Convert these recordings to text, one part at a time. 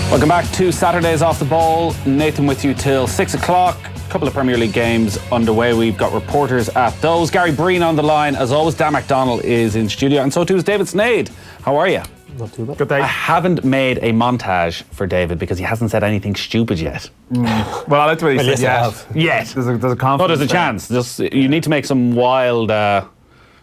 Welcome back to Saturdays Off the Ball. Nathan with you till 6 o'clock. A couple of Premier League games underway. We've got reporters at those. Gary Breen on the line. As always, Dan McDonnell is in studio, and so too is David Sneyd. How are you? Not too bad. Good day. I haven't made a montage for David because he hasn't said anything stupid yet. Well, I like the way he said Yet. There's a confidence. No, there's a chance. Just, you need to make some wild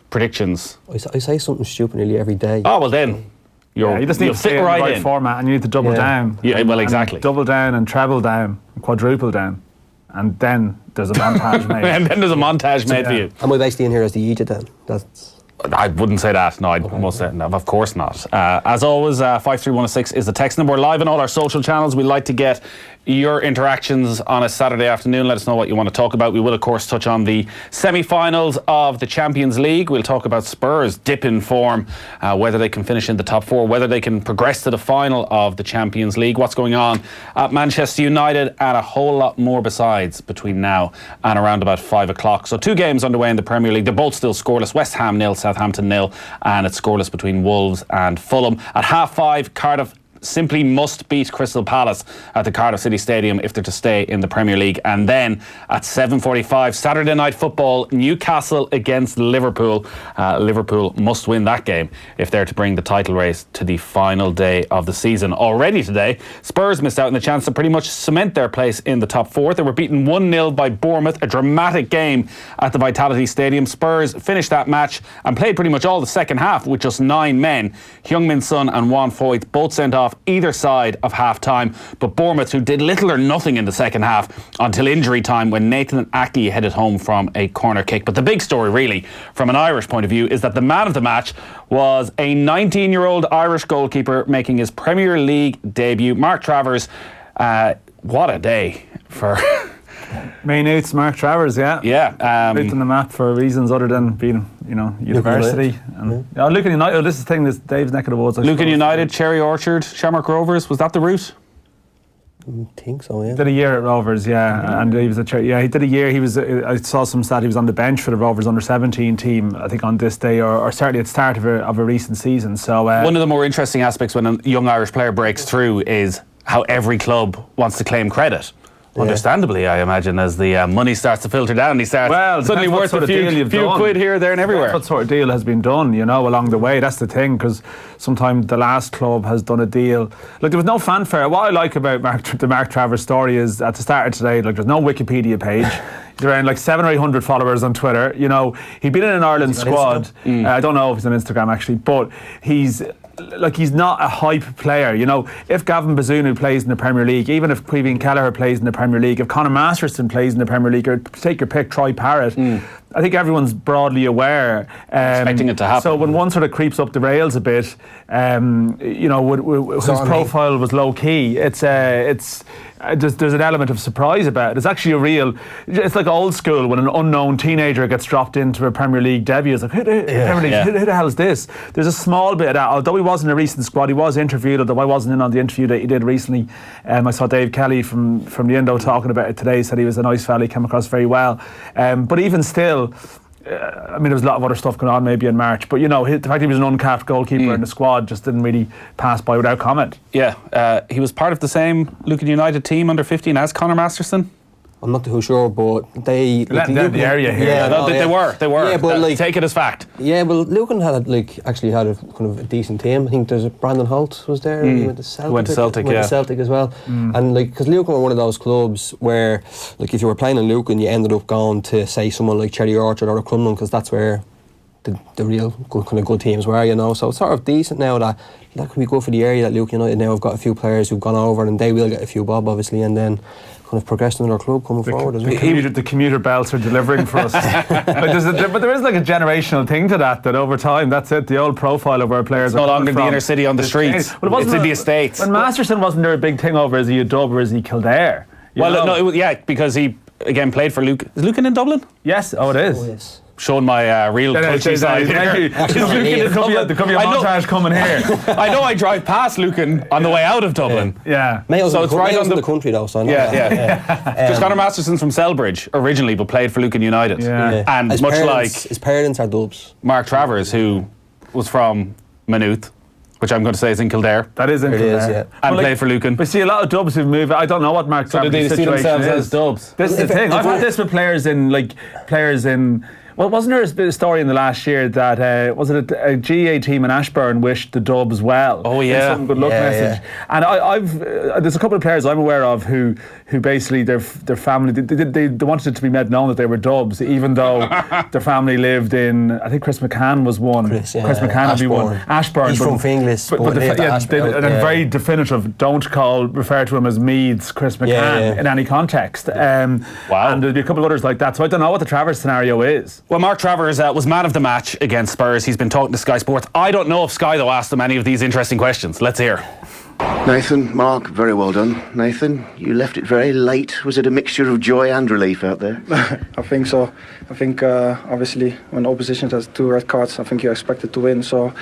predictions. I say something stupid nearly every day. Oh, well then. You just need to fit right in the right in. format, and you need to double down. Yeah, well, exactly. And double down and treble down and quadruple down. And then there's a montage made. And then there's a montage made for you. Am I basically in here as the Egypt then? That's... I wouldn't say that. No, I must say no. Of course not. As always, 53106 is the text number. We're live on all our social channels. We like to get your interactions on a Saturday afternoon. Let us know what you want to talk about. We will, of course, touch on the semi-finals of the Champions League. We'll talk about Spurs' dip in form, whether they can finish in the top four, whether they can progress to the final of the Champions League, what's going on at Manchester United, and a whole lot more besides between now and around about 5 o'clock. So 2 games underway in the Premier League. They're both still scoreless. West Ham 0, Southampton 0, and it's scoreless between Wolves and Fulham. At 5:30, Cardiff simply must beat Crystal Palace at the Cardiff City Stadium if they're to stay in the Premier League. And then at 7:45, Saturday night football, Newcastle against Liverpool. Liverpool must win that game if they're to bring the title race to the final day of the season. Already today, Spurs missed out on the chance to pretty much cement their place in the top 4. They were beaten 1-0 by Bournemouth, a dramatic game at the Vitality Stadium. Spurs finished that match and played pretty much all the second half with just 9 men. Heung-min Son and Juan Foyth both sent off either side of half-time, but Bournemouth, who did little or nothing in the second half until injury time when Nathan Aki headed home from a corner kick. But the big story, really, from an Irish point of view, is that the man of the match was a 19-year-old Irish goalkeeper making his Premier League debut, Mark Travers. What a day for... Maynooth's Mark Travers, yeah. Yeah. Put on the map for reasons other than being, university. Lucan United, this is the thing, this Dave's neck of the woods. Lucan United, Cherry Orchard, Shamrock Rovers, was that the route? I think so, yeah. He did a year at Rovers, and he was he did a year. He was. I saw some stat. He was on the bench for the Rovers under-17 team. I think on this day, or certainly at the start of a recent season. So one of the more interesting aspects when a young Irish player breaks through is how every club wants to claim credit. Understandably, I imagine, as the money starts to filter down, he starts suddenly worth a few quid here, there and everywhere. What sort of deal has been done, along the way. That's the thing, because sometimes the last club has done a deal. Look, there was no fanfare. What I like about the Mark Travers story is, at the start of today, there's no Wikipedia page. He's around 700 or 800 followers on Twitter. He'd been in an Ireland squad. I don't know if he's on Instagram, actually, but he's not a hype player. If Gavin Bazunu plays in the Premier League, even if Caoimhín Kelleher plays in the Premier League, if Conor Masterson plays in the Premier League, or take your pick, Troy Parrott, I think everyone's broadly aware. Expecting it to happen. So when one sort of creeps up the rails a bit, whose profile was low key, there's an element of surprise about it. It's actually it's like old school when an unknown teenager gets dropped into a Premier League debut. It's like, who the hell is this? There's a small bit of that. Although he wasn't a recent squad, he was interviewed, although I wasn't in on the interview that he did recently. I saw Dave Kelly from the Indo talking about it today, said he was a nice fella, he came across very well. But even still, there was a lot of other stuff going on maybe in March, but the fact he was an uncapped goalkeeper in the squad just didn't really pass by without comment. Yeah, he was part of the same Lucan United team under 15 as Conor Masterson. I'm not too sure, but they let them the area here. They were. Yeah, but take it as fact. Yeah, well, Lucan actually had a kind of a decent team. I think there's Brandon Holt was there. He went to Celtic. Went to Celtic as well. And because Lucan were one of those clubs where, if you were playing in Lucan, you ended up going to say someone like Cherry Orchard or Crumlin, because that's where the real good teams were. So it's sort of decent now that can be good for the area that Lucan United now have got a few players who've gone over, and they will get a few bob obviously, and then kind of progressing in our club coming forward as well. The commuter belts are delivering for us. But there is a generational thing to that over time, that's it, the old profile of where players it's are no longer from. the inner city on the streets. Well, it's in the estates. When Masterson wasn't there a big thing over, is he a Dub or is he Kildare? Because he again played for Lucan. Is Lucan in Dublin? Yes, it is. Oh, yes. Showing my real coaching side here. There could be a montage coming here. I know I drive past Lucan on the way out of Dublin. Yeah. So it's right on the country though, so I know. Because Conor Masterson's from Selbridge originally, but played for Lucan United. And his parents are Dubs. Mark Travers, who was from Maynooth, which I'm going to say is in Kildare. That is in Kildare. Is, yeah. And played for Lucan. We see a lot of Dubs who've moved. I don't know what Mark Travers' they see situation themselves is. as Dubs. This is the thing. I've had this with players in. Well, wasn't there a bit of story in the last year that was it a GA team in Ashbourne wished the Dubs well? Oh yeah, some good luck message. Yeah. And I've there's a couple of players I'm aware of who basically their family they wanted it to be made known that they were Dubs, even though their family lived in, I think Chris McCann was one. Chris McCann would be one. Ashbourne. He's from Finglas, but very definitive. Don't refer to him as Meads Chris McCann in any context. Wow. And there'll be a couple of others like that. So I don't know what the Travers scenario is. Well, Mark Travers was man of the match against Spurs. He's been talking to Sky Sports. I don't know if Sky, though, asked him any of these interesting questions. Let's hear. Nathan, Mark, very well done. Nathan, you left it very late. Was it a mixture of joy and relief out there? I think so. I think obviously when the opposition has 2 red cards, I think you're expected to win. So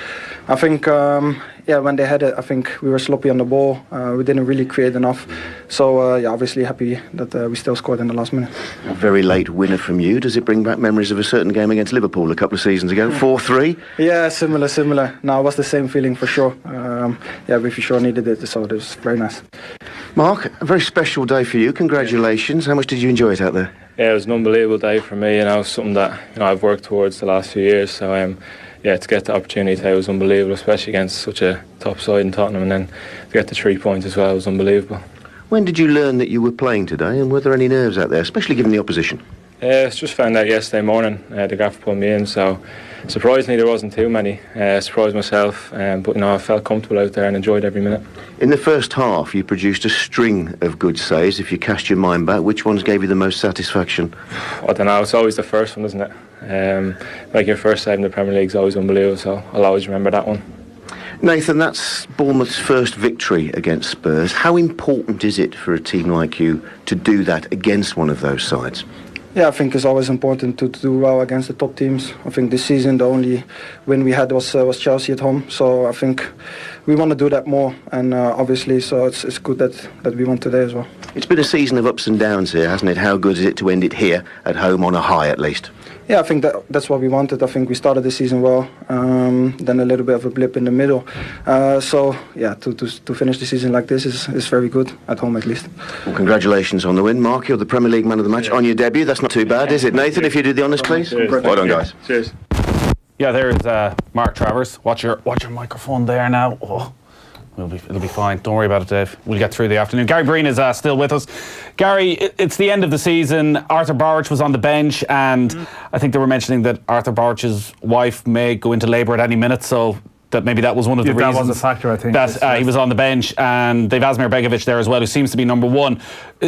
I think when they had it, I think we were sloppy on the ball. We didn't really create enough. So obviously happy that we still scored in the last minute. A very late winner from you. Does it bring back memories of a certain game against Liverpool a couple of seasons ago? 4-3? Yeah, similar. No, it was the same feeling for sure. We for sure needed it, so it was very nice. Mark, a very special day for you. Congratulations. How much did you enjoy it out there? Yeah, it was an unbelievable day for me, something that I've worked towards the last few years. So to get the opportunity today was unbelievable, especially against such a top side in Tottenham, and then to get the 3 points as well was unbelievable. When did you learn that you were playing today, and were there any nerves out there, especially given the opposition? I just found out yesterday morning. The gaffer pulled me in, so surprisingly there wasn't too many. Surprised myself, but I felt comfortable out there and enjoyed every minute. In the first half, you produced a string of good saves. If you cast your mind back, which ones gave you the most satisfaction? I don't know. It's always the first one, isn't it? Like your first save in the Premier League is always unbelievable, so I'll always remember that one. Nathan, that's Bournemouth's first victory against Spurs. How important is it for a team like you to do that against one of those sides? Yeah, I think it's always important to do well against the top teams. I think this season the only win we had was Chelsea at home. So I think we want to do that more, and obviously, so it's good that we won today as well. It's been a season of ups and downs here, hasn't it? How good is it to end it here at home on a high, at least? Yeah, I think that's what we wanted. I think we started the season well, then a little bit of a blip in the middle. To finish the season like this is very good, at home at least. Well, congratulations on the win. Mark, you're the Premier League man of the match on your debut. That's not too bad, is it? Nathan, if you do the honours, please. Cheers. Well done, guys. Cheers. Yeah, there's Mark Travers. Watch your microphone there now. Oh. It'll be fine. Don't worry about it, Dave. We'll get through the afternoon. Gary Breen is still with us. Gary, it's the end of the season. Arthur Borich was on the bench, and I think they were mentioning that Arthur Borich's wife may go into labour at any minute, so that maybe that was one of the reasons. That was a factor, I think. That he was on the bench, and they've Asmir Begovic there as well, who seems to be number one.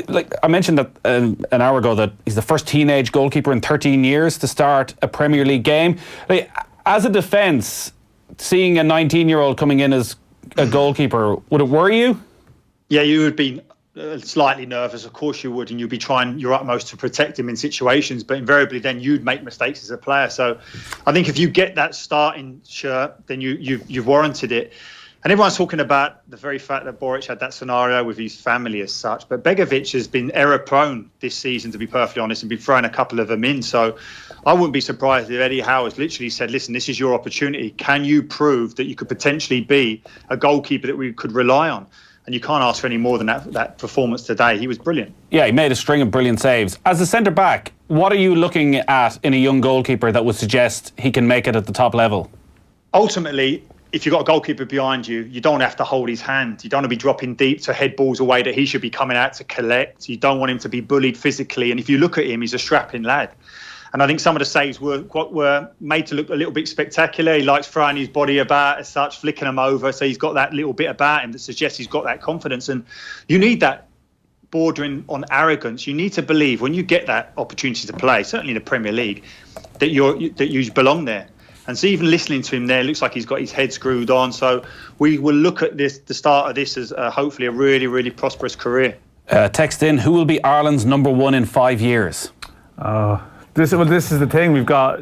Like I mentioned that an hour ago, that he's the first teenage goalkeeper in 13 years to start a Premier League game. Like, as a defence, seeing a 19-year-old coming in as a goalkeeper, would it worry you? Yeah, you would be slightly nervous, of course you would, and you'd be trying your utmost to protect him in situations, but invariably then you'd make mistakes as a player. So I think if you get that starting shirt, then you've warranted it. And everyone's talking about the very fact that Borich had that scenario with his family as such. But Begovic has been error-prone this season, to be perfectly honest, and been throwing a couple of them in. So I wouldn't be surprised if Eddie Howe has literally said, listen, this is your opportunity. Can you prove that you could potentially be a goalkeeper that we could rely on? And you can't ask for any more than that performance today. He was brilliant. Yeah, he made a string of brilliant saves. As a centre-back, what are you looking at in a young goalkeeper that would suggest he can make it at the top level? Ultimately, if you've got a goalkeeper behind you, you don't have to hold his hand. You don't want to be dropping deep to head balls away that he should be coming out to collect. You don't want him to be bullied physically. And if you look at him, he's a strapping lad. And I think some of the saves were made to look a little bit spectacular. He likes throwing his body about as such, flicking them over. So he's got that little bit about him that suggests he's got that confidence. And you need that bordering on arrogance. You need to believe when you get that opportunity to play, certainly in the Premier League, that you belong there. And so even listening to him there, it looks like he's got his head screwed on. So we will look at the start of this as hopefully a really, really prosperous career. Text in, who will be Ireland's number one in 5 years? This is the thing. We've got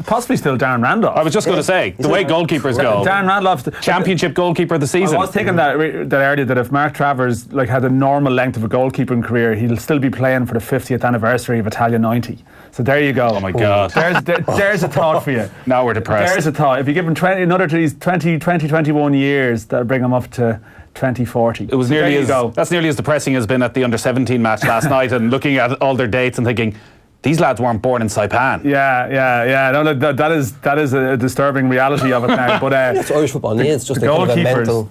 possibly still Darren Randolph. I was just going to say, the way goalkeepers go. Darren Randolph's championship goalkeeper of the season. I was thinking that earlier, that if Mark Travers had a normal length of a goalkeeping career, he'll still be playing for the 50th anniversary of Italia 90. So there you go. Oh my God. There's a thought for you. Now we're depressed. There's a thought. If you give him another 21 years, that'll bring him up to 2040. It was that's nearly as depressing as been at the under-17 match last night, and looking at all their dates and thinking, these lads weren't born in Saipan. Yeah. No, that is a disturbing reality of it now. But it's Irish football needs just the kind of a mental.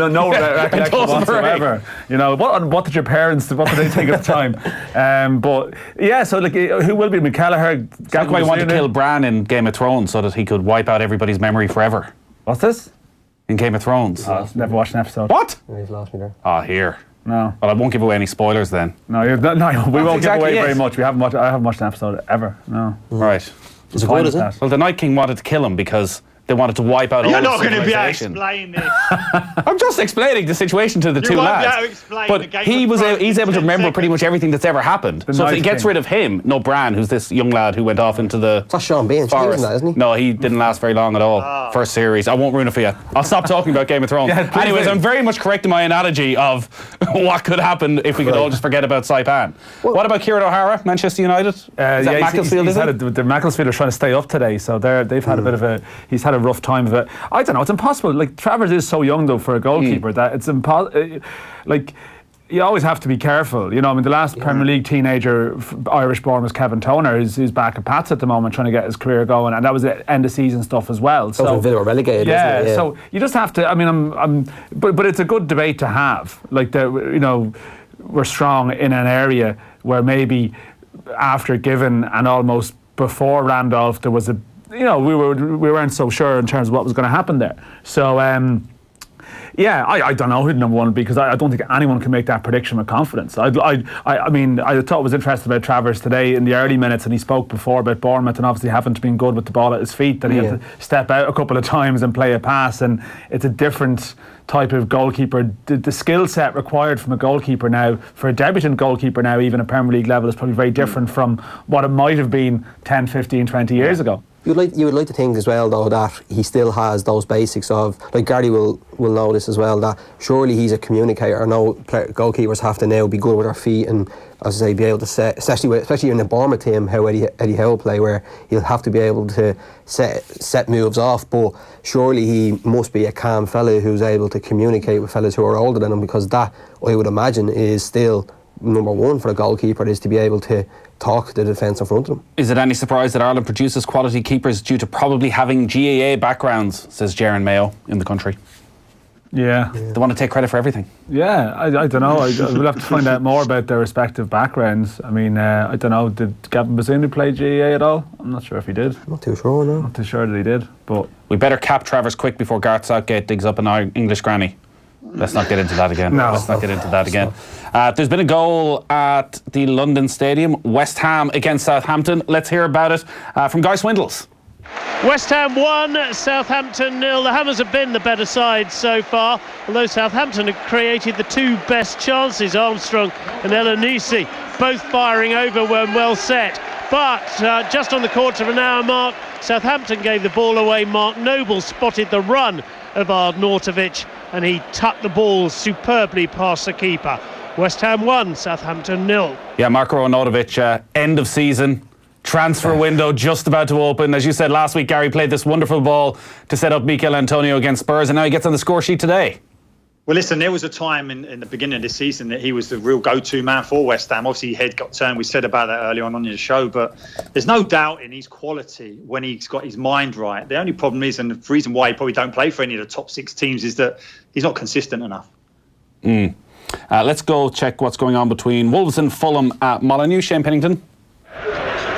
No recollection whatsoever. You know, what did your parents? What did they think at the time? But yeah, so who will be McCallagher? That's why he wanted to kill Bran in Game of Thrones so that he could wipe out everybody's memory forever. What's this? In Game of Thrones. Never watched an episode. What? He's lost me there. Here. No. Well, I won't give away any spoilers then. No, we won't give away very much. I haven't watched an episode ever. No. Right. Is it good, is it? Well, the Night King wanted to kill him because they wanted to wipe out all You're of not going to be able to civilization. explain this. I'm just explaining the situation to the two won't be lads. able to explain but the Game he's of Thrones able to in 10 remember pretty seconds. much everything that's ever happened. So if he gets rid of him, no Bran, who's this young lad who went off into the That's Sean Bean. He's forest. in that, isn't he? No, he didn't last very long at all. First series. I won't ruin it for you. I'll stop talking about Game of Thrones. Anyways, I'm very much correcting my analogy of what could happen if we could all just forget about Saipan. What about Kieran O'Hara, Manchester United? Is that Macclesfield, is it? The Macclesfield are trying to stay up today, so they've had a bit of he's had a rough time of it. I don't know, it's impossible. Like, Travers is so young though for a goalkeeper that it's impossible. You always have to be careful. You know, I mean, the last Premier League teenager Irish-born was Kevin Toner, who's back at Pats at the moment trying to get his career going, and that was the end of season stuff as well. So Villa were relegated, yeah, isn't it? Yeah. So you just have to. I mean, but it's a good debate to have. Like, we're strong in an area where maybe after Given and almost before Randolph, there was we weren't so sure in terms of what was going to happen there. So, I don't know who the number one would be, because I don't think anyone can make that prediction with confidence. I mean, I thought it was interesting about Travers today in the early minutes, and he spoke before about Bournemouth and obviously haven't been good with the ball at his feet, that he had to step out a couple of times and play a pass, and it's a different type of goalkeeper. The skill set required from a goalkeeper now, for a debutant goalkeeper now, even at Premier League level, is probably very different from what it might have been 10, 15, 20 years ago. You would like to think as well, though, that he still has those basics of, like Gary will know this as well, that surely he's a communicator. No goalkeepers have to now be good with their feet and, as I say, be able to set, especially in the Bournemouth team, how Eddie Howe play, where he'll have to be able to set moves off. But surely he must be a calm fella who's able to communicate with fellas who are older than him, because that, I would imagine, is still number one for a goalkeeper, is to be able to talk to the defence in front of them. Is it any surprise that Ireland produces quality keepers due to probably having GAA backgrounds, says Jaron Mayo, in the country? Yeah. They want to take credit for everything. Yeah, I don't know. We'll have to find out more about their respective backgrounds. I mean, I don't know, did Gavin Bazunu play GAA at all? I'm not sure if he did. I'm not too sure, no. Not too sure that he did, but... We better cap Travers quick before Garth Southgate digs up an English granny. Let's not get into that again. There's been a goal at the London Stadium, West Ham against Southampton. Let's hear about it from Guy Swindles. West Ham 1, Southampton 0. The Hammers have been the better side so far, although Southampton have created the two best chances, Armstrong and Elanisi, both firing over when well set. But just on the quarter of an hour mark, Southampton gave the ball away. Mark Noble spotted the run of Arnautovic, and he tucked the ball superbly past the keeper. West Ham 1, Southampton 0. Yeah, Marko Arnautovic, end of season, transfer window just about to open. As you said last week, Gary played this wonderful ball to set up Mikel Antonio against Spurs, and now he gets on the score sheet today. Well, listen, there was a time in the beginning of this season that he was the real go-to man for West Ham. Obviously, head got turned. We said about that earlier on the show, but there's no doubt in his quality when he's got his mind right. The only problem is, and the reason why he probably don't play for any of the top six teams, is that he's not consistent enough. Let's go check what's going on between Wolves and Fulham at Molineux. Shane Pennington.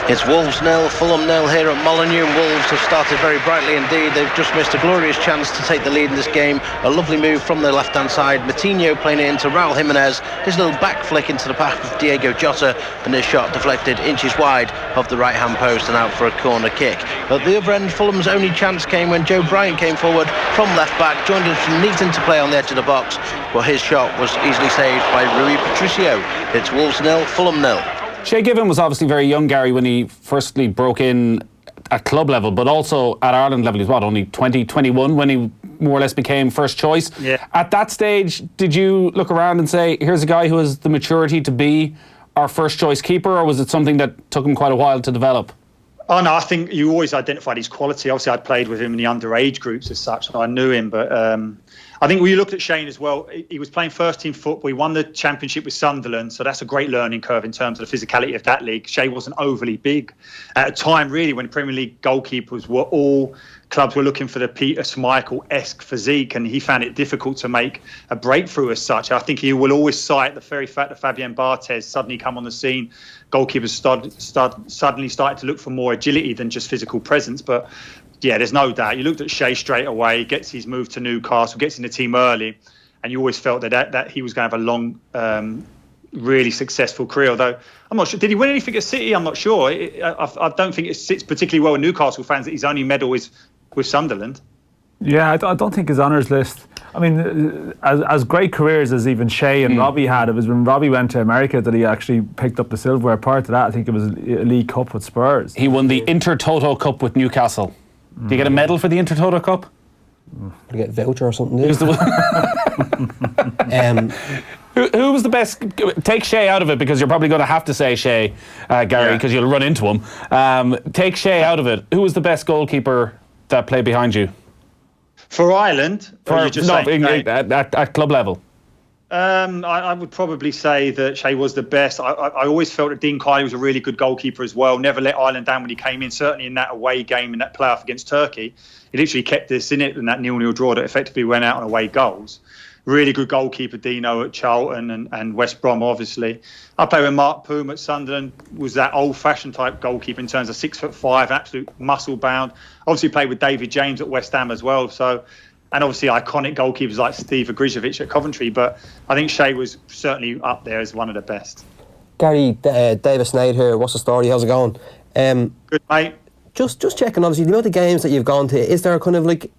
It's Wolves 0, Fulham 0 here at Molineux, and Wolves have started very brightly indeed. They've just missed a glorious chance to take the lead in this game. A lovely move from the left-hand side. Matinho playing it into Raul Jimenez. His little back flick into the path of Diego Jota, and his shot deflected inches wide of the right-hand post and out for a corner kick. At the other end, Fulham's only chance came when Joe Bryant came forward from left-back, joined in from Neaton to play on the edge of the box, but his shot was easily saved by Rui Patricio. It's Wolves 0, Fulham 0. Shay Given was obviously very young, Gary, when he firstly broke in at club level, but also at Ireland level. He's only 20, 21 when he more or less became first choice. Yeah. At that stage, did you look around and say, here's a guy who has the maturity to be our first choice keeper, or was it something that took him quite a while to develop? Oh no, I think you always identified his quality. Obviously, I'd played with him in the underage groups as such, so I knew him. But I think when you looked at Shane as well, he was playing first team football. He won the championship with Sunderland, so that's a great learning curve in terms of the physicality of that league. Shay wasn't overly big at a time, really, when Premier League goalkeepers were all clubs were looking for the Peter Schmeichel-esque physique, and he found it difficult to make a breakthrough as such. I think he will always cite the very fact that Fabien Barthez suddenly come on the scene. Goalkeepers suddenly started to look for more agility than just physical presence. But yeah, there's no doubt. You looked at Shay straight away, gets his move to Newcastle, gets in the team early, and you always felt that he was going to have a long, really successful career. Although I'm not sure, did he win anything at City? I'm not sure. I don't think it sits particularly well with Newcastle fans that his only medal is with Sunderland. Yeah, I don't think his honours list. I mean, as great careers as even Shay and Robbie had, it was when Robbie went to America that he actually picked up the silverware. Prior to that, I think it was a League Cup with Spurs. He won the Intertoto Cup with Newcastle. Do you get a medal for the Intertoto Cup? You get a voucher or something. Who was the best? Take Shay out of it, because you're probably going to have to say Shay, Gary, because you'll run into him. Take Shay out of it. Who was the best goalkeeper that played behind you? For Ireland? At club level. I would probably say that Shay was the best. I always felt that Dean Kiley was a really good goalkeeper as well. Never let Ireland down when he came in, certainly in that away game, in that playoff against Turkey. He literally kept us in it in that 0-0 draw that effectively went out on away goals. Really good goalkeeper, Dino, at Charlton and West Brom, obviously. I played with Mark Poom at Sunderland, was that old-fashioned type goalkeeper in terms of 6'5", absolute muscle-bound. Obviously played with David James at West Ham as well. So, and obviously iconic goalkeepers like Steve Agrizovic at Coventry. But I think Shay was certainly up there as one of the best. Gary, David Sneyd here. What's the story? How's it going? Good, mate. Just checking, obviously, the amount of games that you've gone to, is there a kind of like...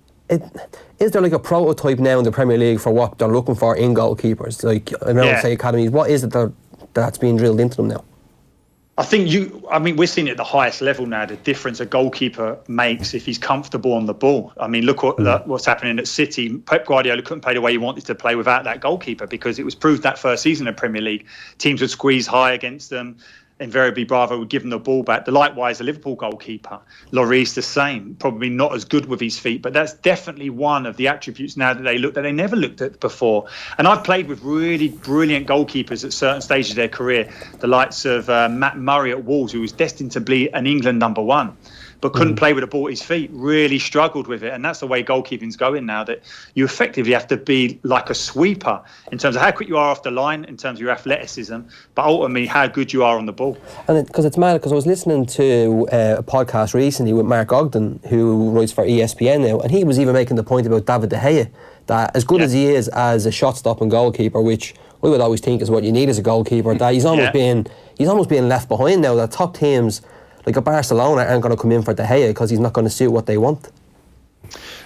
Is there like a prototype now in the Premier League for what they're looking for in goalkeepers? Like, I don't say academies. What is it that's being drilled into them now? I think we're seeing it at the highest level now, the difference a goalkeeper makes if he's comfortable on the ball. I mean, look what's happening at City. Pep Guardiola couldn't play the way he wanted to play without that goalkeeper, because it was proved that first season in the Premier League. Teams would squeeze high against them. Invariably, Bravo would give them the ball back. Likewise, the Liverpool goalkeeper, Lloris, the same. Probably not as good with his feet, but that's definitely one of the attributes now that they never looked at before. And I've played with really brilliant goalkeepers at certain stages of their career. The likes of Matt Murray at Wolves, who was destined to be an England number one, but couldn't play with the ball at his feet, really struggled with it. And that's the way goalkeeping's going now, that you effectively have to be like a sweeper in terms of how quick you are off the line, in terms of your athleticism, but ultimately how good you are on the ball. And because it's mad, because I was listening to a podcast recently with Mark Ogden, who writes for ESPN now, and he was even making the point about David De Gea, that as good as he is as a shot-stopping goalkeeper, which we would always think is what you need as a goalkeeper, that he's almost being left behind now, that top teams like a Barcelona aren't going to come in for De Gea because he's not going to suit what they want.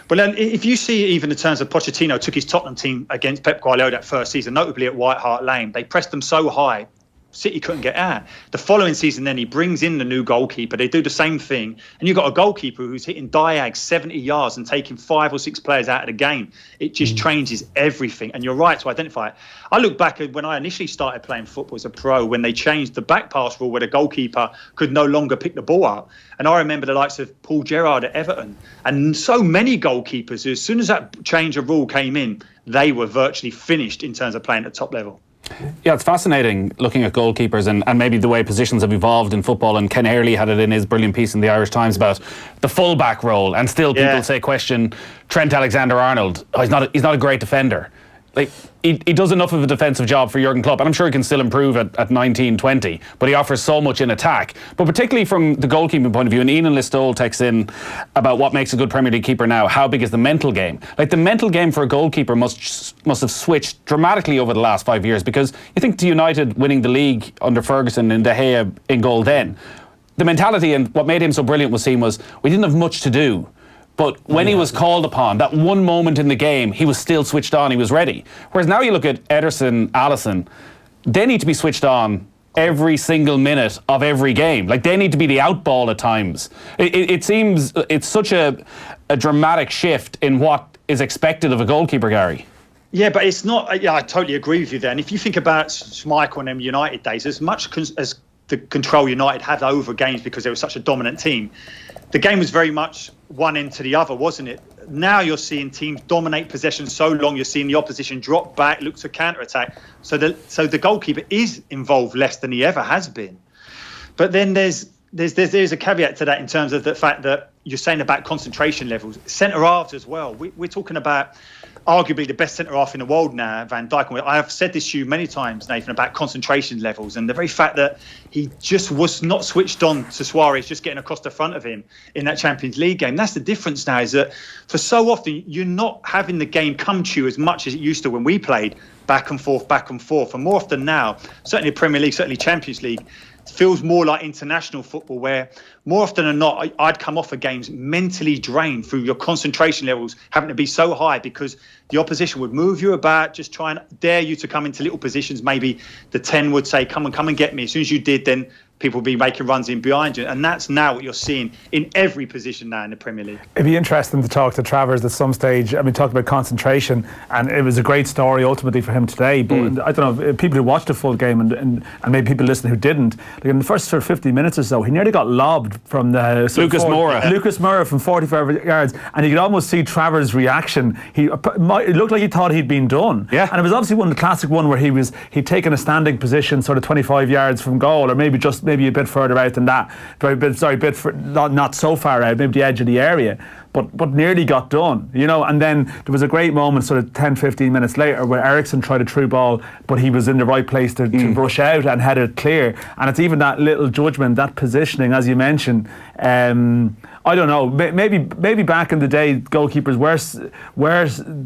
But then if you see, even in terms of Pochettino took his Tottenham team against Pep Guardiola that first season, notably at White Hart Lane, they pressed them so high, City couldn't get out. The following season then he brings in the new goalkeeper. They do the same thing. And you've got a goalkeeper who's hitting diags 70 yards and taking 5 or 6 players out of the game. It just changes everything. And you're right to identify it. I look back at when I initially started playing football as a pro, when they changed the back pass rule where the goalkeeper could no longer pick the ball up. And I remember the likes of Paul Gerrard at Everton. And so many goalkeepers who, as soon as that change of rule came in, they were virtually finished in terms of playing at top level. Yeah, it's fascinating looking at goalkeepers and maybe the way positions have evolved in football. And Ken Early had it in his brilliant piece in the Irish Times about the full-back role. And still people question Trent Alexander-Arnold. Oh, he's not a great defender. Like, he does enough of a defensive job for Jurgen Klopp, and I'm sure he can still improve at 19, 20, but he offers so much in attack. But particularly from the goalkeeping point of view, and Ian Listowel texts in about what makes a good Premier League keeper now, how big is the mental game? Like, the mental game for a goalkeeper must have switched dramatically over the last 5 years, because you think to United winning the league under Ferguson and De Gea in goal then, the mentality and what made him so brilliant was we didn't have much to do. But when he was called upon, that one moment in the game, he was still switched on, he was ready. Whereas now you look at Ederson, Alisson, they need to be switched on every single minute of every game. Like, they need to be the outball at times. It seems it's such a dramatic shift in what is expected of a goalkeeper, Gary. Yeah, but it's not. Yeah, I totally agree with you there. And if you think about Schmeichel and them United days, as much as the control United had over games because they were such a dominant team, the game was very much one end to the other, wasn't it? Now you're seeing teams dominate possession so long, you're seeing the opposition drop back, look to counter-attack. So the goalkeeper is involved less than he ever has been. But then there's a caveat to that in terms of the fact that you're saying about concentration levels. Centre-halves as well. We're talking about arguably the best centre-half in the world now, Van Dijk. I have said this to you many times, Nathan, about concentration levels and the very fact that he just was not switched on to Suarez just getting across the front of him in that Champions League game. That's the difference now, is that for so often you're not having the game come to you as much as it used to when we played back and forth. And more often now, certainly Premier League, certainly Champions League, feels more like international football, where more often than not I'd come off of games mentally drained through your concentration levels having to be so high because the opposition would move you about, just try and dare you to come into little positions. Maybe the 10 would say, come and get me. As soon as you did, then people would be making runs in behind you. And that's now what you're seeing in every position now in the Premier League. It'd be interesting to talk to Travers at some stage. I mean, talk about concentration, and it was a great story ultimately for him today. But I don't know, people who watched the full game and maybe people listening who didn't, like in the first sort of 50 minutes or so, he nearly got lobbed from the Lucas Moura from 45 yards, and you could almost see Travers' reaction. It looked like he thought he'd been done. Yeah. And it was obviously the classic one where he'd taken a standing position sort of 25 yards from goal, or maybe a bit further out than that. Not so far out, maybe the edge of the area, but nearly got done, you know. And then there was a great moment sort of 10-15 minutes later where Eriksson tried a through ball, but he was in the right place to rush out and head it clear. And it's even that little judgment, that positioning, as you mentioned. I don't know, maybe back in the day goalkeepers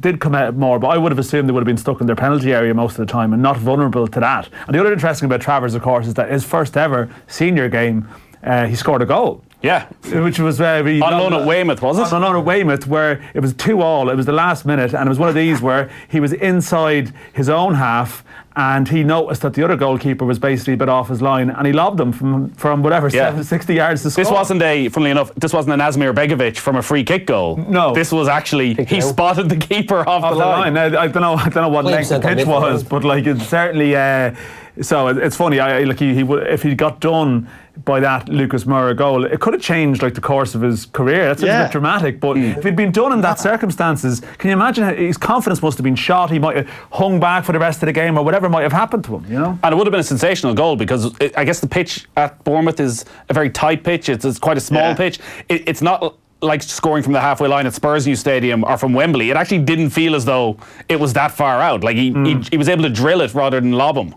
did come out more, but I would have assumed they would have been stuck in their penalty area most of the time and not vulnerable to that. And the other interesting about Travers, of course, is that his first ever senior game, he scored a goal. Yeah, which was on loan at Weymouth, was it? On loan at Weymouth, where it was 2-2. It was the last minute, and it was one of these where he was inside his own half, and he noticed that the other goalkeeper was basically a bit off his line, and he lobbed him from whatever 60 yards to score. Funnily enough, this wasn't an Asmir Begovic from a free kick goal. No, this was actually he spotted the keeper off the line. Now, I don't know what length the pitch was, but like it's certainly. So it's funny. If he got done by that Lucas Moura goal, it could have changed like the course of his career. That's a bit dramatic. But if he'd been done in that circumstances, can you imagine how his confidence must have been shot? He might have hung back for the rest of the game, or whatever might have happened to him. You know, and it would have been a sensational goal because I guess the pitch at Bournemouth is a very tight pitch. It's quite a small pitch. It's not like scoring from the halfway line at Spurs' new stadium or from Wembley. It actually didn't feel as though it was that far out. Like he was able to drill it rather than lob him.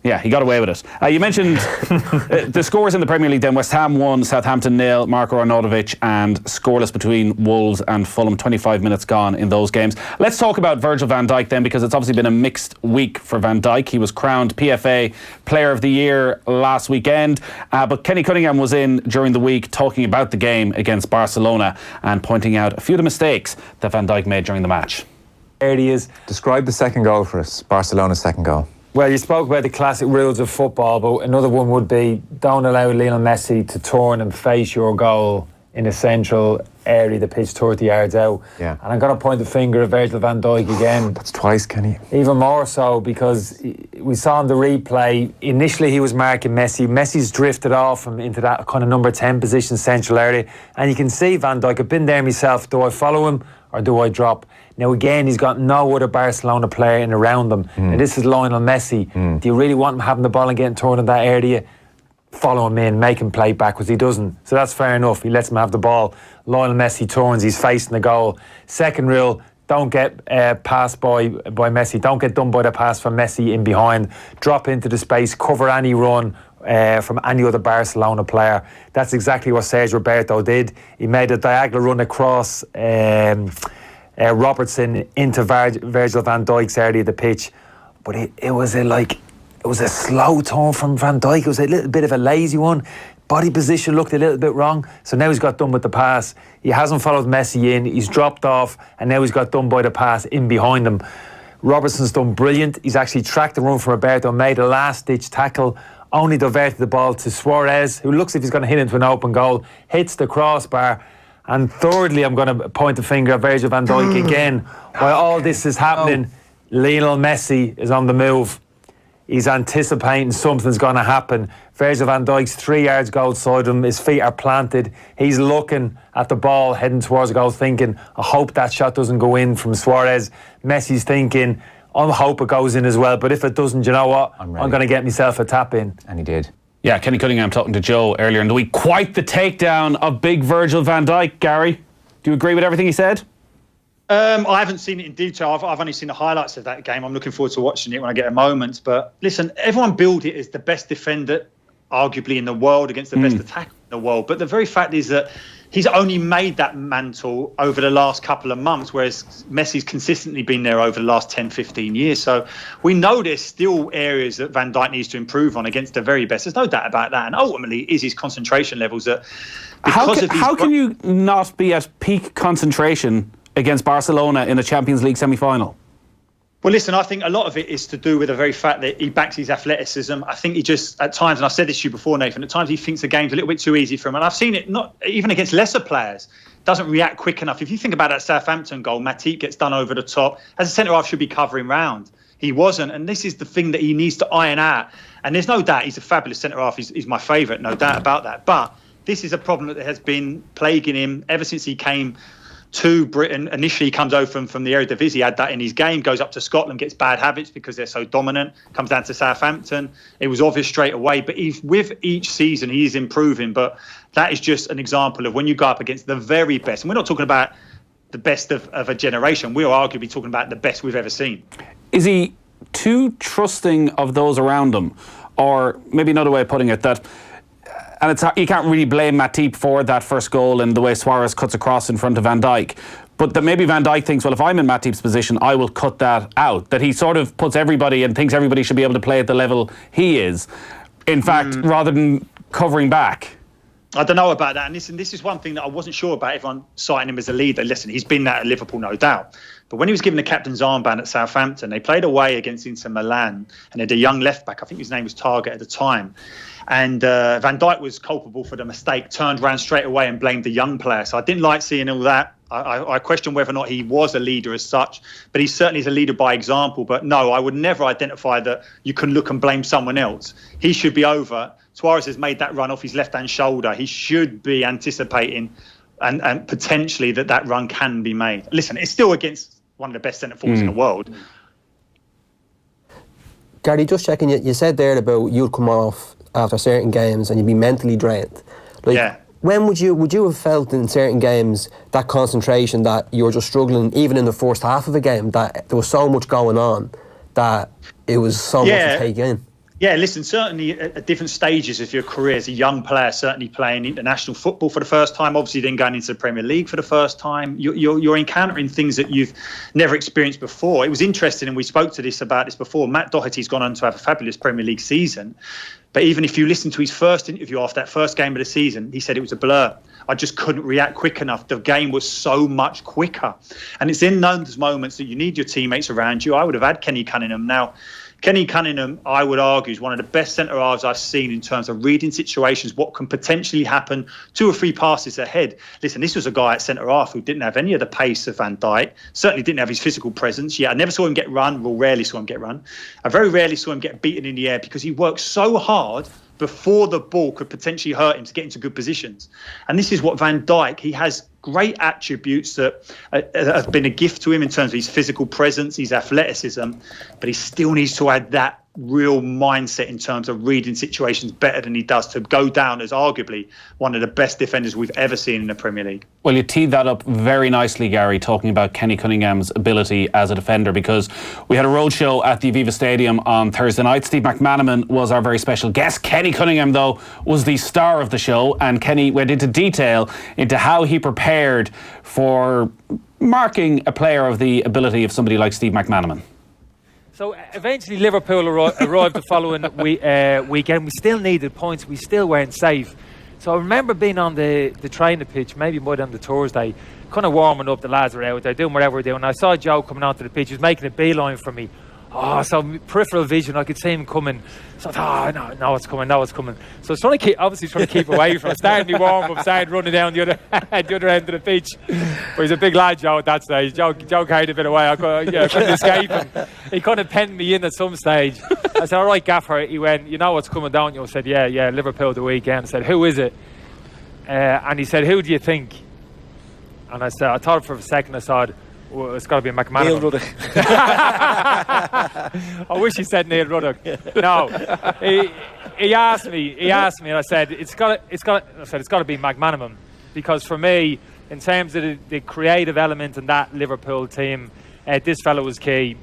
Yeah, he got away with it. You mentioned the scores in the Premier League then. West Ham 1, Southampton 0, Marko Arnautovic, and scoreless between Wolves and Fulham. 25 minutes gone in those games. Let's talk about Virgil van Dijk then, because it's obviously been a mixed week for Van Dijk. He was crowned PFA Player of the Year last weekend, but Kenny Cunningham was in during the week talking about the game against Barcelona and pointing out a few of the mistakes that Van Dijk made during the match. There he is. Describe the second goal for us, Barcelona's second goal. Well, you spoke about the classic rules of football, but another one would be don't allow Lionel Messi to turn and face your goal in a central area of the pitch 30 yards out. Yeah. And I'm going to point the finger at Virgil van Dijk again. That's twice, Kenny. Even more so because we saw in the replay, initially he was marking Messi. Messi's drifted off him into that kind of number 10 position, central area. And you can see Van Dijk, I've been there myself, do I follow him or do I drop? Now again, he's got no other Barcelona player in around them. And this is Lionel Messi. Do you really want him having the ball and getting turned in that area? Follow him in, make him play backwards. He doesn't. So that's fair enough. He lets him have the ball. Lionel Messi turns, he's facing the goal. Second rule, don't get passed by Messi. Don't get done by the pass from Messi in behind. Drop into the space, cover any run from any other Barcelona player. That's exactly what Sergio Roberto did. He made a diagonal run across Robertson into Virgil van Dijk's area of the pitch, but it was a slow turn from Van Dijk. It was a little bit of a lazy one. Body position looked a little bit wrong, so now he's got done with the pass. He hasn't followed Messi in, he's dropped off, and now he's got done by the pass in behind him. Robertson's done brilliant. He's actually tracked the run from Roberto, made a last-ditch tackle only diverted the ball to Suarez, who looks if he's going to hit into an open goal, hits the crossbar. And thirdly, I'm going to point the finger at Virgil van Dijk again. While all this is happening, Lionel Messi is on the move. He's anticipating something's going to happen. Virgil van Dijk's 3 yards goal side of him. His feet are planted. He's looking at the ball heading towards the goal, thinking, I hope that shot doesn't go in from Suarez. Messi's thinking, I hope it goes in as well. But if it doesn't, you know what? I'm going to get myself a tap in. And he did. Yeah, Kenny Cunningham talking to Joe earlier in the week. Quite the takedown of big Virgil van Dijk, Gary. Do you agree with everything he said? I haven't seen it in detail. I've only seen the highlights of that game. I'm looking forward to watching it when I get a moment. But listen, everyone billed it as the best defender, arguably in the world, against the best attacker in the world. But the very fact is that he's only made that mantle over the last couple of months, whereas Messi's consistently been there over the last 10, 15 years. So we know there's still areas that Van Dijk needs to improve on against the very best. There's no doubt about that. And ultimately, is his concentration levels that... How can you not be at peak concentration against Barcelona in a Champions League semi-final? Well, listen, I think a lot of it is to do with the very fact that he backs his athleticism. I think he just, at times, and I've said this to you before, Nathan, at times he thinks the game's a little bit too easy for him. And I've seen it, not even against lesser players, doesn't react quick enough. If you think about that Southampton goal, Matip gets done over the top. As a centre-half, should be covering round. He wasn't, and this is the thing that he needs to iron out. And there's no doubt he's a fabulous centre-half. He's my favourite, no doubt about that. But this is a problem that has been plaguing him ever since he came to Britain. Initially, he comes over from the Eredivisie, he had that in his game, goes up to Scotland, gets bad habits because they're so dominant, comes down to Southampton. It was obvious straight away, but with each season, he is improving. But that is just an example of when you go up against the very best. And we're not talking about the best of a generation. We're arguably talking about the best we've ever seen. Is he too trusting of those around him? Or maybe another way of putting it, that... And you can't really blame Matip for that first goal and the way Suarez cuts across in front of Van Dijk. But that maybe Van Dijk thinks, well, if I'm in Matip's position, I will cut that out. That he sort of puts everybody and thinks everybody should be able to play at the level he is. In fact, rather than covering back. I don't know about that. And listen, this is one thing that I wasn't sure about everyone citing him as a leader. Listen, he's been that at Liverpool, no doubt. But when he was given the captain's armband at Southampton, they played away against Inter Milan and they had a young left-back, I think his name was Target at the time. And Van Dijk was culpable for the mistake, turned around straight away and blamed the young player. So I didn't like seeing all that. I question whether or not he was a leader as such, but he certainly is a leader by example. But no, I would never identify that you can look and blame someone else. He should be over. Suarez has made that run off his left-hand shoulder. He should be anticipating and potentially that run can be made. Listen, it's still against one of the best centre-forwards in the world. Gary, just checking, you said there about you'd come off after certain games and you'd be mentally drained. When would you have felt in certain games that concentration, that you were just struggling, even in the first half of a game, that there was so much going on that it was so much to take in? Yeah, listen, certainly at different stages of your career as a young player, certainly playing international football for the first time, obviously then going into the Premier League for the first time, you're encountering things that you've never experienced before. It was interesting, and we spoke about this before. Matt Doherty's gone on to have a fabulous Premier League season. But even if you listen to his first interview after that first game of the season, he said it was a blur. I just couldn't react quick enough. The game was so much quicker. And it's in those moments that you need your teammates around you. I would have had Kenny Cunningham. Now, Kenny Cunningham, I would argue, is one of the best centre-halves I've seen in terms of reading situations, what can potentially happen 2 or 3 passes ahead. Listen, this was a guy at centre-half who didn't have any of the pace of Van Dijk, certainly didn't have his physical presence. Yeah, I never saw him get run, well, rarely saw him get run. I very rarely saw him get beaten in the air because he worked so hard before the ball could potentially hurt him to get into good positions. And this is what Van Dijk, he has great attributes that have been a gift to him in terms of his physical presence, his athleticism, but he still needs to add that real mindset in terms of reading situations better than he does to go down as arguably one of the best defenders we've ever seen in the Premier League. Well, you teed that up very nicely, Gary, talking about Kenny Cunningham's ability as a defender, because we had a roadshow at the Aviva Stadium on Thursday night. Steve McManaman was our very special guest. Kenny Cunningham, though, was the star of the show, and Kenny went into detail into how he prepared for marking a player of the ability of somebody like Steve McManaman. So eventually Liverpool arrived the following weekend. We still needed points. We still weren't safe. So I remember being on the training pitch, maybe more than the Thursday, kind of warming up. The lads were out there doing whatever they were doing. I saw Joe coming onto the pitch. He was making a beeline for me. So peripheral vision, I could see him coming. So I thought, no, it's coming. So I was trying to keep away from him. Started me warm up, started running down the other end of the pitch. But he's a big lad, Joe, at that stage. Joe carried a bit away. I couldn't escape him. He kind of penned me in at some stage. I said, all right, Gaffer. He went, you know what's coming down? I said, yeah, Liverpool the weekend. I said, who is it? And he said, who do you think? And I said, I thought for a second, I said, well, it's got to be McManaman. Neil Ruddock. I wish he said Neil Ruddock. No, he asked me, and I said it's got to be McManaman, because for me, in terms of the creative element in that Liverpool team, this fellow was key.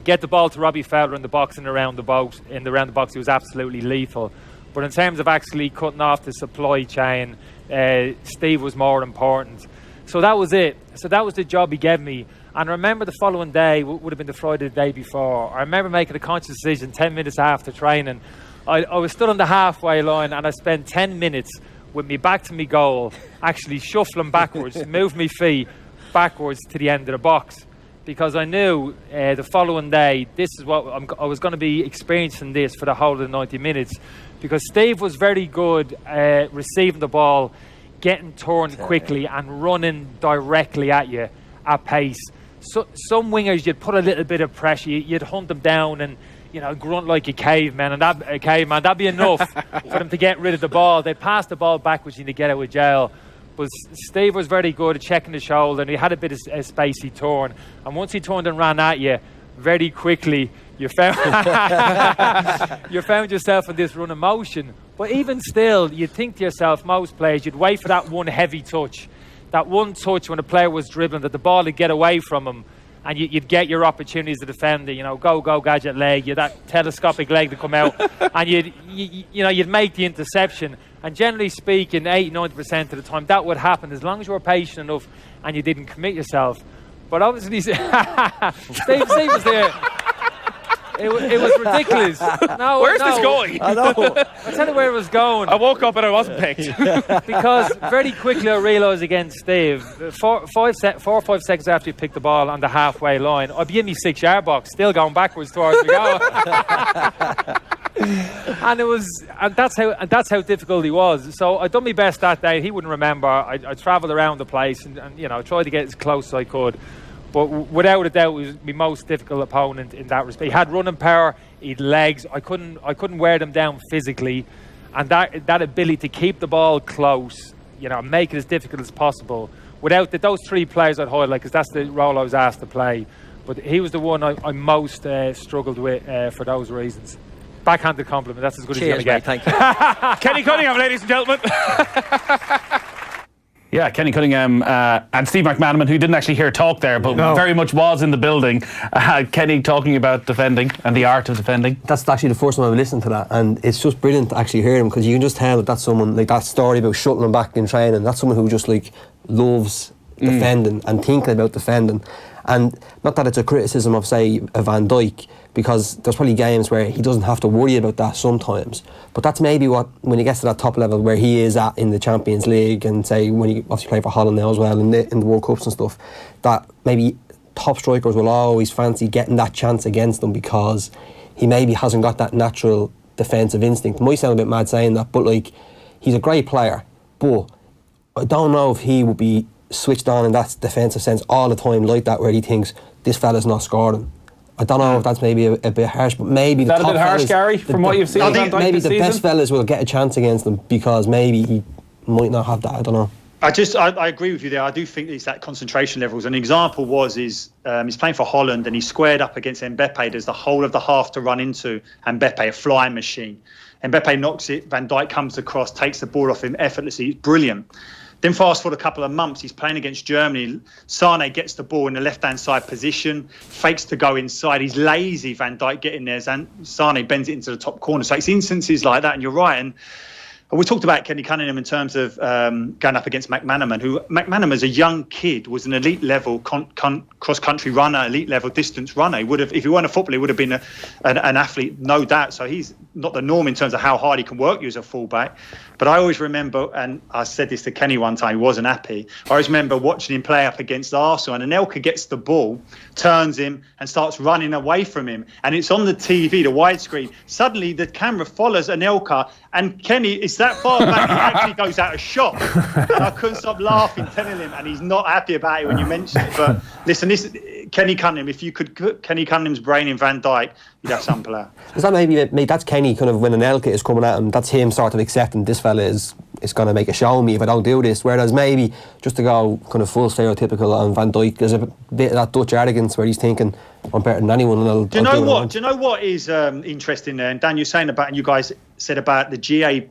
Get the ball to Robbie Fowler in the box and around the box. In the round the box, he was absolutely lethal. But in terms of actually cutting off the supply chain, Steve was more important. So that was it. So that was the job he gave me. And I remember the following day, would have been the Friday the day before, I remember making a conscious decision 10 minutes after training. I was stood on the halfway line, and I spent 10 minutes with me back to me goal, actually shuffling backwards, move my feet backwards to the end of the box. Because I knew the following day, this is what I was going to be experiencing this for the whole of the 90 minutes. Because Steve was very good receiving the ball, getting turned quickly and running directly at you at pace. So, some wingers, you'd put a little bit of pressure, you'd hunt them down and, grunt like a caveman, and that'd be enough for them to get rid of the ball. They'd pass the ball backwards and to get out of jail. But Steve was very good at checking the shoulder, and he had a bit of space he turned. And once he turned and ran at you, very quickly, you found yourself in this run of motion. But even still, you'd think to yourself, most players, you'd wait for that one heavy touch. That one touch when a player was dribbling, that the ball would get away from him, and you'd get your opportunities to defend it. Go, gadget leg, you'd that telescopic leg to come out, and you'd make the interception. And generally speaking, 80-90% of the time, that would happen as long as you were patient enough and you didn't commit yourself. But obviously, Steve was there. It was ridiculous. Where's this going? I know. I'll tell you where it was going. I woke up and I wasn't picked. Because very quickly I realised against Steve, 4 or 5 seconds after he picked the ball on the halfway line, I'd be in my 6-yard box, still going backwards towards the goal. And that's how difficult he was. So I done my best that day. He wouldn't remember. I travelled around the place and tried to get as close as I could. But without a doubt, he was my most difficult opponent in that respect. He had running power, he had legs. I couldn't wear them down physically, and that ability to keep the ball close, make it as difficult as possible. Without those 3 players I'd highlight, because that's the role I was asked to play. But he was the one I most struggled with for those reasons. Backhanded compliment. That's as good as you're going to get. Thank you. Kenny Cunningham, ladies and gentlemen. Yeah, Kenny Cunningham and Steve McManaman, who didn't actually hear talk there, but very much was in the building. Kenny talking about defending and the art of defending. That's actually the first time I've listened to that, and it's just brilliant to actually hear him, because you can just tell that that's someone, like that story about shuttling back in training, that's someone who just loves defending and thinking about defending. And not that it's a criticism of, say, a Van Dijk, because there's probably games where he doesn't have to worry about that sometimes. But that's maybe what, when he gets to that top level where he is at in the Champions League, and say when he obviously playing for Holland now as well in the World Cups and stuff, that maybe top strikers will always fancy getting that chance against them, because he maybe hasn't got that natural defensive instinct. It might sound a bit mad saying that, but he's a great player, but I don't know if he would be switched on in that defensive sense all the time like that, where he thinks this fella's not scoring. I don't know if that's maybe a bit harsh, but maybe the top a bit harsh, Gary, from what you've seen. I think maybe the best fellas will get a chance against them, because maybe he might not have that. I don't know. I agree with you there. I do think it's that concentration levels. An example he's playing for Holland, and he squared up against Mbappe. There's the whole of the half to run into Mbappe, a flying machine. Mbappe knocks it, Van Dijk comes across, takes the ball off him effortlessly. It's brilliant. Then fast forward a couple of months, he's playing against Germany. Sane gets the ball in the left-hand side position, fakes to go inside. He's lazy, Van Dijk getting there, and Sane bends it into the top corner. So it's instances like that, and you're right. And We talked about Kenny Cunningham in terms of going up against McManaman, who McManaman as a young kid was an elite level cross-country runner, elite level distance runner. He would have, if he weren't a footballer, he would have been an athlete, no doubt. So he's not the norm in terms of how hard he can work you as a fullback. But I always remember, and I said this to Kenny one time, he wasn't happy. I always remember watching him play up against Arsenal, and Anelka gets the ball, turns him, and starts running away from him. And it's on the TV, the widescreen. Suddenly, the camera follows Anelka, and Kenny is that far back, he actually goes out of shot. And I couldn't stop laughing, telling him, and he's not happy about it when you mention it. But listen, Kenny Cunningham, if you could put Kenny Cunningham's brain in Van Dijk, you'd have some player. Does that maybe that's Kenny kind of when Anelka is coming at him, that's him sort of accepting this fella is going to make a show of me if I don't do this, whereas maybe just to go kind of full stereotypical on Van Dijk, there's a bit of that Dutch arrogance where he's thinking I'm better than anyone and I'll do you know what is interesting there, and Dan, you're saying about, and you guys said about the GA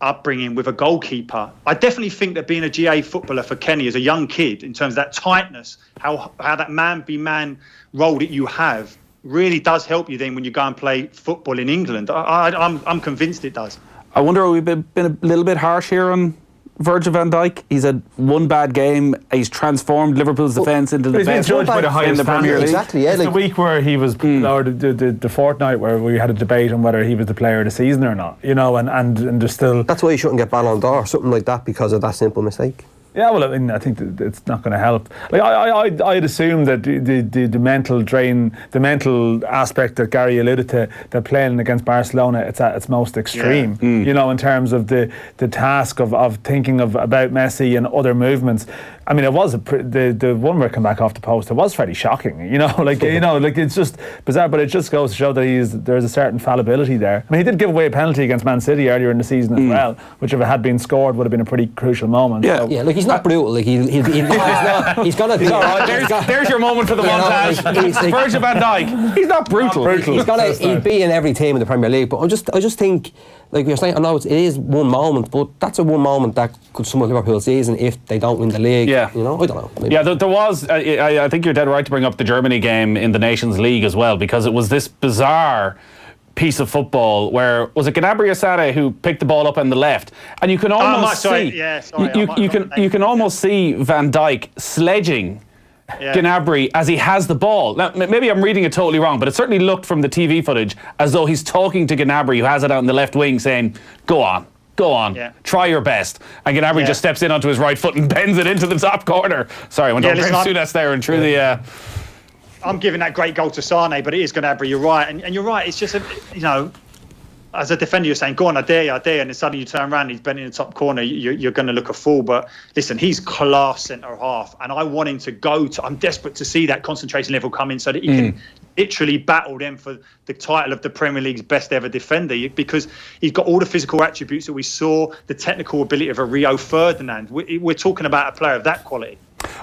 upbringing with a goalkeeper. I definitely think that being a GA footballer for Kenny as a young kid, in terms of that tightness, how that man-be-man role that you have really does help you then when you go and play football in England. I'm convinced it does. I wonder, we've been a little bit harsh here on Virgil van Dijk. He's had one bad game. He's transformed Liverpool's defence into the best judged by the highest in the Premier League. Exactly, yeah. It's the week where he was, or the fortnight where we had a debate on whether he was the player of the season or not. You know, and there's still. That's why you shouldn't get Ballon d'Or, something like that, because of that simple mistake. Yeah, well, I mean, I think that it's not going to help. Like, I'd assume that the mental drain, the mental aspect that Gary alluded to, that playing against Barcelona, it's at its most extreme. Yeah. You know, in terms of the task of thinking about Messi and other movements. I mean, it was the one where it came back off the post. It was fairly shocking. You know, like it's just bizarre. But it just goes to show that there's a certain fallibility there. I mean, he did give away a penalty against Man City earlier in the season as well, which if it had been scored would have been a pretty crucial moment. Yeah, so. Yeah. Like he's not brutal. Like he's not. He's gonna be. There's your moment for the montage. Virgil van Dijk. He's not brutal. He'd be in every team in the Premier League. But I just think. Like you're saying, I know it is one moment, but that's a one moment that could sum up Liverpool's season if they don't win the league. Yeah. You know, I don't know. Maybe. Yeah, there was. I think you're dead right to bring up the Germany game in the Nations League as well, because it was this bizarre piece of football where was it Gnabry or Sané who picked the ball up on the left, and you can almost you can almost see Van Dijk sledging. Yeah. Gnabry as he has the ball. Now, maybe I'm reading it totally wrong, but it certainly looked from the TV footage as though he's talking to Gnabry, who has it out in the left wing, saying, go on, try your best. And Gnabry just steps in onto his right foot and bends it into the top corner. Sorry, I went over Sudas there and through the... I'm giving that great goal to Sané, but it is Gnabry, you're right. And you're right, it's just, as a defender, you're saying, go on, I dare you, and then suddenly you turn around, he's bent in the top corner, you're going to look a fool. But listen, he's class centre-half, and I want him to I'm desperate to see that concentration level come in so that he can literally battle them for the title of the Premier League's best ever defender, because he's got all the physical attributes that we saw, the technical ability of a Rio Ferdinand. We're talking about a player of that quality.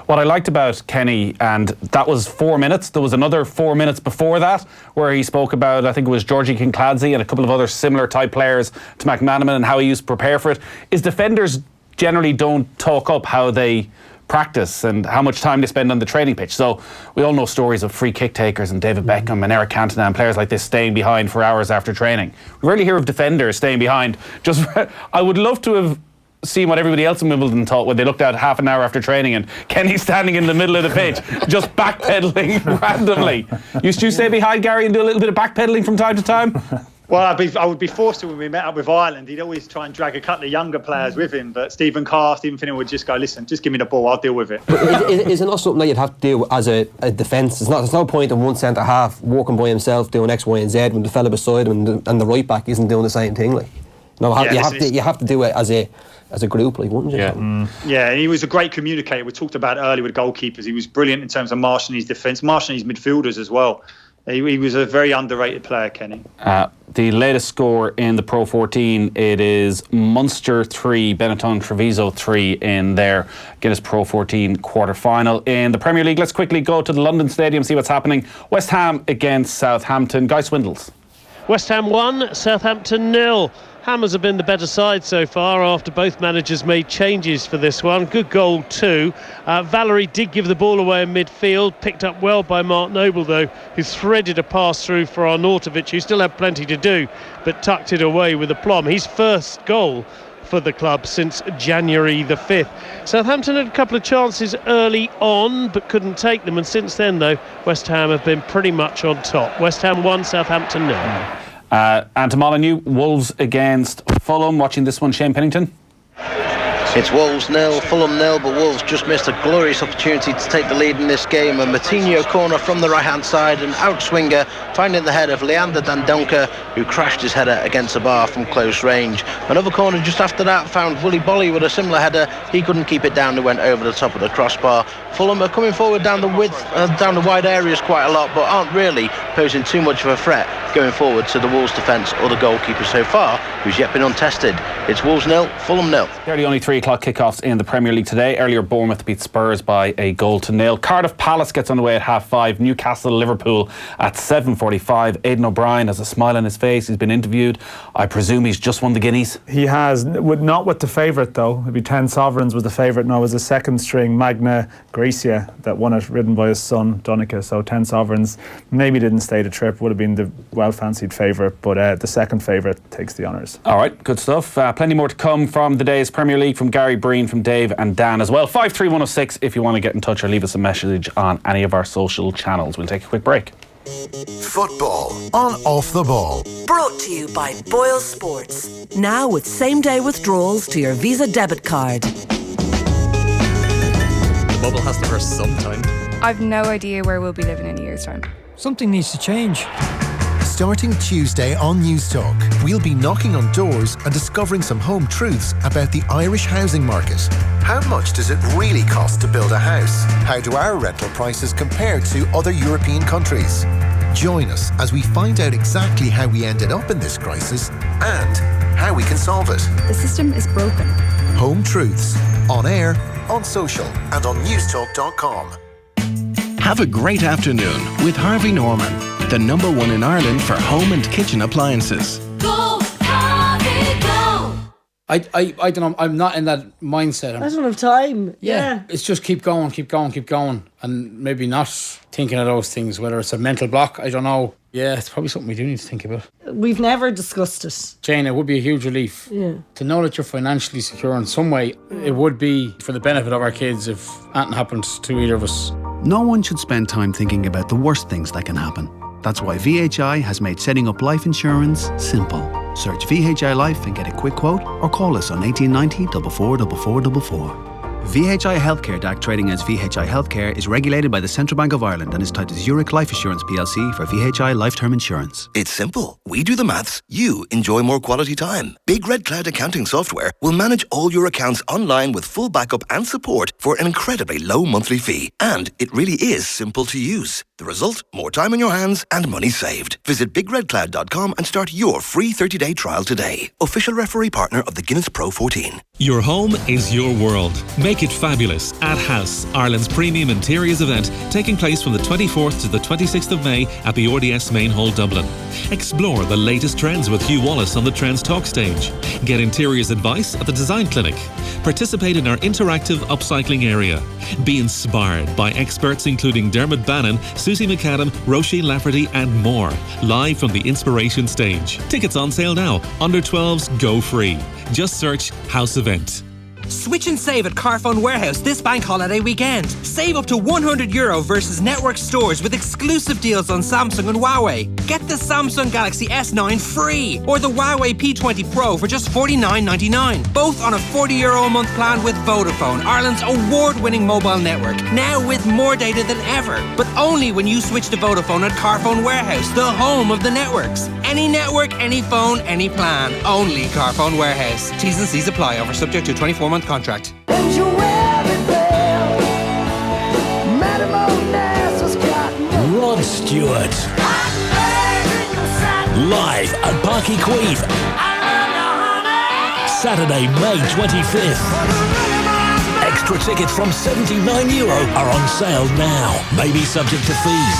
What I liked about Kenny, and that was 4 minutes. There was another 4 minutes before that where he spoke about, I think it was Georgie Kincladze and a couple of other similar type players to McManaman and how he used to prepare for it. Is defenders generally don't talk up how they practice and how much time they spend on the training pitch. So we all know stories of free kick takers and David Beckham and Eric Cantona and players like this staying behind for hours after training. We rarely hear of defenders staying behind. I would love to have seen what everybody else in Wimbledon thought when they looked out half an hour after training and Kenny standing in the middle of the pitch just backpedaling randomly. Used to stay behind Gary and do a little bit of backpedaling from time to time? Well, I would be forced to when we met up with Ireland. He'd always try and drag a couple of younger players with him, but Stephen Finnan would just go, listen, just give me the ball, I'll deal with it. Is it not something that you'd have to do as a defence? There's no point in one centre-half walking by himself doing X, Y and Z when the fella beside him and the right-back isn't doing the same thing. Like, you have to do it as a group, like, wouldn't you? Yeah, and he was a great communicator. We talked about earlier with goalkeepers. He was brilliant in terms of marshalling his defence, marshalling his midfielders as well. He was a very underrated player, Kenny. The latest score in the Pro 14, it is Munster 3, Benetton Treviso 3 in their Guinness Pro 14 quarter-final. In the Premier League, let's quickly go to the London Stadium, see what's happening. West Ham against Southampton. Guy Swindles. West Ham 1, Southampton 0. Hammers have been the better side so far after both managers made changes for this one. Good goal too. Valerie did give the ball away in midfield, picked up well by Mark Noble though, who threaded a pass through for Arnautovic, who still had plenty to do, but tucked it away with aplomb. His first goal for the club since January the 5th. Southampton had a couple of chances early on but couldn't take them, and since then though West Ham have been pretty much on top. West Ham 1, Southampton 0. And to Molyneux, Wolves against Fulham. Watching this one, Shane Pennington. It's Wolves 0, Fulham 0, but Wolves just missed a glorious opportunity to take the lead in this game. A Matinho corner from the right-hand side, an outswinger finding the head of Leander Dendoncker, who crashed his header against the bar from close range. Another corner just after that found Wooly Bolly with a similar header. He couldn't keep it down, it went over the top of the crossbar. Fulham are coming forward down the down the wide areas quite a lot, but aren't really posing too much of a threat going forward to the Wolves defence or the goalkeeper so far, who's yet been untested. It's Wolves 0, Fulham 0. They're the only 3 o'clock kickoffs in the Premier League today. Earlier, Bournemouth beat Spurs by 1-0. Cardiff Palace gets underway at 5:30. Newcastle Liverpool at 7:45. Aidan O'Brien has a smile on his face. He's been interviewed. I presume he's just won the Guineas. He has, not with the favourite though. It'd be 10 Sovereigns was the favourite. No, it was a second string Magna Gracia that won it, ridden by his son Donica. So 10 Sovereigns maybe didn't stay the trip. Would have been the well-fancied favourite, but the second favourite takes the honours. All right, good stuff. Plenty more to come from the day's Premier League, from Gary Breen, from Dave and Dan as well. 53106 if you want to get in touch or leave us a message on any of our social channels. We'll take a quick break. Football on Off the Ball. Brought to you by Boyle Sports. Now with same-day withdrawals to your Visa debit card. The bubble has to burst sometime. I've no idea where we'll be living in a year's time. Something needs to change. Starting Tuesday on News Talk, we'll be knocking on doors and discovering some home truths about the Irish housing market. How much does it really cost to build a house? How do our rental prices compare to other European countries? Join us as we find out exactly how we ended up in this crisis and how we can solve it. The system is broken. Home Truths, on air, on social and on newstalk.com. Have a great afternoon with Harvey Norman, the #1 in Ireland for home and kitchen appliances. Go, Harvey, go! I don't know, I'm not in that mindset. I don't have time. Yeah. It's just keep going, and maybe not thinking of those things, whether it's a mental block, I don't know. Yeah, it's probably something we do need to think about. We've never discussed it. Jane, it would be a huge relief. Yeah. To know that you're financially secure in some way. It would be for the benefit of our kids if anything happened to either of us. No one should spend time thinking about the worst things that can happen. That's why VHI has made setting up life insurance simple. Search VHI Life and get a quick quote, or call us on 1890 444444. VHI Healthcare DAC, trading as VHI Healthcare, is regulated by the Central Bank of Ireland and is tied to Zurich Life Assurance plc for VHI Life Term Insurance. It's simple. We do the maths, you enjoy more quality time. Big Red Cloud accounting software will manage all your accounts online with full backup and support for an incredibly low monthly fee. And it really is simple to use. The result? More time on your hands and money saved. Visit bigredcloud.com and start your free 30-day trial today. Official referee partner of the Guinness Pro 14. Your home is your world. Make it fabulous at House, Ireland's premium interiors event, taking place from the 24th to the 26th of May at the RDS Main Hall, Dublin. Explore the latest trends with Hugh Wallace on the Trends Talk stage. Get interiors advice at the Design Clinic. Participate in our interactive upcycling area. Be inspired by experts including Dermot Bannon, Susie McAdam, Roisin Lafferty and more. Live from the Inspiration stage. Tickets on sale now. Under 12s go free. Just search House Event. Switch and save at Carphone Warehouse this bank holiday weekend. Save up to €100 versus network stores with exclusive deals on Samsung and Huawei. Get the Samsung Galaxy S9 free or the Huawei P20 Pro for just $49.99. Both on a €40 a month plan with Vodafone, Ireland's award-winning mobile network. Now with more data than ever, but only when you switch to Vodafone at Carphone Warehouse, the home of the networks. Any network, any phone, any plan. Only Carphone Warehouse. T's and C's apply. Offer subject to a 24-month contract. Rod Stewart. Live at Parky Queeve. Saturday, May 25th. Extra tickets from €79 are on sale now. Maybe subject to fees.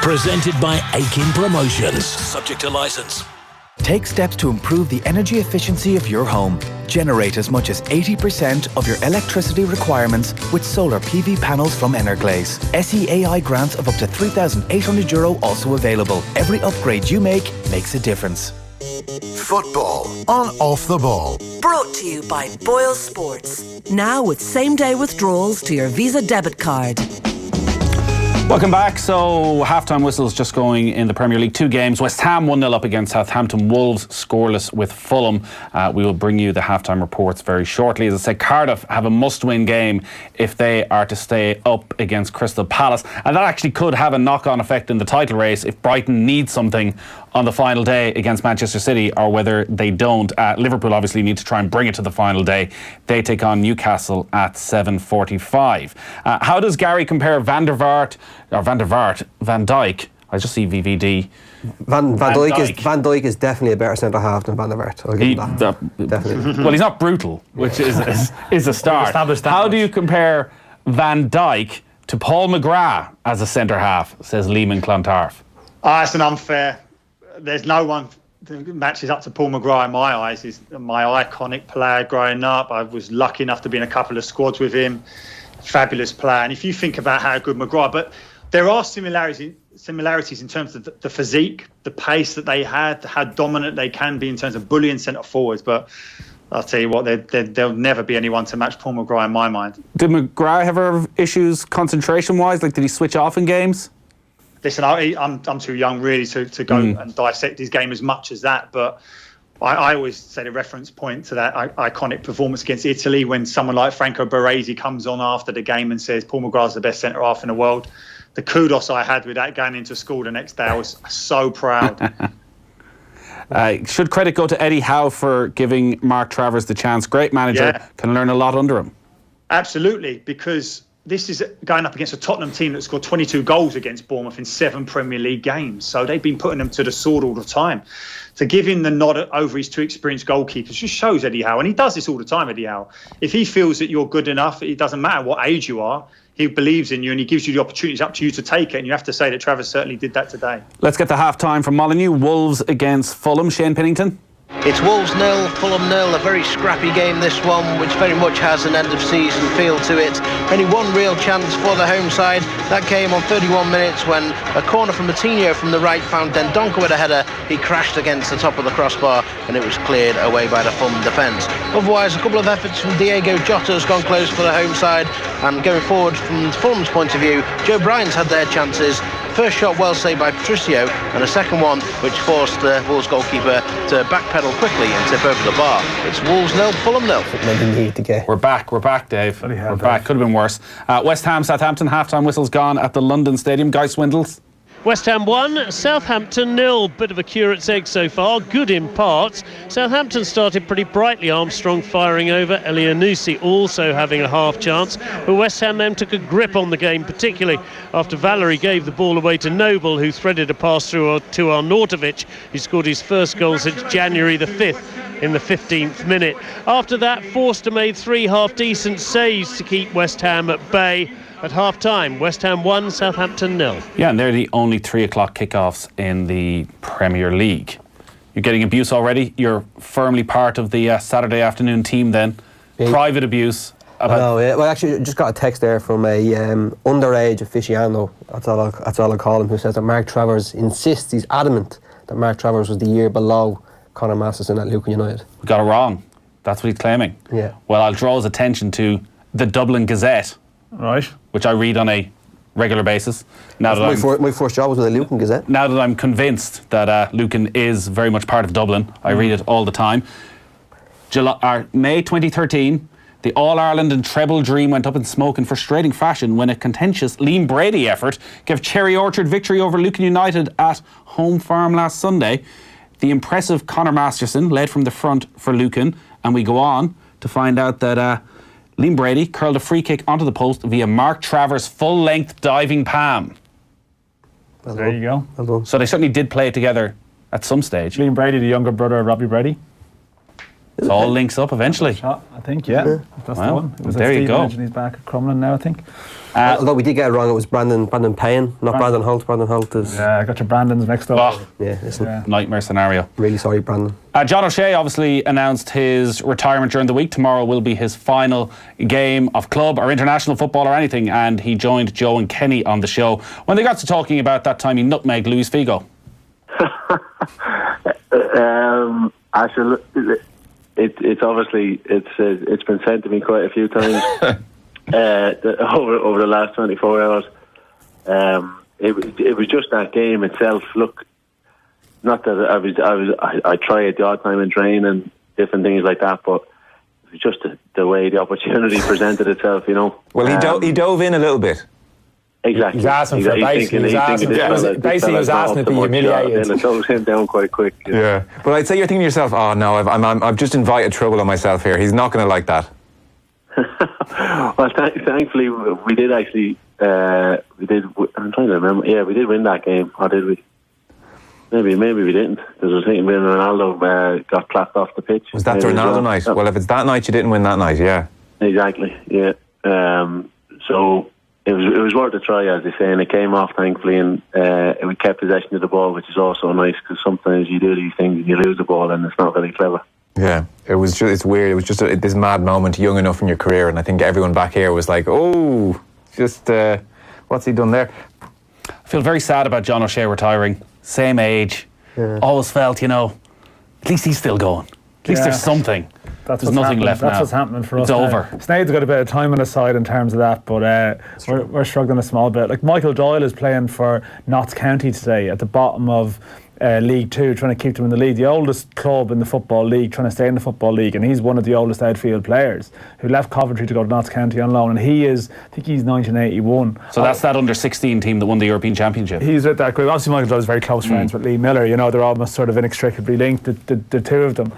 Presented by Aiken Promotions. Subject to licence. Take steps to improve the energy efficiency of your home. Generate as much as 80% of your electricity requirements with solar PV panels from Energlaze. SEAI grants of up to €3,800 also available. Every upgrade you make makes a difference. Football on Off the Ball. Brought to you by Boyle Sports. Now with same-day withdrawals to your Visa debit card. Welcome back. So, halftime whistles just going in the Premier League. 2 games. West Ham 1-0 up against Southampton. Wolves scoreless with Fulham. We will bring you the halftime reports very shortly. As I said, Cardiff have a must-win game if they are to stay up against Crystal Palace. And that actually could have a knock-on effect in the title race if Brighton need something on the final day against Manchester City, or whether they don't. Liverpool obviously need to try and bring it to the final day. They take on Newcastle at 7:45. How does Gary compare Van Dijk? I just see VVD. Van Dijk is definitely a better centre half than Van der Vaart. I'll give him that. Definitely. Well, he's not brutal, which is a start. How do you compare Van Dijk to Paul McGrath as a centre half? Says Lehman Clontarf. It's an unfair. There's no one that matches up to Paul McGrath in my eyes. He's my iconic player growing up. I was lucky enough to be in a couple of squads with him. Fabulous player. And if you think about how good McGrath, but there are similarities in terms of the physique, the pace that they had, how dominant they can be in terms of bullying centre forwards. But I'll tell you what, there'll never be anyone to match Paul McGrath in my mind. Did McGrath have issues concentration-wise? Like, did he switch off in games? Listen, I'm too young really to go and dissect his game as much as that, but I always say the reference point to that iconic performance against Italy when someone like Franco Baresi comes on after the game and says Paul McGrath's the best centre half in the world. The kudos I had with that going into school the next day, I was so proud. Should credit go to Eddie Howe for giving Mark Travers the chance? Great manager, can learn a lot under him. Absolutely, because this is going up against a Tottenham team that scored 22 goals against Bournemouth in 7 Premier League games. So they've been putting them to the sword all the time. To give him the nod over his 2 experienced goalkeepers just shows Eddie Howe. And he does this all the time, Eddie Howe. If he feels that you're good enough, it doesn't matter what age you are. He believes in you and he gives you the opportunity. It's up to you to take it. And you have to say that Travers certainly did that today. Let's get the half-time from Molyneux. Wolves against Fulham. Shane Pennington. It's Wolves 0, Fulham 0, a very scrappy game this one, which very much has an end-of-season feel to it. Only one real chance for the home side. That came on 31 minutes when a corner from Moutinho from the right found Dendoncker with a header. He crashed against the top of the crossbar and it was cleared away by the Fulham defence. Otherwise, a couple of efforts from Diego Jota has gone close for the home side. And going forward from Fulham's point of view, Joe Bryant's had their chances. First shot well saved by Patricio, and a second one which forced the Wolves goalkeeper to backpedal quickly and tip over the bar. It's Wolves 0, Fulham 0. We're back, Dave. We're back. Could have been worse. West Ham, Southampton, half-time whistle's gone at the London Stadium. Guy Swindles. West Ham 1, Southampton 0. Bit of a curate's egg so far, good in parts. Southampton started pretty brightly, Armstrong firing over, Elyounoussi also having a half chance. But West Ham then took a grip on the game, particularly after Valery gave the ball away to Noble, who threaded a pass through to Arnautovic, who scored his first goal since January the 5th in the 15th minute. After that, Forster made 3 half-decent saves to keep West Ham at bay. At half-time, West Ham 1, Southampton 0. Yeah, and they're the only 3 o'clock kickoffs in the Premier League. You're getting abuse already. You're firmly part of the Saturday afternoon team then. Private abuse. Well, actually, just got a text there from a underage aficionado, that's all I call him, who says that Mark Travers insists, he's adamant, that Mark Travers was the year below Conor Masterson at Lucan United. We got it wrong. That's what he's claiming. Yeah. Well, I'll draw his attention to the Dublin Gazette. Right. Which I read on a regular basis. My first job was with the Lucan Gazette. Now that I'm convinced that Lucan is very much part of Dublin, I read it all the time. May 2013, the All-Ireland and treble dream went up in smoke in frustrating fashion when a contentious Liam Brady effort gave Cherry Orchard victory over Lucan United at home farm last Sunday. The impressive Conor Masterson led from the front for Lucan, and we go on to find out that Liam Brady curled a free kick onto the post via Mark Travers' full-length diving palm. There you go. Well done. So they certainly did play it together at some stage. Liam Brady, the younger brother of Robbie Brady. It all links up eventually. I think, yeah. That's the one. There you go. He's back at Crumlin now, I think. Although we did get it wrong, it was Brandon Payne, not Brandon Holt. Brandon Holt is... Yeah, I got your Brandons mixed up. Oh, yeah. Nightmare scenario. Really sorry, Brandon. John O'Shea obviously announced his retirement during the week. Tomorrow will be his final game of club or international football or anything, and he joined Joe and Kenny on the show. When they got to talking about that time he nutmegged Luis Figo. Actually, it's obviously it's been said to me quite a few times over the last 24 hours. It was just that game itself. Look, not that I try at the odd time in training and different things like that, but it was just the way the opportunity presented itself. Well, he dove in a little bit. Exactly. He's asking for basically he was asking to be humiliated. And it slows him down quite quick. Yeah. But I'd say you're thinking to yourself, oh no, I've just invited trouble on myself here. He's not going to like that. Well, thankfully we did actually. I'm trying to remember. Yeah, we did win that game, or did we? Maybe we didn't, because I was thinking when Ronaldo got clapped off the pitch. Was that the Ronaldo night? Well, if it's that night, you didn't win that night, yeah. Exactly, yeah. So it was worth a try, as they say, and it came off thankfully, and we kept possession of the ball, which is also nice, because sometimes you do these things and you lose the ball, and it's not very clever. Yeah, it's weird. It was just this mad moment, young enough in your career, and I think everyone back here was like, oh, just what's he done there? I feel very sad about John O'Shea retiring. Same age. Yeah. Always felt, at least he's still going. At least there's something. There's nothing left now. That's what's happening for us. It's over. Sneyd's got a bit of time on his side in terms of that, but we're struggling a small bit. Like Michael Doyle is playing for Notts County today at the bottom of League 2, trying to keep them in the league. The oldest club in the Football League, trying to stay in the Football League, and he's one of the oldest outfield players who left Coventry to go to Notts County on loan, and I think he's 1981. So that's that under-16 team that won the European Championship. He's with that group. Obviously Michael Doyle is very close friends with Lee Miller. They're almost sort of inextricably linked, the two of them.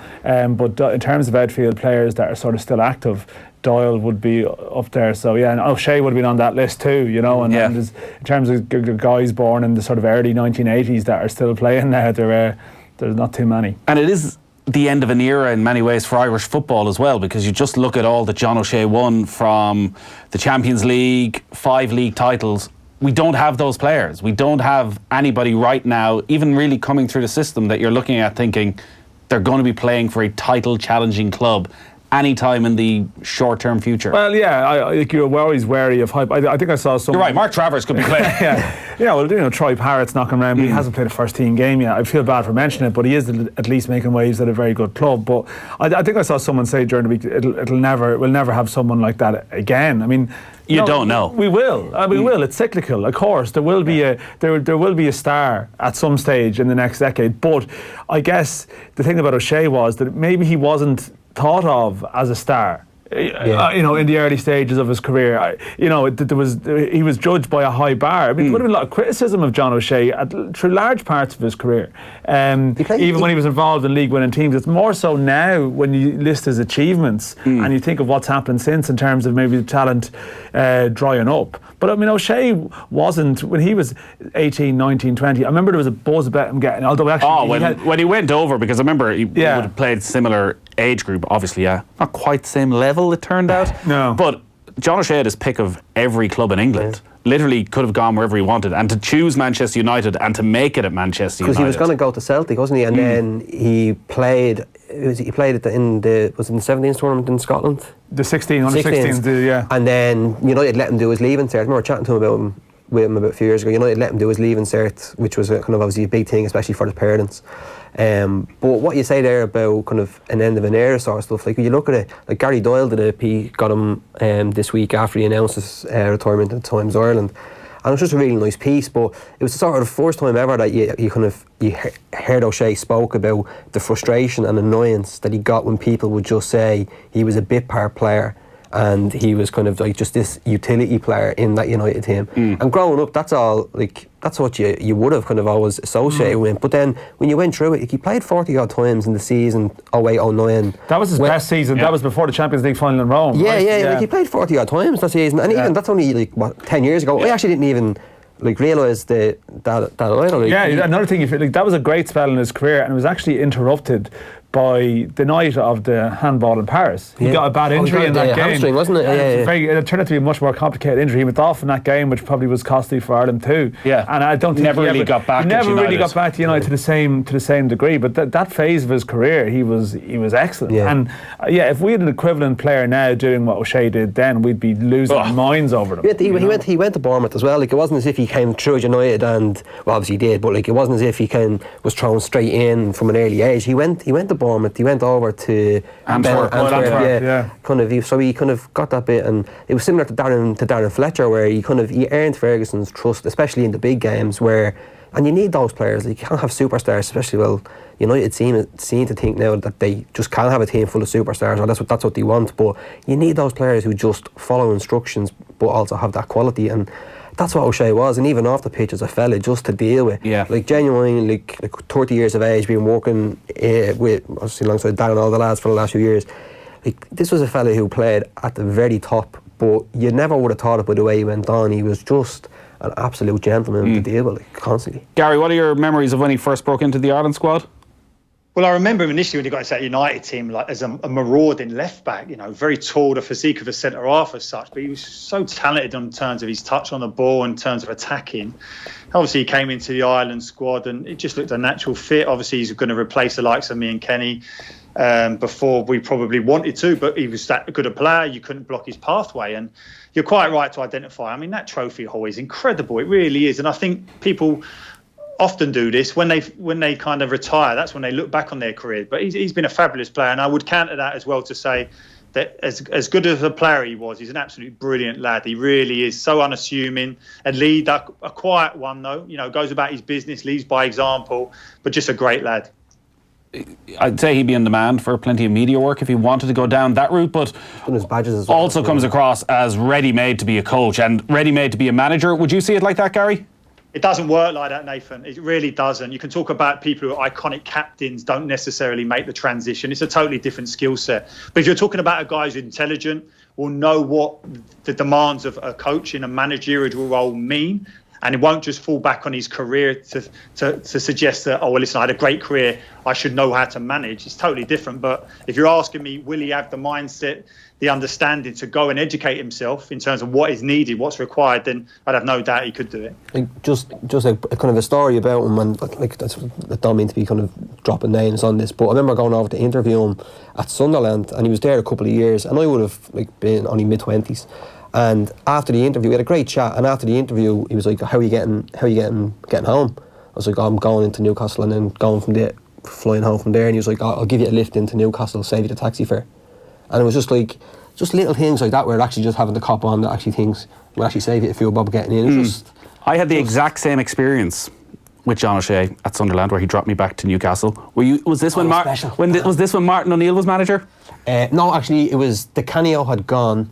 But in terms of outfield players that are sort of still active, Doyle would be up there, so yeah, and O'Shea would have been on that list too, and in terms of guys born in the sort of early 1980s that are still playing now, there's not too many. And it is the end of an era in many ways for Irish football as well, because you just look at all that John O'Shea won, from the Champions League, 5 league titles. We don't have those players. We don't have anybody right now, even really coming through the system, that you're looking at thinking they're going to be playing for a title challenging club any time in the short-term future. Well, yeah, we're always wary of hype. I think I saw some. You're right, Mark Travers could be playing. Troy Parrott's knocking around, but he hasn't played a first-team game yet. I feel bad for mentioning it, but he is at least making waves at a very good club. But I think I saw someone say during the week, we'll never have someone like that again. I mean, you don't know. We will. We will. It's cyclical. Of course, there will be a star at some stage in the next decade. But I guess the thing about O'Shea was that maybe he wasn't thought of as a star. In the early stages of his career, he was judged by a high bar. I mean, there would have been a lot of criticism of John O'Shea through large parts of his career. Even when he was involved in league-winning teams, it's more so now when you list his achievements and you think of what's happened since in terms of maybe the talent drying up. But I mean, O'Shea wasn't, when he was 18, 19, 20, I remember there was a buzz about him getting, although actually... when he went over, because I remember he would have played similar age group, obviously, not quite the same level, it turned out. No. But John O'Shea had his pick of every club in England. Literally could have gone wherever he wanted, and to choose Manchester United and to make it at Manchester United. Because he was going to go to Celtic, wasn't he? And then he played. He played it in the 17th tournament in Scotland. The 16s, yeah. And then United let him do his leaving cert. I remember chatting to him about a few years ago. United let him do his leaving cert, which was kind of obviously a big thing, especially for the parents. But what you say there about kind of an end of an era sort of stuff, like when you look at it, like Gary Doyle did a piece, got him this week after he announced his retirement at Times Ireland, and it was just a really nice piece. But it was sort of the first time ever that you heard O'Shea spoke about the frustration and annoyance that he got when people would just say he was a bit part player and he was kind of like just this utility player in that United team. And growing up, that's what you would have kind of always associated with him. But then when you went through it, he played 40 odd times in the season 08-09. That was his best season. That was before the Champions League final in Rome. Yeah, right? Like he played 40 odd times that season, and even that's only 10 years ago. I actually didn't even realise that idol. Another thing, that was a great spell in his career, and it was actually interrupted by the night of the handball in Paris. He got a bad injury in that game. Hamstring, wasn't it? It turned out to be a much more complicated injury. He went off in that game, which probably was costly for Ireland too. Yeah, and I don't think he really got back. He never really got back to United to the same degree. But that phase of his career, he was excellent. Yeah. And if we had an equivalent player now doing what O'Shea did then, we'd be losing our minds over them. He went to Bournemouth as well. Like, it wasn't as if he came through United and, well, obviously he did, but like, it wasn't as if he was thrown straight in from an early age. He went to Bournemouth. He went over to Antwerp. So he kind of got that bit, and it was similar to Darren Fletcher, where he earned Ferguson's trust, especially in the big games, and you need those players. Like, you can't have superstars, especially, United seem to think now that they just can't have a team full of superstars, or that's what they want. But you need those players who just follow instructions, but also have that quality, and that's what O'Shea was. And even off the pitch as a fella, just to deal with, like, genuinely, like 30 years of age, been working with, obviously, alongside Dan and all the lads for the last few years. Like, this was a fella who played at the very top, but you never would have thought it by the way he went on. He was just an absolute gentleman to deal with, like, constantly. Gary, what are your memories of when he first broke into the Ireland squad? Well, I remember him initially when he got into that United team, like as a marauding left back, very tall, the physique of a centre half as such, but he was so talented in terms of his touch on the ball, in terms of attacking. Obviously, he came into the Ireland squad and it just looked a natural fit. Obviously, he's going to replace the likes of me and Kenny before we probably wanted to, but he was that good a player, you couldn't block his pathway. And you're quite right to identify. I mean, that trophy haul is incredible. It really is. And I think people often do this when they kind of retire. That's when they look back on their career. But he's been a fabulous player, and I would counter that as well to say that as good as a player he was, he's an absolute brilliant lad. He really is so unassuming. A leader, a quiet one though. Goes about his business, leads by example, but just a great lad. I'd say he'd be in demand for plenty of media work if he wanted to go down that route, but his badges as well, also comes across as ready-made to be a coach and ready-made to be a manager. Would you see it like that, Gary? It doesn't work like that, Nathan. It really doesn't. You can talk about people who are iconic captains don't necessarily make the transition. It's a totally different skill set. But if you're talking about a guy who's intelligent, will know what the demands of a coach in a managerial role mean, and it won't just fall back on his career to suggest that, listen, I had a great career, I should know how to manage. It's totally different. But if you're asking me, will he have the mindset, the understanding to go and educate himself in terms of what is needed, what's required, then I'd have no doubt he could do it. Like, just a kind of a story about him, and like, I don't mean to be kind of dropping names on this, but I remember going over to interview him at Sunderland, and he was there a couple of years, and I would have been only mid-20s. And after the interview, we had a great chat, and after the interview he was like, how are you getting home? I was like, I'm going into Newcastle and then flying home from there. And he was like, I'll give you a lift into Newcastle, save you the taxi fare. And it was just little things like that, where actually just having the cop on that actually things will actually save you a few bob getting in. I had the exact same experience with John O'Shea at Sunderland, where he dropped me back to Newcastle. Was this when Martin O'Neill was manager? No, actually it was De Canio had gone.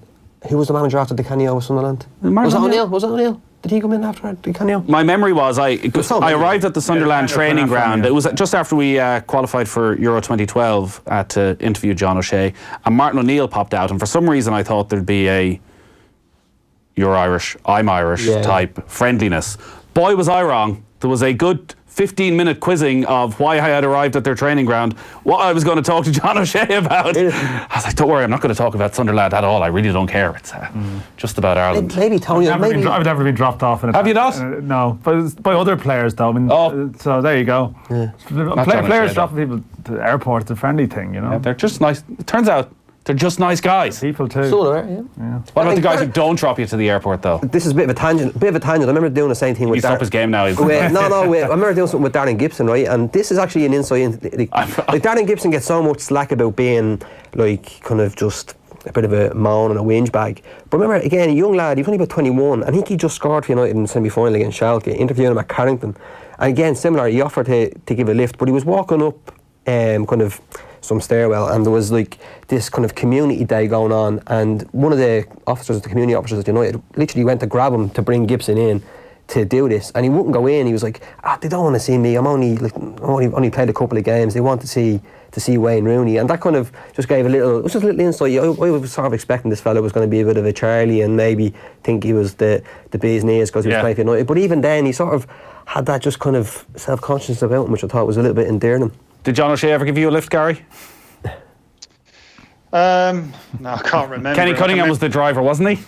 Who was the manager after De Canio with Sunderland? Was it O'Neill? Did he come in after De Canio? My memory was I arrived at the Sunderland training ground. It was just after we qualified for Euro 2012 to interview John O'Shea, and Martin O'Neill popped out, and for some reason I thought there'd be a "you're Irish, I'm Irish" type friendliness. Boy, was I wrong. There was a good 15-minute quizzing of why I had arrived at their training ground, what I was going to talk to John O'Shea about. I was like, don't worry, I'm not going to talk about Sunderland at all. I really don't care. It's just about Ireland. Maybe Tony. I've never been dropped off in a Have you not? No, but by other players though. I mean, so there you go. Yeah. Players dropping people to the airport, it's a friendly thing, Yeah, they're just nice. It turns out they're just nice guys. People too. So they are, yeah. What about the guys who don't drop you to the airport though? This is a bit of a tangent. I remember doing the same thing with He's up his game now. I remember doing something with Darren Gibson, right? And this is actually an insight into like Darren Gibson gets so much slack about being like kind of just a bit of a moan and a whinge bag. But remember, again, a young lad, he was only about 21. I think he just scored for United in the semi-final against Schalke, interviewing him at Carrington. And again, similar, he offered to give a lift, but he was walking up kind of some stairwell, and there was like this kind of community day going on, and one of the community officers at United literally went to grab him to bring Gibson in to do this, and he wouldn't go in. He was like, they don't want to see me, I'm only played a couple of games, they want to see Wayne Rooney. And that kind of just gave a little insight. I was sort of expecting this fella was going to be a bit of a Charlie and maybe think he was the bee's knees because he was playing for United, but even then he sort of had that just kind of self-consciousness about him, which I thought was a little bit endearing. Did John O'Shea ever give you a lift, Gary? No, I can't remember. Kenny Cunningham was the driver, wasn't he?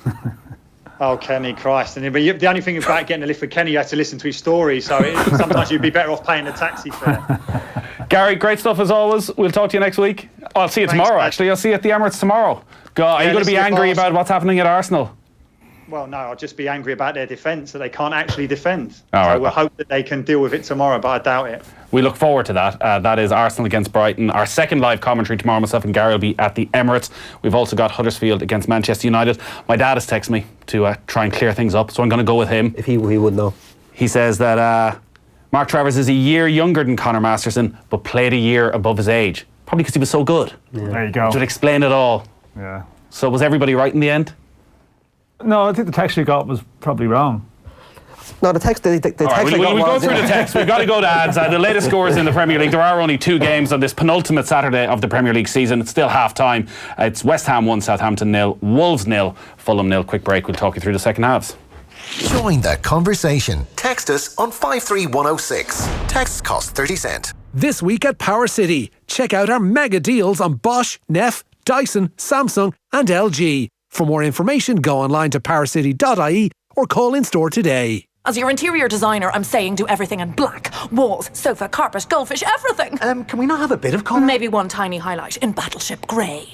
Oh, Kenny, Christ. And the only thing about getting a lift with Kenny, you had to listen to his story, so sometimes you'd be better off paying the taxi fare. Gary, great stuff as always. We'll talk to you next week. I'll see you tomorrow, actually. I'll see you at the Emirates tomorrow. Are you going to be angry about what's happening at Arsenal? Well, no, I'll just be angry about their defence, that they can't actually defend. All right. So we'll hope that they can deal with it tomorrow, but I doubt it. We look forward to that. That is Arsenal against Brighton. Our second live commentary tomorrow, myself and Gary will be at the Emirates. We've also got Huddersfield against Manchester United. My dad has texted me to try and clear things up, so I'm going to go with him. If he would know. He says that Mark Travers is a year younger than Conor Masterson, but played a year above his age. Probably because he was so good. Yeah. There you go. Which would explain it all. Yeah. So was everybody right in the end? No, I think the text we got was probably wrong. No, the text. The text. Right, we'll go through the text. We've got to go to ads. The latest scores in the Premier League. There are only 2 games on this penultimate Saturday of the Premier League season. It's still half time. It's West Ham 1, Southampton 0, Wolves 0, Fulham 0. Quick break. We'll talk you through the second halves. Join the conversation. Text us on 53106. Texts cost 30 cents. This week at Power City, check out our mega deals on Bosch, Neff, Dyson, Samsung and LG. For more information, go online to powercity.ie or call in store today. As your interior designer, I'm saying do everything in black. Walls, sofa, carpet, goldfish, everything. Can we not have a bit of colour? Maybe one tiny highlight in Battleship Grey.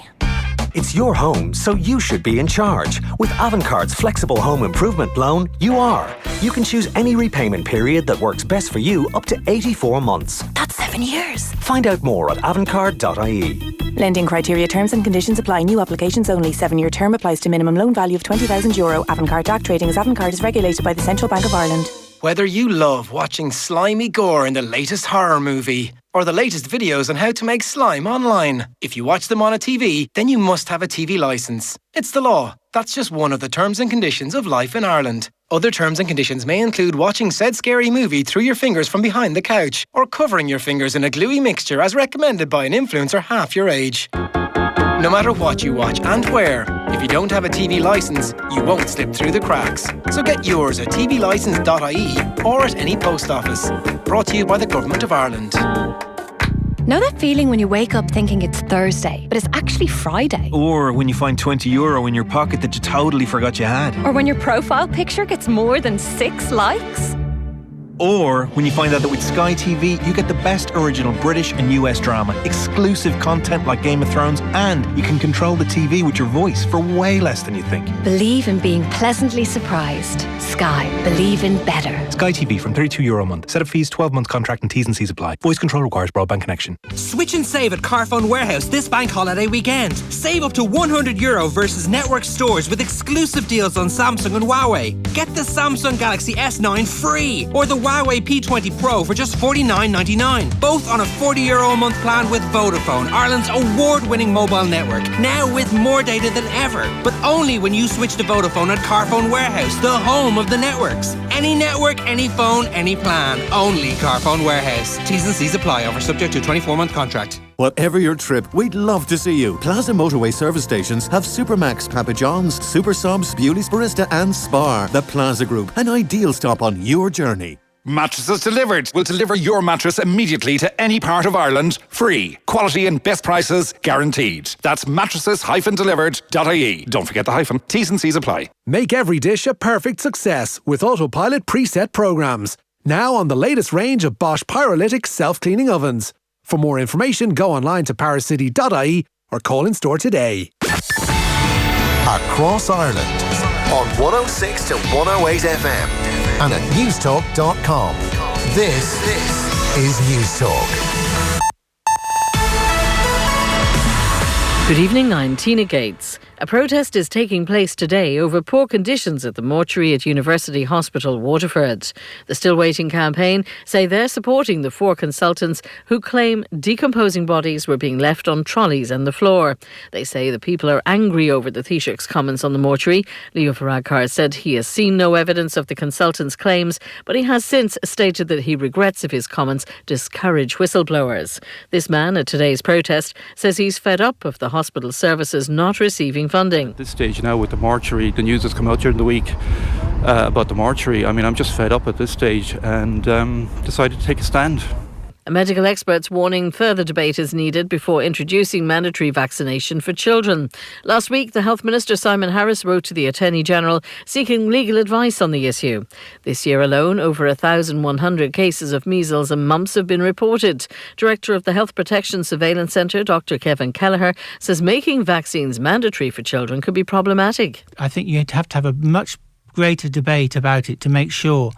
It's your home, so you should be in charge. With Avantcard's flexible home improvement loan, you are. You can choose any repayment period that works best for you, up to 84 months. That's 7 years. Find out more at avantcard.ie. Lending criteria, terms and conditions apply. New applications only. 7-year term applies to minimum loan value of €20,000. Avantcard Act trading as Avantcard is regulated by the Central Bank of Ireland. Whether you love watching slimy gore in the latest horror movie or the latest videos on how to make slime online, if you watch them on a TV, then you must have a TV licence. It's the law. That's just one of the terms and conditions of life in Ireland. Other terms and conditions may include watching said scary movie through your fingers from behind the couch or covering your fingers in a gluey mixture as recommended by an influencer half your age. No matter what you watch and where, if you don't have a TV licence, you won't slip through the cracks. So get yours at tvlicence.ie or at any post office. Brought to you by the Government of Ireland. Know that feeling when you wake up thinking it's Thursday, but it's actually Friday? Or when you find €20 in your pocket that you totally forgot you had? Or when your profile picture gets more than 6 likes? Or when you find out that with Sky TV, you get the best original British and US drama, exclusive content like Game of Thrones, and you can control the TV with your voice for way less than you think. Believe in being pleasantly surprised. Sky. Believe in better. Sky TV from €32 a month. Set up fees, 12-month contract and T's and C's apply. Voice control requires broadband connection. Switch and save at Carphone Warehouse this bank holiday weekend. Save up to €100 versus network stores with exclusive deals on Samsung and Huawei. Get the Samsung Galaxy S9 free or the Huawei P20 Pro for just $49.99. Both on a €40 a month plan with Vodafone, Ireland's award-winning mobile network. Now with more data than ever. But only when you switch to Vodafone at Carphone Warehouse, the home of the networks. Any network, any phone, any plan. Only Carphone Warehouse. T's and C's apply. Offer subject to a 24-month contract. Whatever your trip, we'd love to see you. Plaza Motorway service stations have Supermax, Papa John's, Super Subs, Bewley's Barista and Spar. The Plaza Group, an ideal stop on your journey. Mattresses Delivered will deliver your mattress immediately to any part of Ireland, free. Quality and best prices guaranteed. That's mattresses-delivered.ie. Don't forget the hyphen. T's and C's apply. Make every dish a perfect success with Autopilot preset programs. Now on the latest range of Bosch Pyrolytic self-cleaning ovens. For more information, go online to powercity.ie or call in store today. Across Ireland on 106 to 108 FM and at newstalk.com. This is Newstalk. Good evening, I'm Tina Gates. A protest is taking place today over poor conditions at the mortuary at University Hospital Waterford. The Still Waiting campaign say they're supporting the 4 consultants who claim decomposing bodies were being left on trolleys and the floor. They say the people are angry over the Taoiseach's comments on the mortuary. Leo Varadkar said he has seen no evidence of the consultants' claims, but he has since stated that he regrets if his comments discourage whistleblowers. This man at today's protest says he's fed up of the hospital services not receiving funding. At this stage now with the mortuary, the news has come out during the week about the mortuary. I mean, I'm just fed up at this stage and decided to take a stand. A medical expert's warning further debate is needed before introducing mandatory vaccination for children. Last week, the Health Minister Simon Harris wrote to the Attorney General seeking legal advice on the issue. This year alone, over 1,100 cases of measles and mumps have been reported. Director of the Health Protection Surveillance Centre, Dr. Kevin Kelleher, says making vaccines mandatory for children could be problematic. I think you'd have to have a much greater debate about it to make sure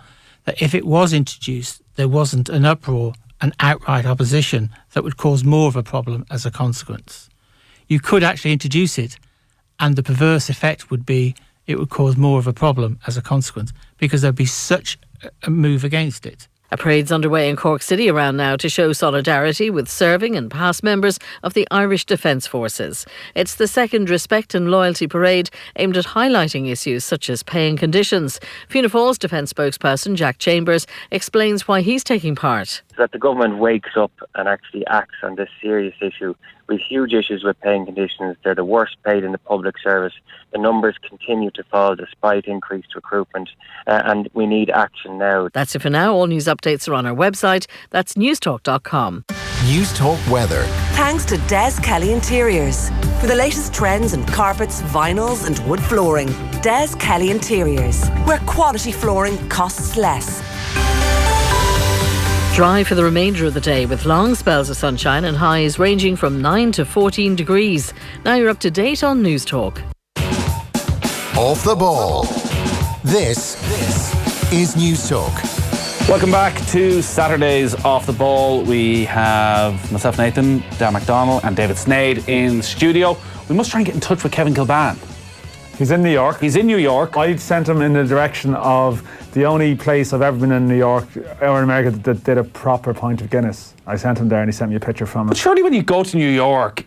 that if it was introduced, there wasn't an uproar and outright opposition that would cause more of a problem as a consequence. You could actually introduce it, and the perverse effect would be it would cause more of a problem as a consequence because there'd be such a move against it. A parade's underway in Cork City around now to show solidarity with serving and past members of the Irish Defence Forces. It's the second Respect and Loyalty Parade aimed at highlighting issues such as pay and conditions. Fianna Fáil's Defence spokesperson Jack Chambers explains why he's taking part. That the government wakes up and actually acts on this serious issue. We have huge issues with paying conditions. They're the worst paid in the public service. The numbers continue to fall despite increased recruitment, and we need action now. That's it for now. All news updates are on our website. That's newstalk.com. News Talk Weather. Thanks to Des Kelly Interiors. For the latest trends in carpets, vinyls and wood flooring, Des Kelly Interiors, where quality flooring costs less. Dry for the remainder of the day with long spells of sunshine and highs ranging from 9 to 14 degrees. Now you're up to date on News Talk. Off the ball. This is News Talk. Welcome back to Saturday's Off the Ball. We have myself, Nathan, Dan McDonnell and David Sneyd in studio. We must try and get in touch with Kevin Kilban. He's in New York. He's in New York. I sent him in the direction of the only place I've ever been in New York or in America that did a proper pint of Guinness. I sent him there and he sent me a picture from it. But surely when you go to New York,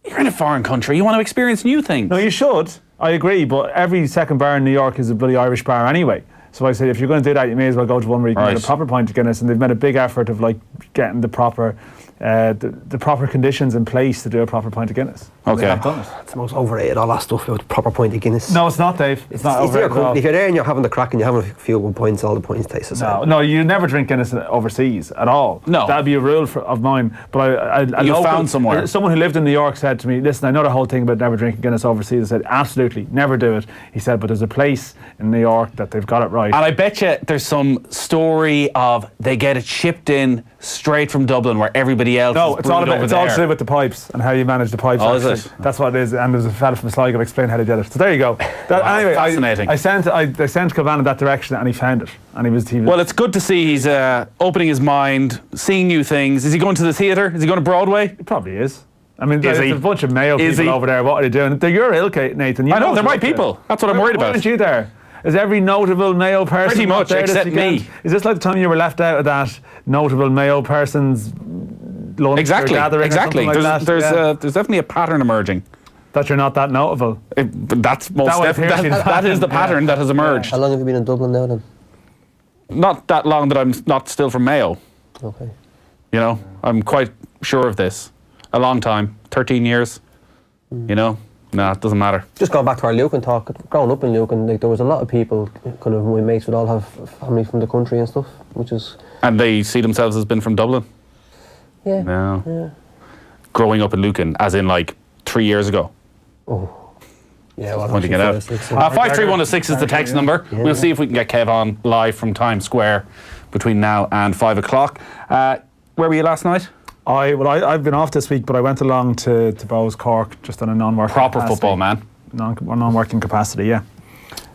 you're in a foreign country. You want to experience new things. No, you should. I agree. But every second bar in New York is a bloody Irish bar anyway. So I say if you're going to do that, you may as well go to one where you can get a proper pint of Guinness. And they've made a big effort of like getting the proper the proper conditions in place to do a proper pint of Guinness. Okay. They've done it. It's the most overrated, all that stuff about proper pint of Guinness. No, it's not, Dave. It's not overrated at all. If you're there and you're having the crack and you're having a few good points, all the points taste the same. No, you never drink Guinness overseas at all. No. That'd be a rule of mine. But you found somewhere. Someone who lived in New York said to me, listen, I know the whole thing about never drinking Guinness overseas. I said, absolutely, never do it. He said, but there's a place in New York that they've got it right. And I bet you there's some story of they get it shipped in straight from Dublin where everybody else is brewed over it's all to do with the pipes and how you manage the pipes. Oh, is it? That's what it is. And there's a fella from Sligo explained how they did it. So there you go. Anyway, fascinating. I sent Kilban in that direction and he found it. And he was. Well, it's good to see he's opening his mind, seeing new things. Is he going to the theatre? Is he going to Broadway? He probably is. I mean, there's a bunch of Mayo people over there. What are they doing? They're your ilk, Nathan. I know, they're my people. That's what I'm worried about. Why aren't you there? Is every notable Mayo person pretty much there except me? Is this like the time you were left out of that notable Mayo person's lunch or gathering? Exactly. There's definitely a pattern emerging. That you're not that notable. That is the pattern that has emerged. How long have you been in Dublin now then? Not that long that I'm not still from Mayo. Okay. You know, I'm quite sure of this. A long time, 13 years. You know. No, it doesn't matter. Just going back to our Lucan talk, growing up in Lucan, like, there was a lot of people, kind of my mates would all have family from the country and stuff, which is... And they see themselves as being from Dublin? Yeah. No. Yeah. Growing up in Lucan, as in like 3 years ago? Oh. Yeah, well, pointing it out. 53106 is the text number. Yeah. We'll see if we can get Kev on live from Times Square between now and 5 o'clock. Where were you last night? I've been off this week, but I went along to Bowes Cork just on a non-working proper capacity. Football man. Non-working capacity, yeah.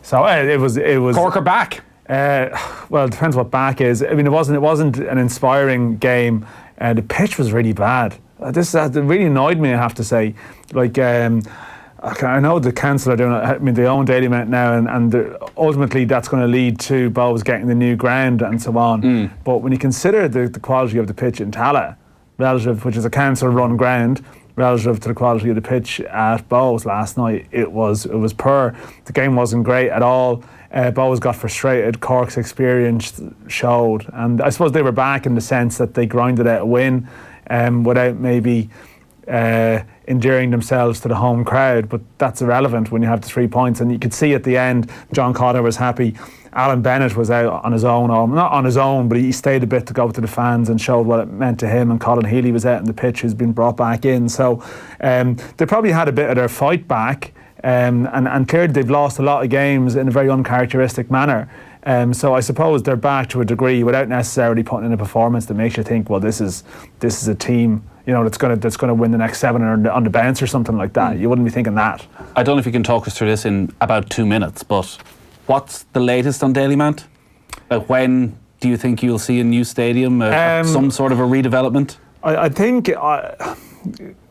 So it was. Cork are back. Well, it depends what back is. I mean, it wasn't an inspiring game. The pitch was really bad. This really annoyed me, I have to say. Like, I know the council are doing it. I mean, they own Dalymount now, and ultimately that's going to lead to Bowes getting the new ground and so on. But when you consider the quality of the pitch in Tallaght, which is a council-run ground, relative to the quality of the pitch at Bowes last night, it was poor. The game wasn't great at all. Bowes got frustrated. Cork's experience showed, and I suppose they were back in the sense that they grinded out a win, without maybe endearing themselves to the home crowd, but that's irrelevant when you have the 3 points. And you could see at the end, John Connor was happy. Alan Bennett was out on his own, or not on his own, but he stayed a bit to go to the fans and showed what it meant to him. And Colin Healy was out on the pitch, who's been brought back in. So they probably had a bit of their fight back, and clearly they've lost a lot of games in a very uncharacteristic manner. So I suppose they're back to a degree without necessarily putting in a performance that makes you think, well, this is a team, that's going to win the next 7 on the bounce or something like that. You wouldn't be thinking that. I don't know if you can talk us through this in about 2 minutes, but what's the latest on Dailymount? When do you think you'll see a new stadium, some sort of a redevelopment? I think.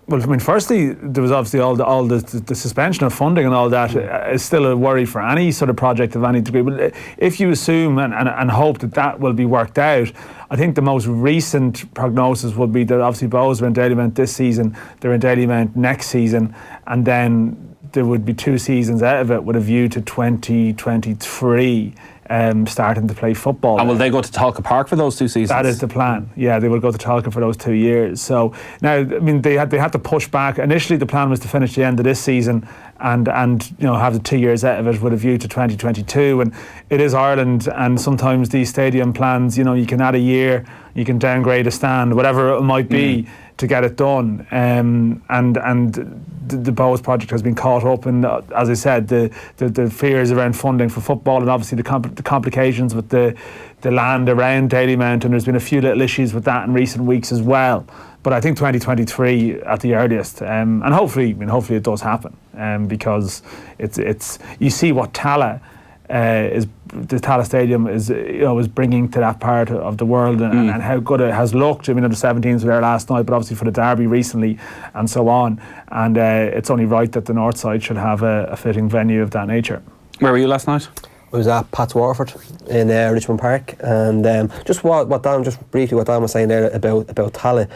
Well, I mean, firstly, there was obviously all the suspension of funding and all that is still a worry for any sort of project of any degree. But if you assume and hope that will be worked out, I think the most recent prognosis would be that obviously Bohs are in Dailymount this season, they're in Dailymount next season, and then there would be 2 seasons out of it with a view to 2023. Starting to play football. And will they go to Tallaght Park for those 2 seasons? That is the plan. Yeah, they will go to Tallaght for those 2 years. So now, I mean, they had to push back. Initially, the plan was to finish the end of this season and have the 2 years out of it with a view to 2022. And it is Ireland, and sometimes these stadium plans, you can add a year, you can downgrade a stand, whatever it might be, to get it done. And the Bohs project has been caught up in, as I said, the fears around funding for football, and obviously the complications with the land around Dailymount, and there's been a few little issues with that in recent weeks as well. But I think 2023 at the earliest, and hopefully it does happen, because it's you see what Tallaght the Tallaght Stadium is bringing to that part of the world, and how good it has looked. I mean, the 17s were there last night, but obviously for the derby recently and so on. And it's only right that the north side should have a fitting venue of that nature. Where were you last night? I was at Pat's Waterford in Richmond Park, and just briefly what Dan was saying there about Tallaght.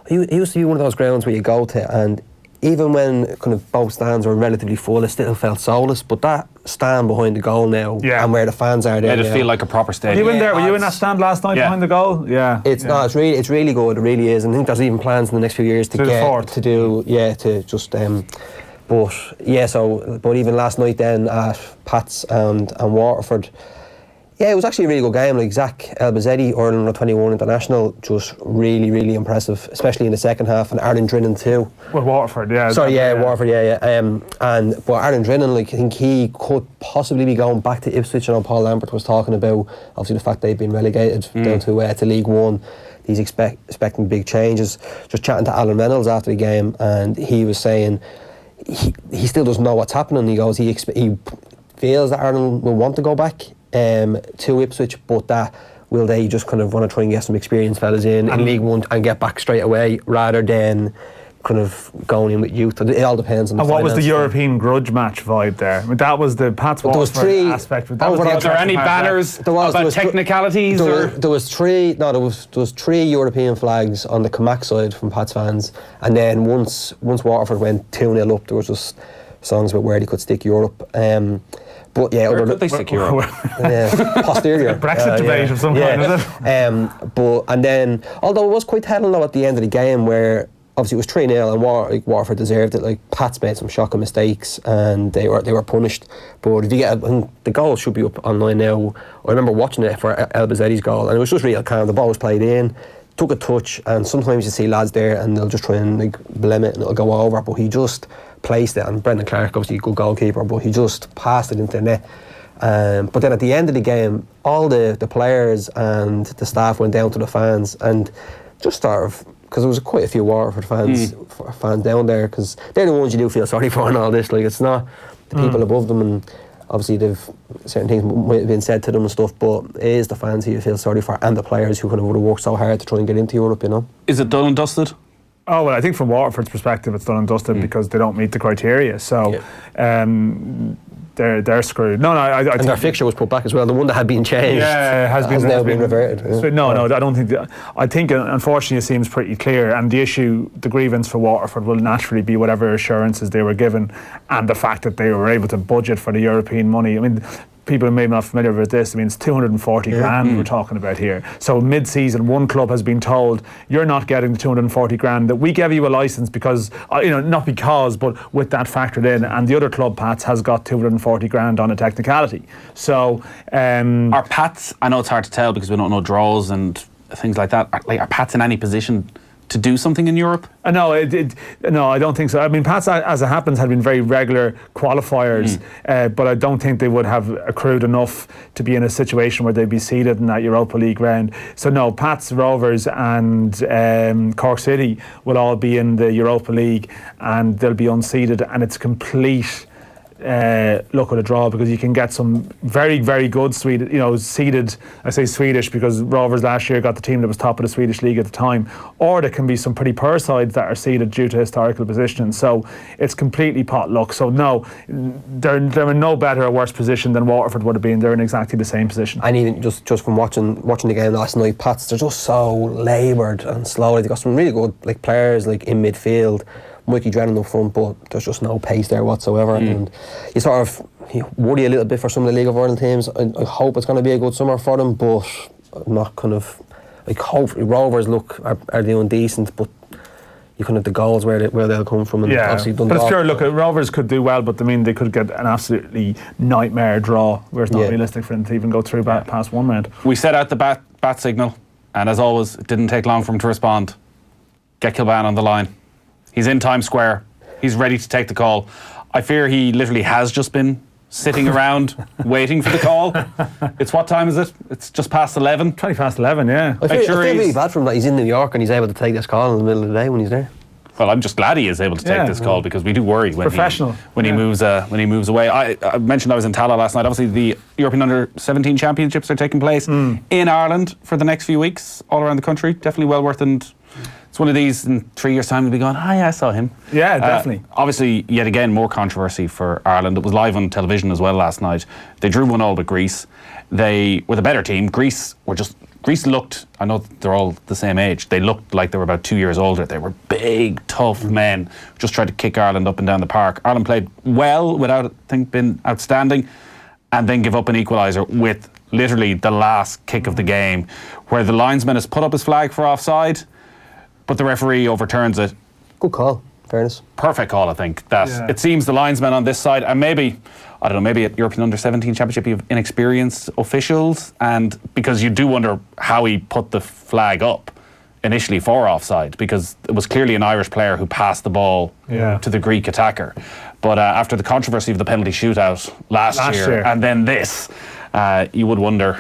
It used to be one of those grounds where you go to, and even when kind of both stands were relatively full, it still felt soulless. But that stand behind the goal now, and where the fans are there, made it feel like a proper stadium. Were you in there? Were you in that stand last night behind the goal? Yeah. It's really good. It really is. And I think there's even plans in the next few years to but even last night then at Pat's and Waterford. Yeah, it was actually a really good game. Like Zach Elbazetti, Ireland under 21 international, just really, really impressive, especially in the second half. And Aaron Drinnan too. Well, Waterford, yeah. Waterford, but Aaron Drinnan, I think he could possibly be going back to Ipswich. I know Paul Lambert was talking about obviously the fact they've been relegated down to League One. He's expecting big changes. Just chatting to Alan Reynolds after the game, and he was saying he still doesn't know what's happening. He goes, he feels that Ireland will want to go back to Ipswich, but that will they just kind of want to try and get some experienced fellas in League One and get back straight away, rather than kind of going in with youth. It all depends on the And what was the European grudge match vibe there? I mean, that was the Pat's Waterford aspect. Was there any banners about technicalities? There was 3 European flags on the Comac side from Pat's fans, and then once Waterford went 2-0 up, there was just songs about where they could stick Europe. But yeah, where could they stick Europe? Posterior. Brexit debate of some kind, is it? And then, although it was quite telling though at the end of the game, where obviously it was 3-0 and Waterford deserved it. Like Pat's made some shocking mistakes and they were punished. But if you get, the goal should be up online now. I remember watching it for Elbazetti's goal, and it was just real calm. The ball was played in, took a touch, and sometimes you see lads there and they'll just try and blame it and it'll go over. But he just placed it, and Brendan Clark, obviously a good goalkeeper, but he just passed it into the net. But then at the end of the game, all the players and the staff went down to the fans and just sort of, because there was quite a few Waterford fans down there, because they're the ones you do feel sorry for and all this. Like, it's not the people above them, and obviously certain things might have been said to them and stuff, but it is the fans who you feel sorry for, and the players who kind of would have worked so hard to try and get into Europe, Is it done and dusted? Oh, well, I think from Waterford's perspective, it's done and dusted because they don't meet the criteria. So they're screwed. I and their fixture was put back as well. The one that had been changed has now been reverted. I don't think. I think unfortunately it seems pretty clear. And the grievance for Waterford will naturally be whatever assurances they were given, and the fact that they were able to budget for the European money. I mean, people may not be familiar with this. I mean, it's 240 grand we're talking about here. So mid-season, one club has been told, you're not getting the 240 grand that we gave you a licence because, not because, but with that factored in. And the other club, Pats, has got 240 grand on a technicality. So are Pats? I know it's hard to tell because we don't know draws and things like that. Are Pats in any position to do something in Europe? No, I don't think so. I mean, Pats, as it happens, had been very regular qualifiers, but I don't think they would have accrued enough to be in a situation where they'd be seeded in that Europa League round. So no, Pats, Rovers and Cork City will all be in the Europa League and they'll be unseeded, and it's complete look at a draw because you can get some very, very good seeded. I say Swedish because Rovers last year got the team that was top of the Swedish league at the time, or there can be some pretty poor sides that are seeded due to historical position. So it's completely pot luck. So no, they're in no better or worse position than Waterford would have been. They're in exactly the same position. And even just from watching the game last night, Pats, they're just so laboured and slow. They've got some really good players in midfield. Mikey Drennan up front, but there's just no pace there whatsoever, and you sort of worry a little bit for some of the League of Ireland teams. I hope it's going to be a good summer for them, but I'm not kind of hopefully Rovers are doing decent, but you kind of the goals where they'll come from, and obviously Dundalk. But it's sure, look, Rovers could do well, but I mean they could get an absolutely nightmare draw where it's not realistic for them to even go through past one round. We set out the bat signal, and as always, it didn't take long for him to respond. Get Kilban on the line. He's in Times Square. He's ready to take the call. I fear he literally has just been sitting around waiting for the call. It's what time is it? It's just past 11. 20 past 11, yeah. I feel really bad for him that he's in New York and he's able to take this call in the middle of the day when he's there. Well, I'm just glad he is able to take this call because we do worry when he moves away. I mentioned I was in Tallaght last night. Obviously, the European Under-17 Championships are taking place in Ireland for the next few weeks, all around the country. Definitely well worth it. It's one of these in 3 years' time to be going, yeah, I saw him. Yeah, definitely. Obviously, yet again, more controversy for Ireland. It was live on television as well last night. They drew 1-1 with Greece. They were the better team. Greece looked, I know they're all the same age, they looked like they were about 2 years older. They were big, tough men, just tried to kick Ireland up and down the park. Ireland played well without, I think, being outstanding, and then give up an equaliser with literally the last kick of the game, where the linesman has put up his flag for offside, but the referee overturns it. Good call, fairness. Perfect call, I think. It seems the linesmen on this side, and maybe at European Under-17 Championship you have inexperienced officials, and because you do wonder how he put the flag up initially for offside, because it was clearly an Irish player who passed the ball to the Greek attacker. But after the controversy of the penalty shootout last year, and then this, you would wonder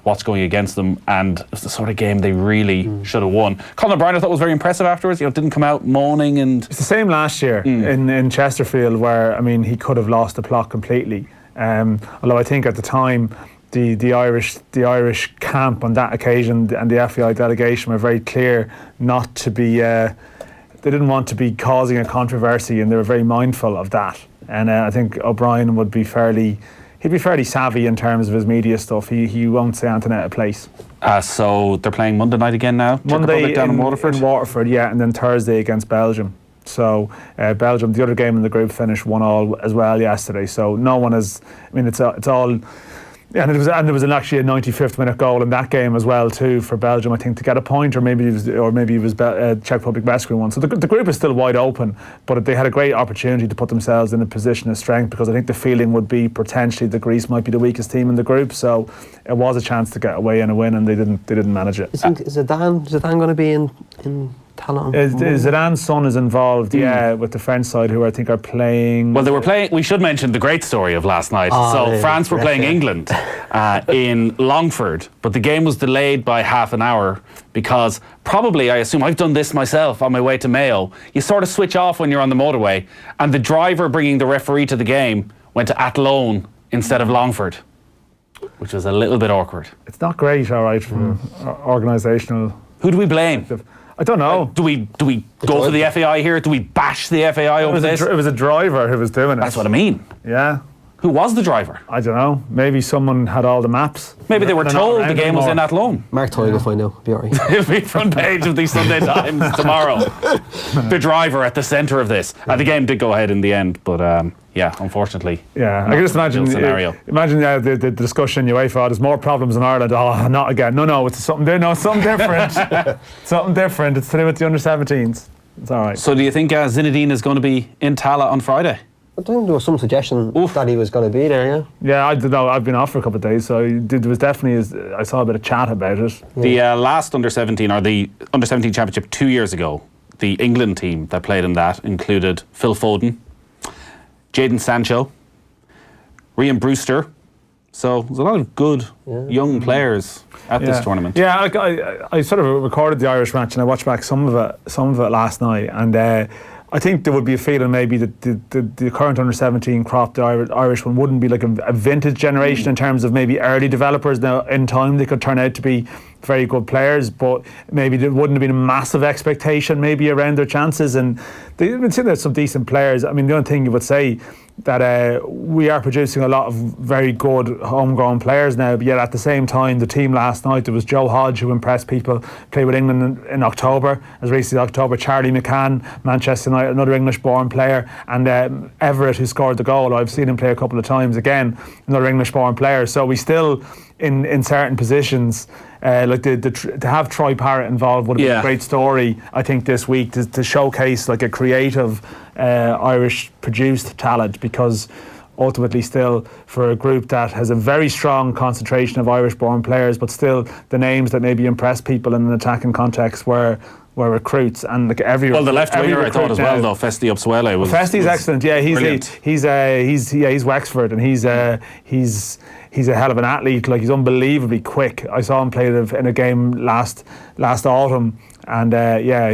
what's going against them, and it's the sort of game they really should have won. Colin O'Brien, I thought, was very impressive afterwards. Didn't come out moaning, and it's the same last year in Chesterfield, where he could have lost the plot completely. Although I think at the time the Irish camp on that occasion and the FAI delegation were very clear not to be. They didn't want to be causing a controversy, and they were very mindful of that. And I think O'Brien would be fairly. He'd be fairly savvy in terms of his media stuff. He won't say anything out of place. So they're playing Monday night again now? Monday down in Waterford? In Waterford, yeah, and then Thursday against Belgium. So Belgium, the other game in the group, finished 1-1 as well yesterday. So no one has. It's all. And there was actually a 95th minute goal in that game as well too for Belgium, I think, to get a point, or maybe it was Czech Republic Besky one. So the group is still wide open, but they had a great opportunity to put themselves in a position of strength, because I think the feeling would be potentially that Greece might be the weakest team in the group. So it was a chance to get away and a win, and they didn't manage it. Is Zidane going to be in Tallaght? Zidane's son is involved, with the French side, who I think are playing. Well, they were playing. We should mention the great story of last night. France were playing England in Longford, but the game was delayed by half an hour because probably, I assume, I've done this myself on my way to Mayo. You sort of switch off when you're on the motorway, and the driver bringing the referee to the game went to Athlone instead of Longford, which was a little bit awkward. It's not great, all right, from organisational. Who do we blame? I don't know. Do we go for the FAI here? Do we bash the FAI over this? It was a driver who was doing it. That's what I mean. Yeah. Who was the driver? I don't know. Maybe someone had all the maps. Maybe they were told the game was in Athlone. Mark Toyle will find out. Be all right. It'll be front page of the Sunday Times tomorrow. The driver at the centre of this. The game did go ahead in the end, but unfortunately. Yeah, I can just imagine. Imagine the discussion UEFA. There's more problems in Ireland. Oh, not again. No, it's something different. Something different. It's to do with the under-17s. It's all right. So do you think Zinedine is going to be in Tallaght on Friday? I think there was some suggestion that he was going to be there, yeah. Yeah, I don't know. I've been off for a couple of days, so there was definitely, I saw a bit of chat about it. The last under-17, or the under-17 championship 2 years ago, the England team that played in that included Phil Foden, Jadon Sancho, Ryan Brewster. So there's a lot of good young players at this tournament. Yeah, I sort of recorded the Irish match and I watched back some of it last night, and I think there would be a feeling maybe that the current under-17 crop, the Irish one, wouldn't be like a vintage generation in terms of maybe early developers. Now, in time, they could turn out to be very good players, but maybe there wouldn't have been a massive expectation maybe around their chances. And they've been seeing there's some decent players. I mean, the only thing you would say that we are producing a lot of very good homegrown players now, but yet at the same time, the team last night, there was Joe Hodge, who impressed people, played with England in October, as recently as October, Charlie McCann, Manchester United, another English-born player, and Everett, who scored the goal. I've seen him play a couple of times, again, another English-born player. So we still, in certain positions, like to have Troy Parrott involved would have been a great story, I think, this week, to showcase like a creative Irish produced talent, because ultimately still for a group that has a very strong concentration of Irish born players, but still the names that maybe impress people in an attacking context were recruits, and like everyone. Well, the left winger I thought as well, though, Festi Upswele was. Festi's excellent. Yeah, he's Wexford, and he's a hell of an athlete. Like, he's unbelievably quick. I saw him play in a game last autumn, and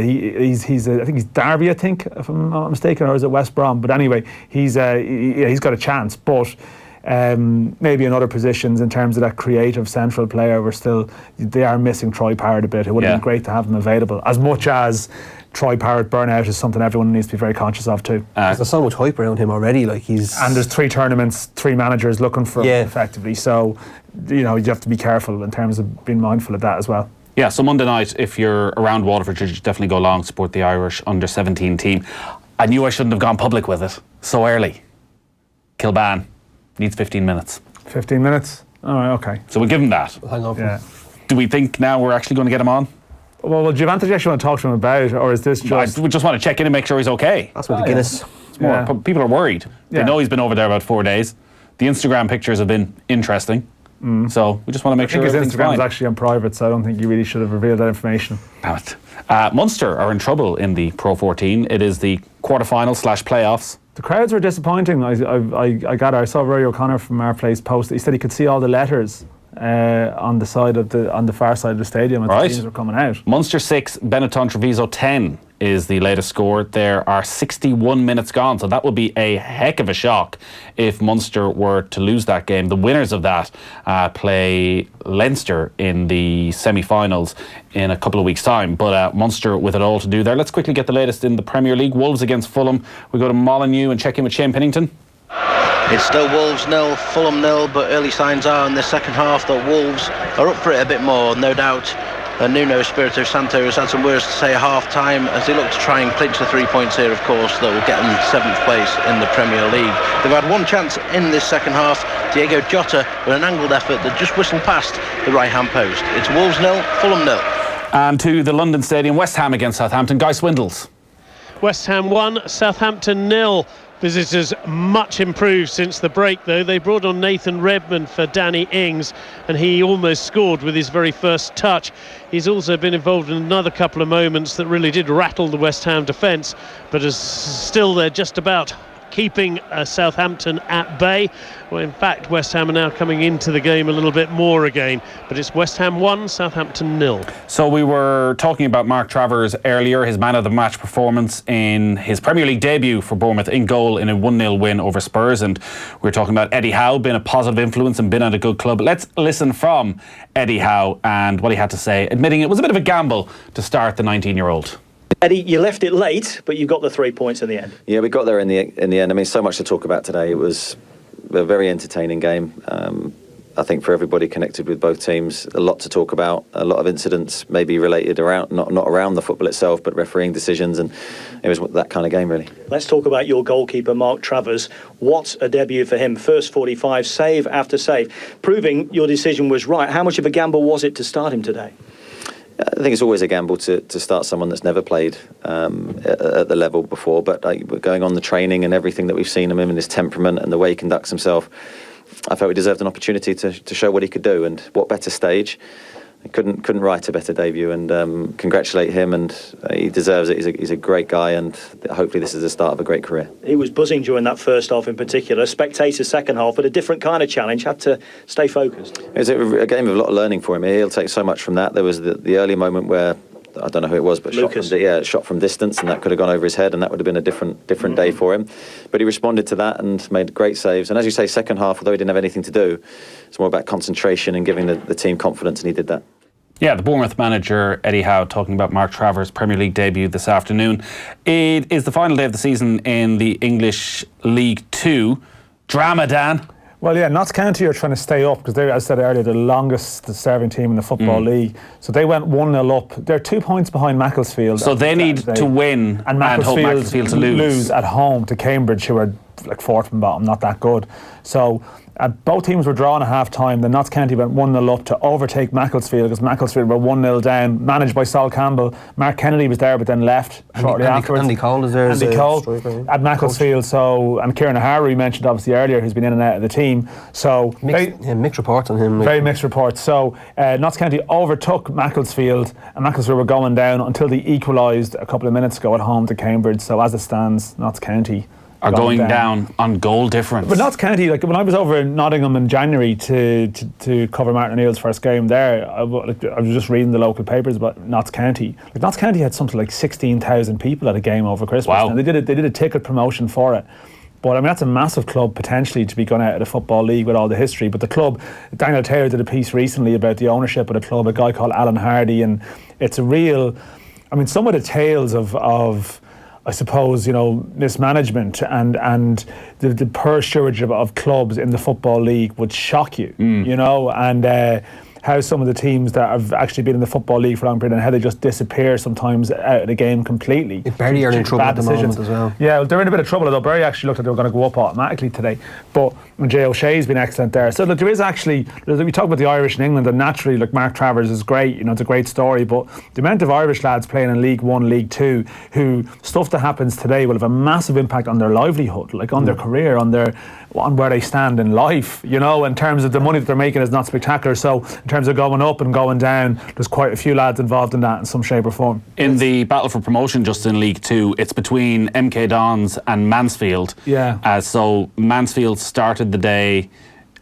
he's I think he's Derby, I think, if I'm not mistaken, or is it West Brom? But anyway, he's got a chance, but. Maybe in other positions in terms of that creative central player, they are missing Troy Parrott a bit. It would have been great to have him available, as much as Troy Parrott burnout is something everyone needs to be very conscious of too. There's so much hype around him already, and there's 3 tournaments, 3 managers looking for him effectively, so you have to be careful in terms of being mindful of that as well. Yeah, so Monday night, if you're around Waterford, you should definitely go along, support the Irish under-17 team. I knew I shouldn't have gone public with it so early. Kilban needs 15 minutes. 15 minutes? All right, okay. So we'll give him that. Hang on. Yeah. Do we think now we're actually going to get him on? Well, do you actually want to talk to him about it, or is this just... We just want to check in and make sure he's okay. That's what the Guinness... It's more, people are worried. They know he's been over there about 4 days. The Instagram pictures have been interesting. So we just want to make sure everything's fine. I think his Instagram is actually on private, so I don't think you really should have revealed that information. Damn it. Munster are in trouble in the Pro 14. It is the quarterfinals/playoffs. The crowds were disappointing. I saw Rory O'Connor from our place post. He said he could see all the letters on the far side of the stadium as the teams were coming out. Munster 6, Benetton Treviso 10 is the latest score. There are 61 minutes gone, so that would be a heck of a shock if Munster were to lose that game. The winners of that play Leinster in the semi-finals in a couple of weeks' time, but Munster with it all to do there. Let's quickly get the latest in the Premier League. Wolves against Fulham. We go to Molyneux and check in with Shane Pennington. It's still Wolves 0, Fulham 0, but early signs are in the second half that Wolves are up for it a bit more, no doubt. Nuno Espirito Santo has had some words to say at half-time as they look to try and clinch the 3 points here, of course, that will get them 7th place in the Premier League. They've had one chance in this second half, Diego Jota with an angled effort that just whistled past the right-hand post. It's Wolves 0, Fulham 0. And to the London Stadium, West Ham against Southampton. Guy Swindles. West Ham 1, Southampton 0. Visitors much improved since the break, though. They brought on Nathan Redmond for Danny Ings, and he almost scored with his very first touch. He's also been involved in another couple of moments that really did rattle the West Ham defence, but is still there just about keeping Southampton at bay. Well, in fact, West Ham are now coming into the game a little bit more again, but it's West Ham 1, Southampton 0. So we were talking about Mark Travers earlier, his man of the match performance in his Premier League debut for Bournemouth in goal in a 1-0 win over Spurs, and we were talking about Eddie Howe being a positive influence and been at a good club. Let's listen from Eddie Howe and what he had to say, admitting it was a bit of a gamble to start the 19-year-old. Eddie, you left it late, but you got the 3 points in the end. Yeah, we got there in the end. I mean, so much to talk about today. It was a very entertaining game. I think for everybody connected with both teams, a lot to talk about, a lot of incidents maybe related around, not around the football itself, but refereeing decisions, and it was that kind of game really. Let's talk about your goalkeeper, Mark Travers. What a debut for him. First 45, save after save, proving your decision was right. How much of a gamble was it to start him today? I think it's always a gamble to start someone that's never played at the level before, but going on the training and everything that we've seen him in, and his temperament and the way he conducts himself, I felt he deserved an opportunity to show what he could do, and what better stage. I couldn't write a better debut, and congratulate him, and he deserves it. He's a great guy, and hopefully this is the start of a great career. He was buzzing during that first half in particular. Spectator second half, but a different kind of challenge. Had to stay focused. It was a game of a lot of learning for him. He'll take so much from that. There was the early moment where, I don't know who it was, but shot from distance, and that could have gone over his head, and that would have been a different day for him. But he responded to that and made great saves. And as you say, second half, although he didn't have anything to do, it's more about concentration and giving the team confidence, and he did that. Yeah, the Bournemouth manager, Eddie Howe, talking about Mark Travers' Premier League debut this afternoon. It is the final day of the season in the English League 2. Drama, Dan. Well, yeah, Notts County are trying to stay up because they're, as I said earlier, the longest serving team in the Football League. So they went 1-0 up. They're 2 points behind Macclesfield. So they need to win and hope Macclesfield to lose at home to Cambridge, who are like fourth from bottom, not that good. So both teams were drawn at half time. Then Notts County went 1-0 up to overtake Macclesfield, because Macclesfield were 1-0 down, managed by Sol Campbell. Mark Kennedy was there, but then left shortly afterwards. Andy Cole is there. Andy Cole at Macclesfield. So, and Kieran O'Hara, we mentioned obviously earlier, who's been in and out of the team. So mixed reports on him. Very mixed reports. So Notts County overtook Macclesfield, and Macclesfield were going down until they equalised a couple of minutes ago at home to Cambridge. So as it stands, Notts County are going down on goal difference. But Notts County, like when I was over in Nottingham in January to cover Martin O'Neill's first game there, I was just reading the local papers about Notts County. Like Notts County had something like 16,000 people at a game over Christmas. Wow. And they did a ticket promotion for it. But I mean, that's a massive club potentially to be going out of the Football League with all the history. But the club, Daniel Taylor did a piece recently about the ownership of the club, a guy called Alan Hardy, and it's a real, I mean, some of the tales of I suppose, mismanagement and the poor stewardship of clubs in the Football League would shock you, and how some of the teams that have actually been in the Football League for a long period and how they just disappear sometimes out of the game completely. Bury are in trouble at the moment as well. Yeah, they're in a bit of trouble, although Bury actually looked like they were going to go up automatically today. But Jay O'Shea's been excellent there. So look, there is actually, we talk about the Irish in England, and naturally, like Mark Travers is great, it's a great story, but the amount of Irish lads playing in League 1, League 2, who stuff that happens today will have a massive impact on their livelihood, like on their career, on where they stand in life, in terms of the money that they're making is not spectacular. So in terms of going up and going down, there's quite a few lads involved in that in some shape or form. In the battle for promotion just in League 2, it's between MK Dons and Mansfield. Yeah. So Mansfield started the day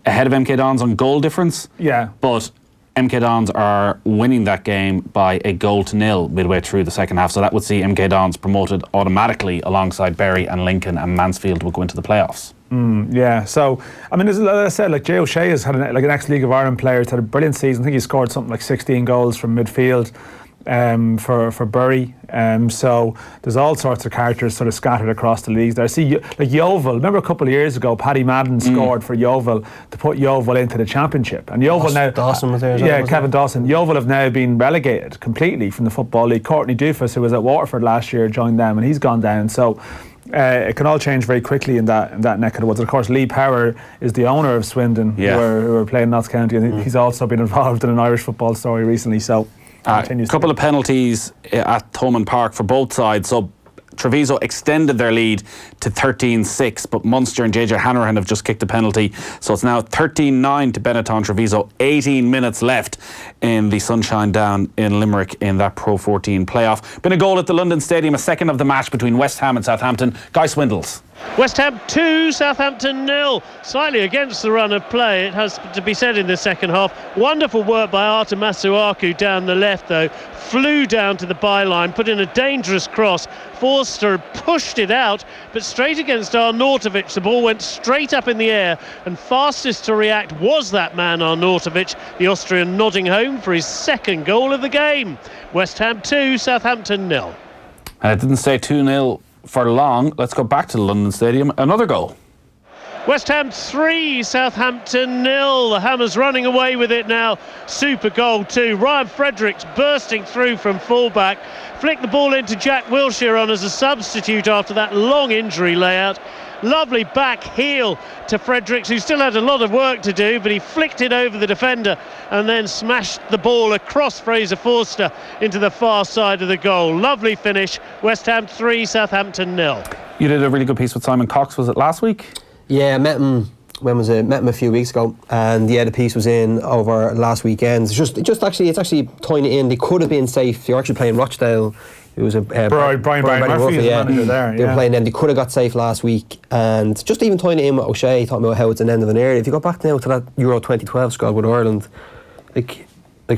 ahead of MK Dons on goal difference. Yeah. But MK Dons are winning that game by 1-0 midway through the second half. So that would see MK Dons promoted automatically alongside Bury and Lincoln, and Mansfield will go into the playoffs. Yeah, so I mean, as I said, like Jay O'Shea has had an ex-League of Ireland player. He's had a brilliant season. I think he scored something like 16 goals from midfield for Bury. So there's all sorts of characters sort of scattered across the leagues there. See, like Yeovil, remember a couple of years ago, Paddy Madden scored for Yeovil to put Yeovil into the Championship. And Yeovil now... Dawson was there. Kevin Dawson. Yeovil have now been relegated completely from the Football League. Courtney Doofus, who was at Waterford last year, joined them, and he's gone down. So it can all change very quickly in that neck of the woods. Of course, Lee Power is the owner of Swindon, who are playing Notts County, and he's also been involved in an Irish football story recently. So a couple of penalties at Thomond Park for both sides. So Treviso extended their lead to 13-6, but Munster and JJ Hanrahan have just kicked a penalty. So it's now 13-9 to Benetton Treviso. 18 minutes left in the Sunshine Down in Limerick in that Pro 14 playoff. Been a goal at the London Stadium, a second of the match between West Ham and Southampton. Guy Swindles. West Ham 2, Southampton 0. Slightly against the run of play, it has to be said, in the second half. Wonderful work by Artur Masuaku down the left, though. Flew down to the byline, put in a dangerous cross. Forster pushed it out, but straight against Arnautovic. The ball went straight up in the air, and fastest to react was that man, Arnautovic, the Austrian, nodding home for his second goal of the game. West Ham 2, Southampton 0. And it didn't stay 2-0 for long. Let's go back to the London Stadium. Another goal. West Ham 3, Southampton 0. The Hammers running away with it now. Super goal too. Ryan Fredericks bursting through from fullback. Flicked the ball into Jack Wilshere on as a substitute after that long injury layout. Lovely back heel to Fredericks, who still had a lot of work to do, but he flicked it over the defender and then smashed the ball across Fraser Forster into the far side of the goal. Lovely finish. West Ham 3, Southampton 0. You did a really good piece with Simon Cox, was it last week? Yeah, I met him. When was it? Met him a few weeks ago, and yeah, the piece was in over last weekend. It's actually tying it in. They could have been safe. You're actually playing Rochdale. It was a Brian Murphy, yeah. The manager there. They were playing them. They could have got safe last week, and just even tying it in with O'Shea, talking about how it's an end of an era. If you go back now to that Euro 2012 squad with Ireland, like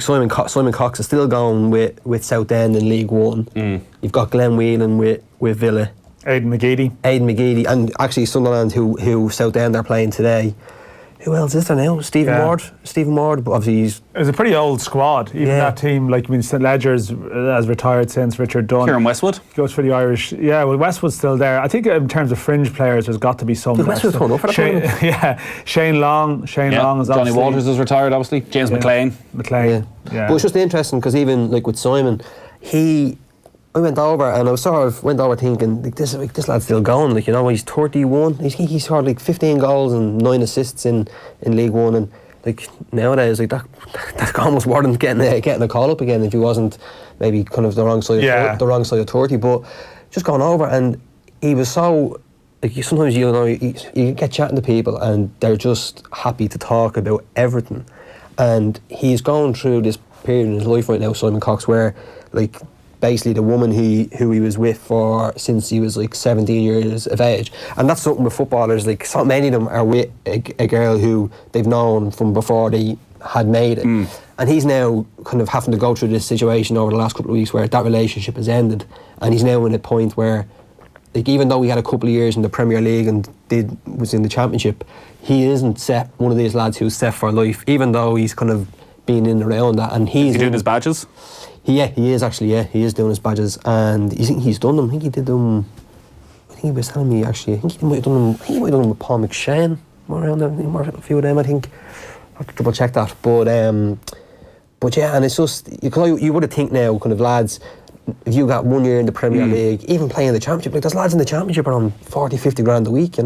Simon Cox is still going with Southend in League One. You've got Glenn Whelan with Villa. Aidan McGeady, and actually Sunderland, who Southend are playing today. Who else is there now? Stephen Ward, but obviously it was a pretty old squad. Even that team, St Ledger's has retired since. Richard Dunn. Kieran Westwood goes for the Irish. Yeah, well, Westwood's still there. I think in terms of fringe players, there's got to be some. Westwood's coming up for that. Shane Long is Johnny Walters is retired, obviously. James McLean. Yeah. But it's just interesting because even like with Simon, I went over and I was went over thinking this lad's still going, he's 31. He's scored like 15 goals and 9 assists in League One, and like nowadays that's almost more than getting a call up again if he wasn't maybe kind of the wrong side of 30. But just going over, and he was so sometimes you get chatting to people and they're just happy to talk about everything, and he's going through this period in his life right now, Simon Cox, where basically the woman who he was with for since he was 17 years of age, and that's something with footballers. So many of them are with a girl who they've known from before they had made it, and he's now kind of having to go through this situation over the last couple of weeks where that relationship has ended, and he's now in a point where even though he had a couple of years in the Premier League and was in the Championship, he isn't set one of these lads who's set for life, even though he's kind of been in and around that, and he's doing his badges. He is actually. Yeah, he is doing his badges, and he's done them. I think he did them. I think he was telling me actually. I think he might have done them. With Paul McShane. Around a few of them, I think. I have to double check that. But yeah, and it's just you would have think now, kind of lads. If you got 1 year in the Premier League, even playing the Championship, there's lads in the Championship are on 40-50 grand a week.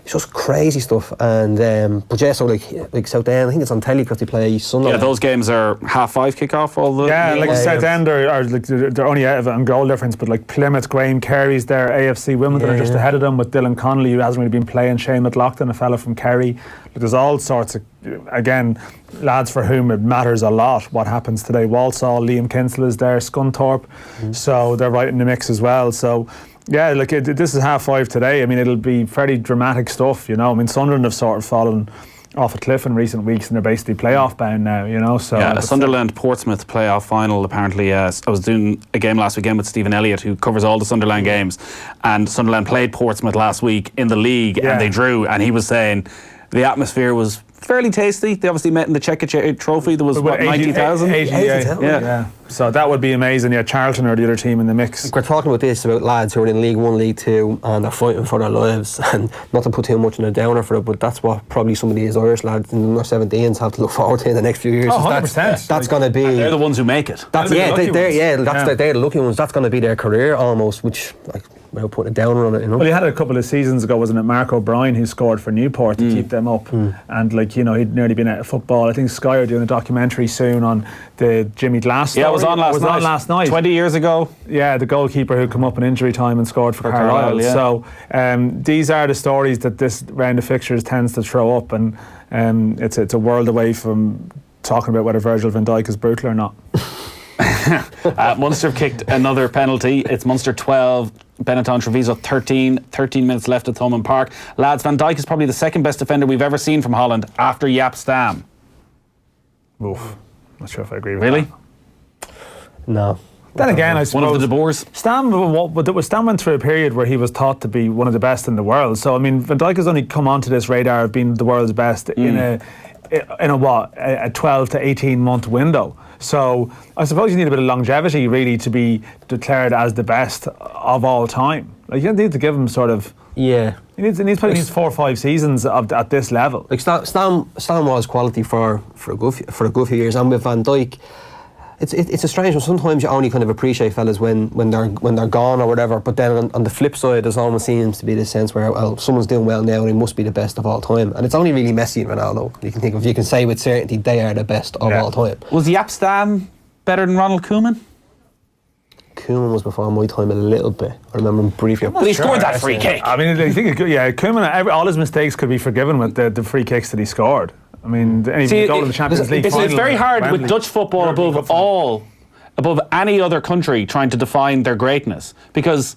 It's just crazy stuff, and but yeah, so like Southend, I think it's on telly because they play Sunderland. Yeah, those games are 5:30 kickoff. All the Southend are they're only out of it on goal difference, but Plymouth, Graham Carey's there, AFC Wimbledon are just ahead of them with Dylan Connolly, who hasn't really been playing, Shane McLaughlin, a fella from Kerry. There's all sorts of lads for whom it matters a lot what happens today. Walsall, Liam Kinsella is there, Scunthorpe, so they're right in the mix as well. So. Yeah, this is 5:30 today. I mean, it'll be fairly dramatic stuff, I mean, Sunderland have sort of fallen off a cliff in recent weeks and they're basically playoff bound now, So yeah, a Sunderland-Portsmouth playoff final, apparently. I was doing a game last weekend with Stephen Elliott, who covers all the Sunderland games, and Sunderland played Portsmouth last week in the league and they drew, and he was saying the atmosphere was fairly tasty. They obviously met in the Chequers Trophy. There was 90,000? 80,000. Yeah. So that would be amazing. Yeah, Charlton are the other team in the mix. We're talking about lads who are in League 1, League 2 and they're fighting for their lives, and not to put too much in a downer for it, but that's what probably some of these Irish lads in their 17s have to look forward to in the next few years. 100%. That's going to be... And they're the ones who make it. They're the lucky ones. That's going to be their career almost, which... Well, putting a downer on it, Well, he had it a couple of seasons ago, wasn't it? Mark O'Brien, who scored for Newport to keep them up, and he'd nearly been out of football. I think Sky are doing a documentary soon on the Jimmy Glass story. Yeah, it was on last night. 20 years ago. Yeah, the goalkeeper who come up in injury time and scored for Carlisle. Yeah. So these are the stories that this round of fixtures tends to throw up, and it's a world away from talking about whether Virgil van Dijk is brutal or not. Munster have kicked another penalty. It's Munster 12, Benetton Treviso 13 minutes left at Thomond Park. Lads, Van Dijk is probably the second best defender we've ever seen from Holland after Jaap Stam. Oof, not sure if I agree with that. No. Then again, I suppose one of the De Boers. Stam went through a period where he was thought to be one of the best in the world. So I mean, Van Dijk has only come onto this radar of being the world's best in a 12 to 18 month window. So I suppose you need a bit of longevity really to be declared as the best of all time. You need to give him sort of Yeah. He needs probably 4 or 5 seasons at this level. Like Stan was quality for a good few years, and with Van Dijk, it's a strange one. Sometimes you only kind of appreciate fellas when they're gone or whatever. But then on the flip side, there's almost seems to be this sense where, well, someone's doing well now and he must be the best of all time. And it's only really Messi and Ronaldo you can say with certainty they are the best of all time. Was Jaap Stam better than Ronald Koeman? Koeman was before my time a little bit. I remember him briefly. But he scored that free kick. I mean, I think Koeman, all his mistakes could be forgiven with the free kicks that he scored. I mean, any goal in the Champions League final. It's very hard with Dutch football above any other country trying to define their greatness, because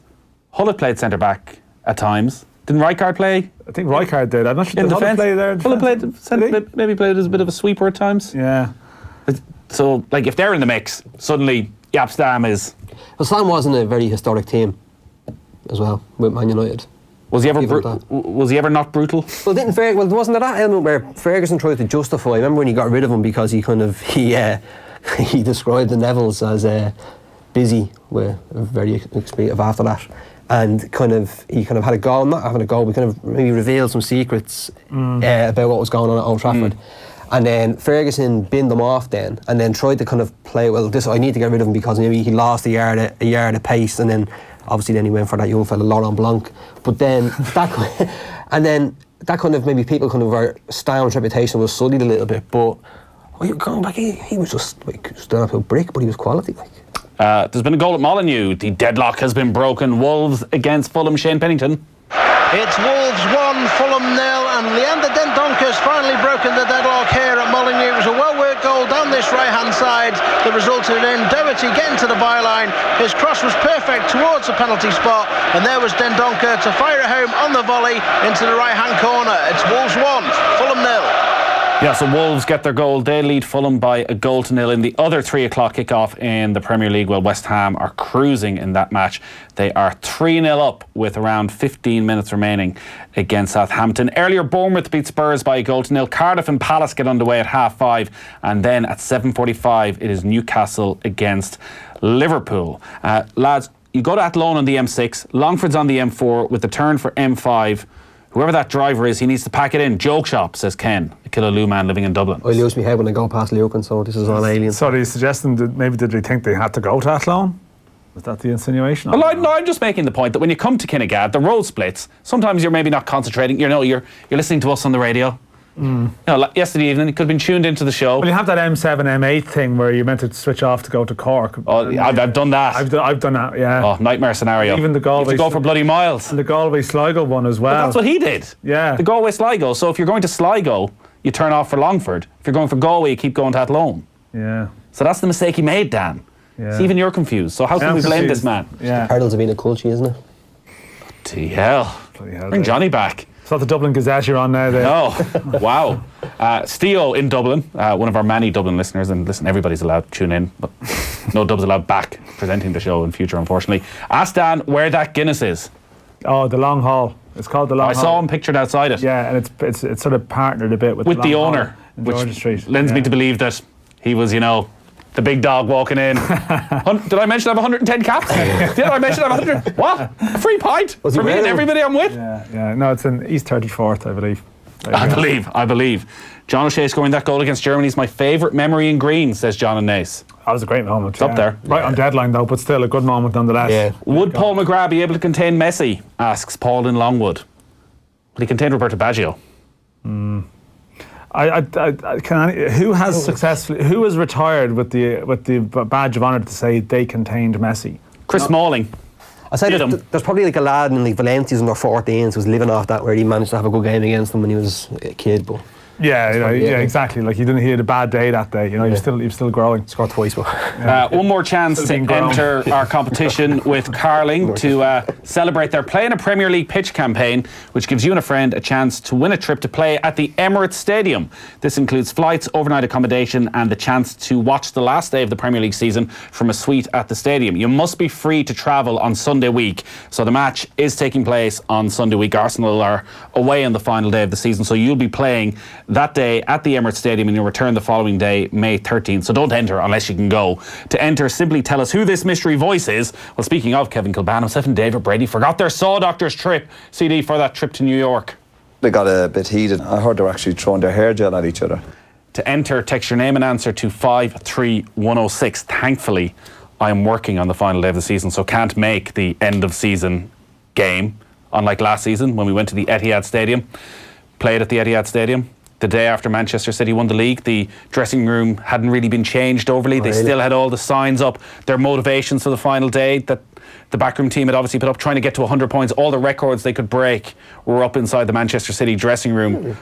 Hullet played centre back at times. Didn't Rijkaard play? I think Rijkaard did. I'm not sure. In defence, Hullet played maybe played as a bit of a sweeper at times. Yeah. So, like, if they're in the mix, suddenly Jaap Stam is. Well, Stam wasn't a very historic team as well with Man United. Was he ever not brutal? Well, wasn't there that element where Ferguson tried to justify? I remember when he got rid of him because he described the Nevilles as busy with a very expletive after that, and he kind of had a goal, not having a goal, but kind of maybe revealed some secrets about what was going on at Old Trafford. And then Ferguson binned them off then, and then tried to kind of play, I need to get rid of him because maybe he lost a yard of pace, and then obviously then he went for that young fella Laurent Blanc. But then that kind of maybe people kind of our Stam's reputation was sullied a little bit. But going back, he was just stood up a brick, but he was quality. There's been a goal at Molineux. The deadlock has been broken. Wolves against Fulham. Shane Pennington. It's Wolves 1, Fulham 0, and Leander Dendonker's finally broken the deadlock here at Molineux. It was a well-worked goal down this right-hand side that resulted in Doherty getting to the byline. His cross was perfect towards the penalty spot, and there was Dendonker to fire it home on the volley into the right-hand corner. It's Wolves 1, Fulham 0. Yeah, so Wolves get their goal. They lead Fulham by 1-0 in the other 3 o'clock kickoff in the Premier League. Well, West Ham are cruising in that match. They are 3-0 up with around 15 minutes remaining against Southampton. Earlier, Bournemouth beat Spurs by 1-0. Cardiff and Palace get underway at 5:30. And then at 7:45, it is Newcastle against Liverpool. Lads, you go to Athlone on the M6. Longford's on the M4 with the turn for M5. Whoever that driver is, he needs to pack it in. Joke shop, says Ken, a Killaloe man living in Dublin. I lose my head when I go past Lucan, so this is all alien. So he's suggesting that maybe did they think they had to go to Athlone? Was that the insinuation? Well, no, I'm just making the point that when you come to Kinnegad, the road splits. Sometimes you're maybe not concentrating. You're listening to us on the radio. Yesterday evening, you could have been tuned into the show. Well, you have that M7, M8 thing where you're meant to switch off to go to Cork. Oh, I've done that. I've done that, yeah. Oh, nightmare scenario. Even the Galway. You have to go for bloody miles. And the Galway Sligo one as well. But that's what he did. Yeah. The Galway Sligo. So if you're going to Sligo, you turn off for Longford. If you're going for Galway, you keep going to Athlone. Yeah. So that's the mistake he made, Dan. Yeah. See, even you're confused. So how can we blame this man? Yeah. Hurdles have been a culture, isn't it? Bloody hell. Bring Johnny back. It's not the Dublin Gazette you're on now. No. Wow. Steo in Dublin, one of our many Dublin listeners, and listen, everybody's allowed to tune in, but no Dubs allowed back presenting the show in future, unfortunately. Ask Dan where that Guinness is. Oh, the Long Hall. It's called the Long Hall. I saw him pictured outside it. Yeah, and it's sort of partnered a bit with the owner, which Street. Lends me to believe that he was, the big dog walking in. Did I mention I have 110 caps? Did I mention I have 100? What? A free pint for me and everybody I'm with? Yeah. No, it's in East 34th, I believe. I believe. John O'Shea scoring that goal against Germany is my favourite memory in green, says John and Nace. That was a great moment. It's up there. Right on deadline though, but still a good moment nonetheless. Yeah. Would Paul McGrath be able to contain Messi? Asks Paul in Longwood. Will he contain Roberto Baggio? Who has retired with the badge of honour to say they contained Messi? Chris Smalling. I say there's probably like a lad in like Valencia's under 14s who's living off that, where he managed to have a good game against them when he was a kid, but yeah, exactly. Like he had a bad day that day. You're still growing. Scored twice, but one more chance to enter our competition with Carling to celebrate their Play in a Premier League pitch campaign, which gives you and a friend a chance to win a trip to play at the Emirates Stadium. This includes flights, overnight accommodation, and the chance to watch the last day of the Premier League season from a suite at the stadium. You must be free to travel on Sunday week. So the match is taking place on Sunday week. Arsenal are away on the final day of the season, so you'll be playing that day at the Emirates Stadium, and you'll return the following day, May 13th. So don't enter unless you can go. To enter, simply tell us who this mystery voice is. Well, speaking of Kevin Kilbane, himself and David Brady forgot their Saw Doctors trip, CD, for that trip to New York. They got a bit heated. I heard they were actually throwing their hair gel at each other. To enter, text your name and answer to 53106. Thankfully, I am working on the final day of the season, so can't make the end of season game. Unlike last season when we went to the Etihad Stadium, played at the Etihad Stadium. The day after Manchester City won the league, the dressing room hadn't really been changed overly. They still had all the signs up, their motivations for the final day that the backroom team had obviously put up, trying to get to 100 points. All the records they could break were up inside the Manchester City dressing room,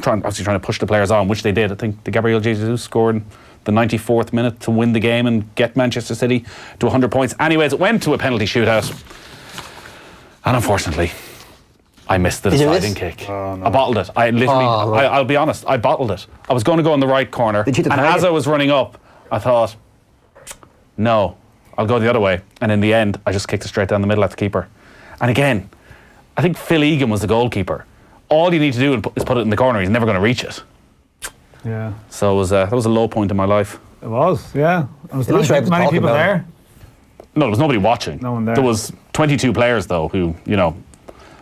trying to push the players on, which they did. I think the Gabriel Jesus scored the 94th minute to win the game and get Manchester City to 100 points. Anyways, it went to a penalty shootout. And unfortunately, I missed the deciding kick. Oh, no. I bottled it. I literally, I'll be honest, I bottled it. I was going to go in the right corner. And as I was running up, I thought, no, I'll go the other way. And in the end, I just kicked it straight down the middle at the keeper. And again, I think Phil Egan was the goalkeeper. All you need to do is put it in the corner. He's never going to reach it. Yeah. So it was, that was a low point in my life. It was, yeah. Was many people there? No, there was nobody watching. No one there. There was 22 players, though, who,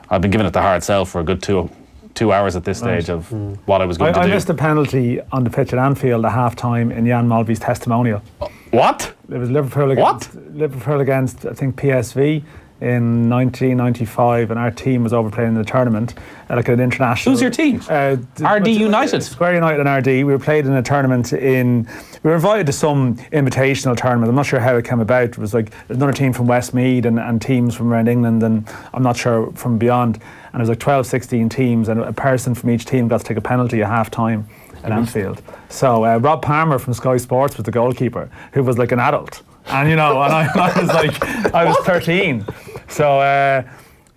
I've been giving it the hard sell for a good two hours at this stage of what I was going to do. I missed a penalty on the pitch at Anfield at half-time in Jan Mulvey's testimonial. What? It was Liverpool against I think, PSV in 1995, and our team was overplaying in the tournament, like an international. Who's your team? RD United. Square United and RD. We were played in a tournament we were invited to some invitational tournament. I'm not sure how it came about. It was like another team from Westmeath and teams from around England, and I'm not sure from beyond. And it was like 12, 16 teams, and a person from each team got to take a penalty at half time at Anfield. So Rob Palmer from Sky Sports was the goalkeeper, who was like an adult. And and I was 13. So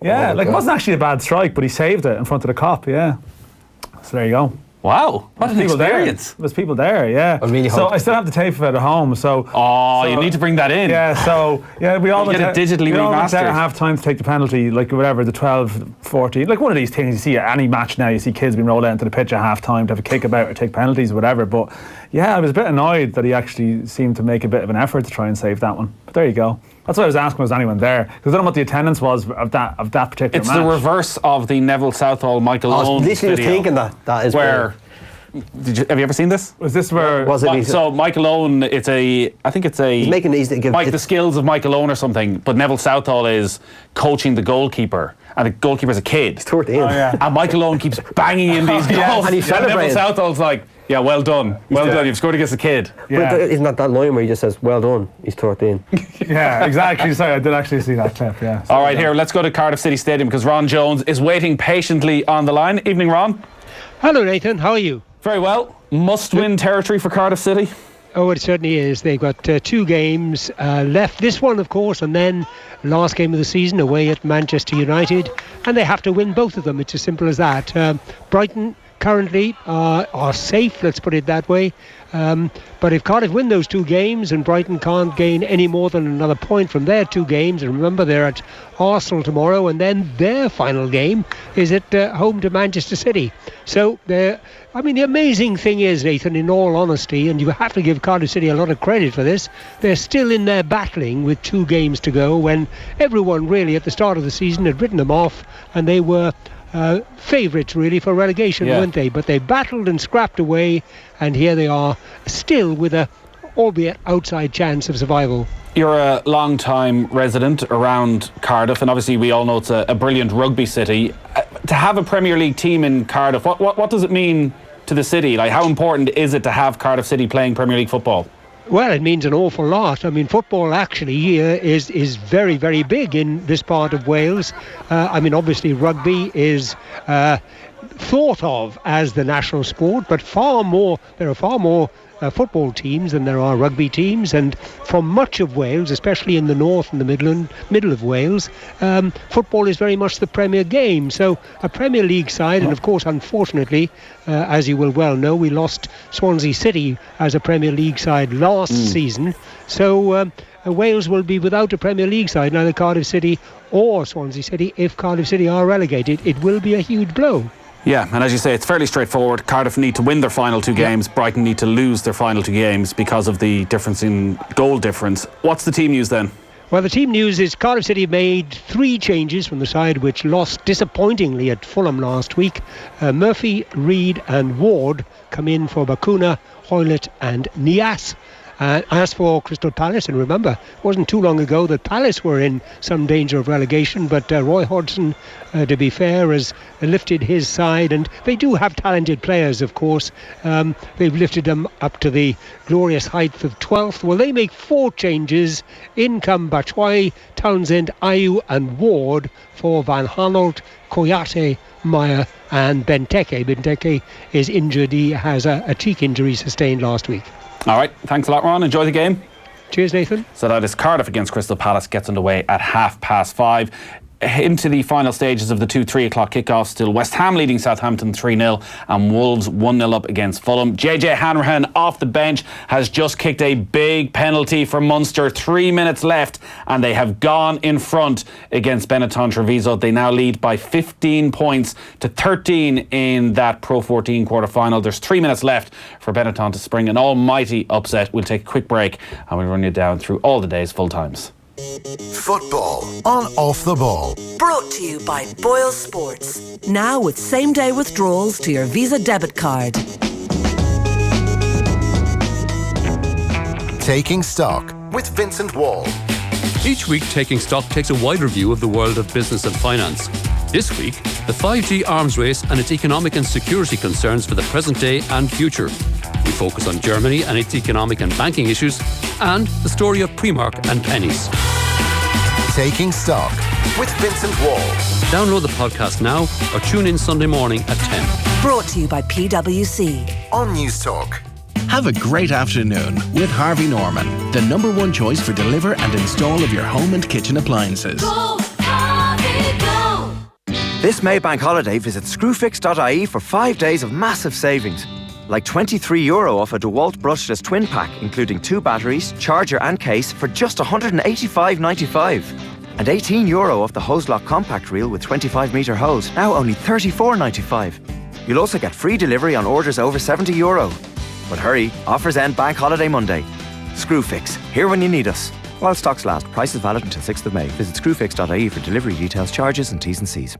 it wasn't actually a bad strike, but he saved it in front of the cop. Yeah. So there you go. Wow, what an experience! There was people there, yeah. I still have the tape of it at home. So you need to bring that in. Yeah, so we all went get it digitally remastered. At half time to take the penalty, like whatever, the 12, 14, like one of these things you see at any match now. You see kids being rolled out into the pitch at half time to have a kick about or take penalties or whatever. But yeah, I was a bit annoyed that he actually seemed to make a bit of an effort to try and save that one. But there you go. That's what I was asking, was anyone there? Because I don't know what the attendance was of that particular match. It's the reverse of the Neville Southall Michael Owen I was literally video, thinking that is where. Have you ever seen this? Was this where? So Michael Owen, I think it's a. He's making it easy to give. The skills of Michael Owen or something, but Neville Southall is coaching the goalkeeper, and the goalkeeper's a kid. He's 13. And Michael Owen keeps banging in these goals. And he's celebrating. Neville Southall's like, yeah, well done. Well done. You've scored against a kid. Yeah. But isn't that line where he just says, well done, he's 13? Yeah, exactly. Sorry, I did actually see that clip, yeah. All right, here, let's go to Cardiff City Stadium because Ron Jones is waiting patiently on the line. Evening, Ron. Hello, Nathan. How are you? Very well. Must-win territory for Cardiff City. Oh, it certainly is. They've got 2 games left. This one, of course, and then last game of the season away at Manchester United. And they have to win both of them. It's as simple as that. Brighton currently are safe, let's put it that way. But if Cardiff win those 2 games and Brighton can't gain any more than another point from their 2 games, and remember they're at Arsenal tomorrow, and then their final game is at home to Manchester City. So the amazing thing is, Nathan, in all honesty, and you have to give Cardiff City a lot of credit for this, they're still in there battling with 2 games to go when everyone really at the start of the season had written them off, and they were favourites really for relegation, weren't they? But they battled and scrapped away, and here they are still with a albeit outside chance of survival. You're a long-time resident around Cardiff, and obviously we all know it's a brilliant rugby city. To have a Premier League team in Cardiff, what does it mean to the city? Like, how important is it to have Cardiff City playing Premier League football? Well, it means an awful lot. I mean, football actually here is very, very big in this part of Wales. Obviously rugby is thought of as the national sport, but there are far more football teams than there are rugby teams, and from much of Wales, especially in the north and the middle of Wales, football is very much the premier game. So a Premier League side, and of course unfortunately, as you will well know, we lost Swansea City as a Premier League side last season, so Wales will be without a Premier League side, neither Cardiff City or Swansea City, if Cardiff City are relegated. It will be a huge blow. Yeah, and as you say, it's fairly straightforward. Cardiff need to win their final 2 games. Brighton need to lose their final 2 games because of the difference in goal difference. What's the team news then? Well, the team news is Cardiff City made 3 changes from the side which lost disappointingly at Fulham last week. Murphy, Reid and Ward come in for Bakuna, Hoylett and Niasse. As for Crystal Palace, and remember, it wasn't too long ago that Palace were in some danger of relegation, but Roy Hodgson, to be fair, has lifted his side, and they do have talented players, of course. They've lifted them up to the glorious height of 12th. Well, they make 4 changes. In come Batshuayi, Townsend, Ayew and Ward for Van Aanholt, Koyate, Meyer and Benteke. Benteke is injured. He has a cheek injury sustained last week. All right, thanks a lot, Ron. Enjoy the game. Cheers, Nathan. So that is Cardiff against Crystal Palace, gets underway at 5:30. Into the final stages of the 2 3:00 kickoffs, still West Ham leading Southampton 3-0 and Wolves 1-0 up against Fulham. JJ Hanrahan off the bench has just kicked a big penalty for Munster. 3 minutes left and they have gone in front against Benetton Treviso. They now lead by 15 points to 13 in that Pro 14 quarter-final. There's 3 minutes left for Benetton to spring an almighty upset. We'll take a quick break and we'll run you down through all the day's full times. Football on Off the Ball. Brought to you by Boyle Sports. Now with same-day withdrawals to your Visa debit card. Taking Stock with Vincent Wall. Each week, Taking Stock takes a wider view of the world of business and finance. This week, the 5G arms race and its economic and security concerns for the present day and future. We focus on Germany and its economic and banking issues, and the story of Primark and Pennies. Taking Stock with Vincent Wall. Download the podcast now or tune in Sunday morning at 10. Brought to you by PwC. On News Talk. Have a great afternoon with Harvey Norman, the #1 choice for deliver and install of your home and kitchen appliances. Go, Harvey, go! This May bank holiday, visit screwfix.ie for 5 days of massive savings. Like €23 off a DeWalt brushless twin pack, including 2 batteries, charger and case for just €185.95. And €18 off the hose lock compact reel with 25-metre hose, now only €34.95. You'll also get free delivery on orders over €70. But hurry, offers end bank holiday Monday. Screwfix, here when you need us. While stocks last, prices valid until 6th of May. Visit screwfix.ie for delivery details, charges and T's and C's.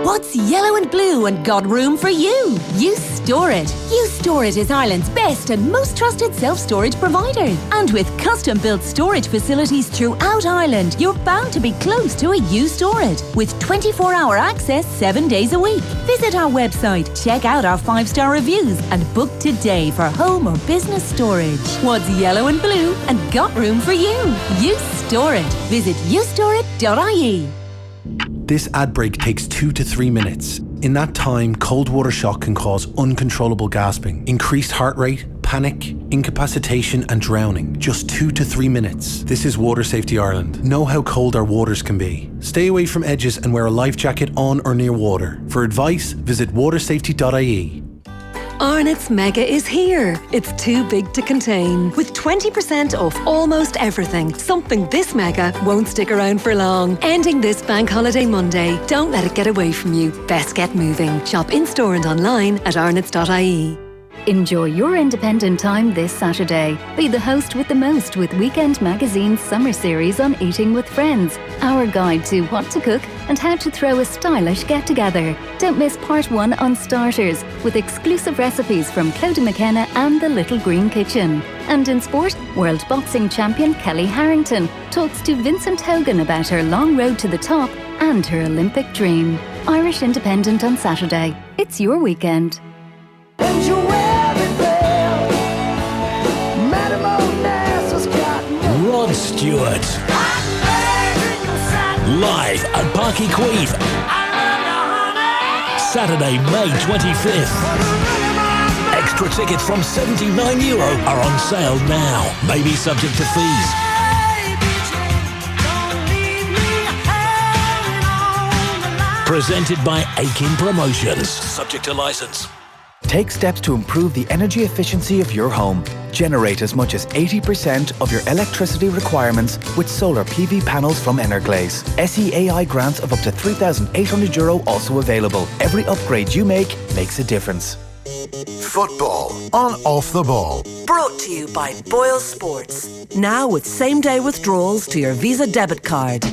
What's yellow and blue and got room for you? You Store It. You Store It is Ireland's best and most trusted self-storage provider. And with custom-built storage facilities throughout Ireland, you're bound to be close to a You Store It. With 24-hour access 7 days a week. Visit our website, check out our 5-star reviews and book today for home or business storage. What's yellow and blue and got room for you? You Store It. Visit youstore.ie. This ad break takes 2 to 3 minutes. In that time, cold water shock can cause uncontrollable gasping, increased heart rate, panic, incapacitation and drowning. Just 2 to 3 minutes. This is Water Safety Ireland. Know how cold our waters can be. Stay away from edges and wear a life jacket on or near water. For advice, visit watersafety.ie. Arnott's Mega is here. It's too big to contain. With 20% off almost everything. Something this mega won't stick around for long. Ending this bank holiday Monday. Don't let it get away from you. Best get moving. Shop in-store and online at arnotts.ie. Enjoy your independent time this Saturday. Be the host with the most with Weekend Magazine's summer series on eating with friends. Our guide to what to cook and how to throw a stylish get-together. Don't miss part 1 on starters with exclusive recipes from Clodagh McKenna and the Little Green Kitchen. And in sport, world boxing champion Kelly Harrington talks to Vincent Hogan about her long road to the top and her Olympic dream. Irish Independent on Saturday. It's your weekend. Rod Stewart. Live at Parky Queeve. Saturday, May 25th. Extra tickets from €79 are on sale now. Maybe subject to fees. Presented by Akin Promotions. Subject to licence. Take steps to improve the energy efficiency of your home. Generate as much as 80% of your electricity requirements with solar PV panels from Energlaze. SEAI grants of up to €3,800 also available. Every upgrade you make makes a difference. Football on Off the Ball. Brought to you by Boyle Sports. Now with same-day withdrawals to your Visa debit card.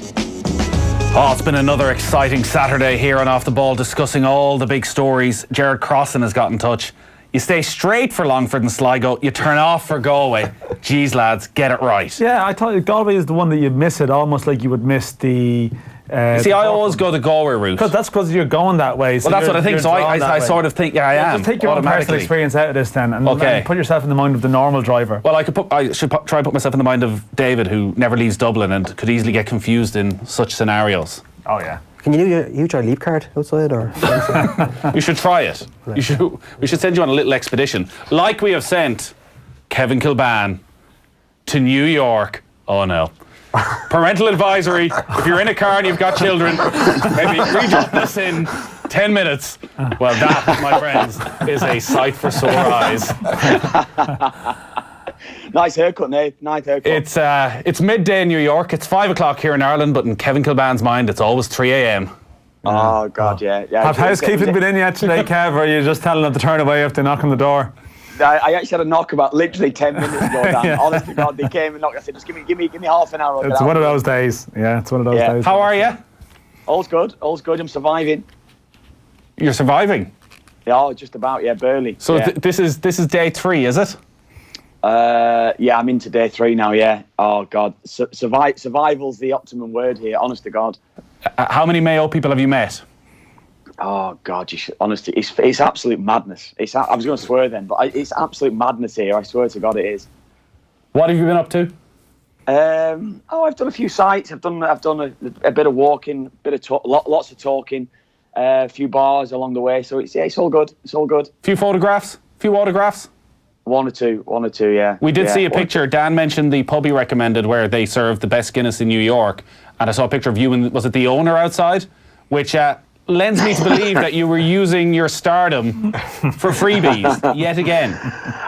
Oh, it's been another exciting Saturday here on Off the Ball, discussing all the big stories. Jared Crossan has got in touch. You stay straight for Longford and Sligo, you turn off for Galway. Jeez, lads, get it right. Yeah, I thought Galway is the one that you miss it, almost like you would miss the... See, I always go the Galway route. That's because you're going that way. So well, that's what I think. So I sort of think, I am. Just take your own personal experience out of this then, and put yourself in the mind of the normal driver. Well, I should try and put myself in the mind of David, who never leaves Dublin and could easily get confused in such scenarios. Oh yeah. Can you use our leap card outside, or? You should try it. Right. We should send you on a little expedition, like we have sent Kevin Kilban to New York. Oh no. Parental advisory. If you're in a car and you've got children, maybe rejoin us in 10 minutes. Well, that, my friends, is a sight for sore eyes. Nice haircut, Nate. Nice haircut. It's midday in New York. It's 5 o'clock here in Ireland, but in Kevin Kilban's mind, it's always 3 a.m. Oh, God, yeah. Have housekeeping been in yet today, Kev, or are you just telling them to turn away if they knock on the door? I actually had a knock about literally 10 minutes ago, Dan. Yeah. Honest to God, they came and knocked. I said, just give me half an hour. It's one of those days. Yeah, it's one of those days. How are you? All's good. I'm surviving. You're surviving? Yeah, just about. Yeah, barely. So this is day 3, is it? Yeah, I'm into day 3 now. Yeah. Oh God, survival's the optimum word here. Honest to God. How many Mayo people have you met? Oh God, honestly, it's absolute madness. I was going to swear then, but it's absolute madness here. I swear to God, it is. What have you been up to? I've done a few sites. I've done a bit of walking, lots of talking, a few bars along the way. So it's all good. It's all good. Few photographs, few autographs. One or two, yeah. We did see a picture. Dan mentioned the pub he recommended where they serve the best Guinness in New York, and I saw a picture of you and was it the owner outside, which lends me to believe that you were using your stardom for freebies yet again.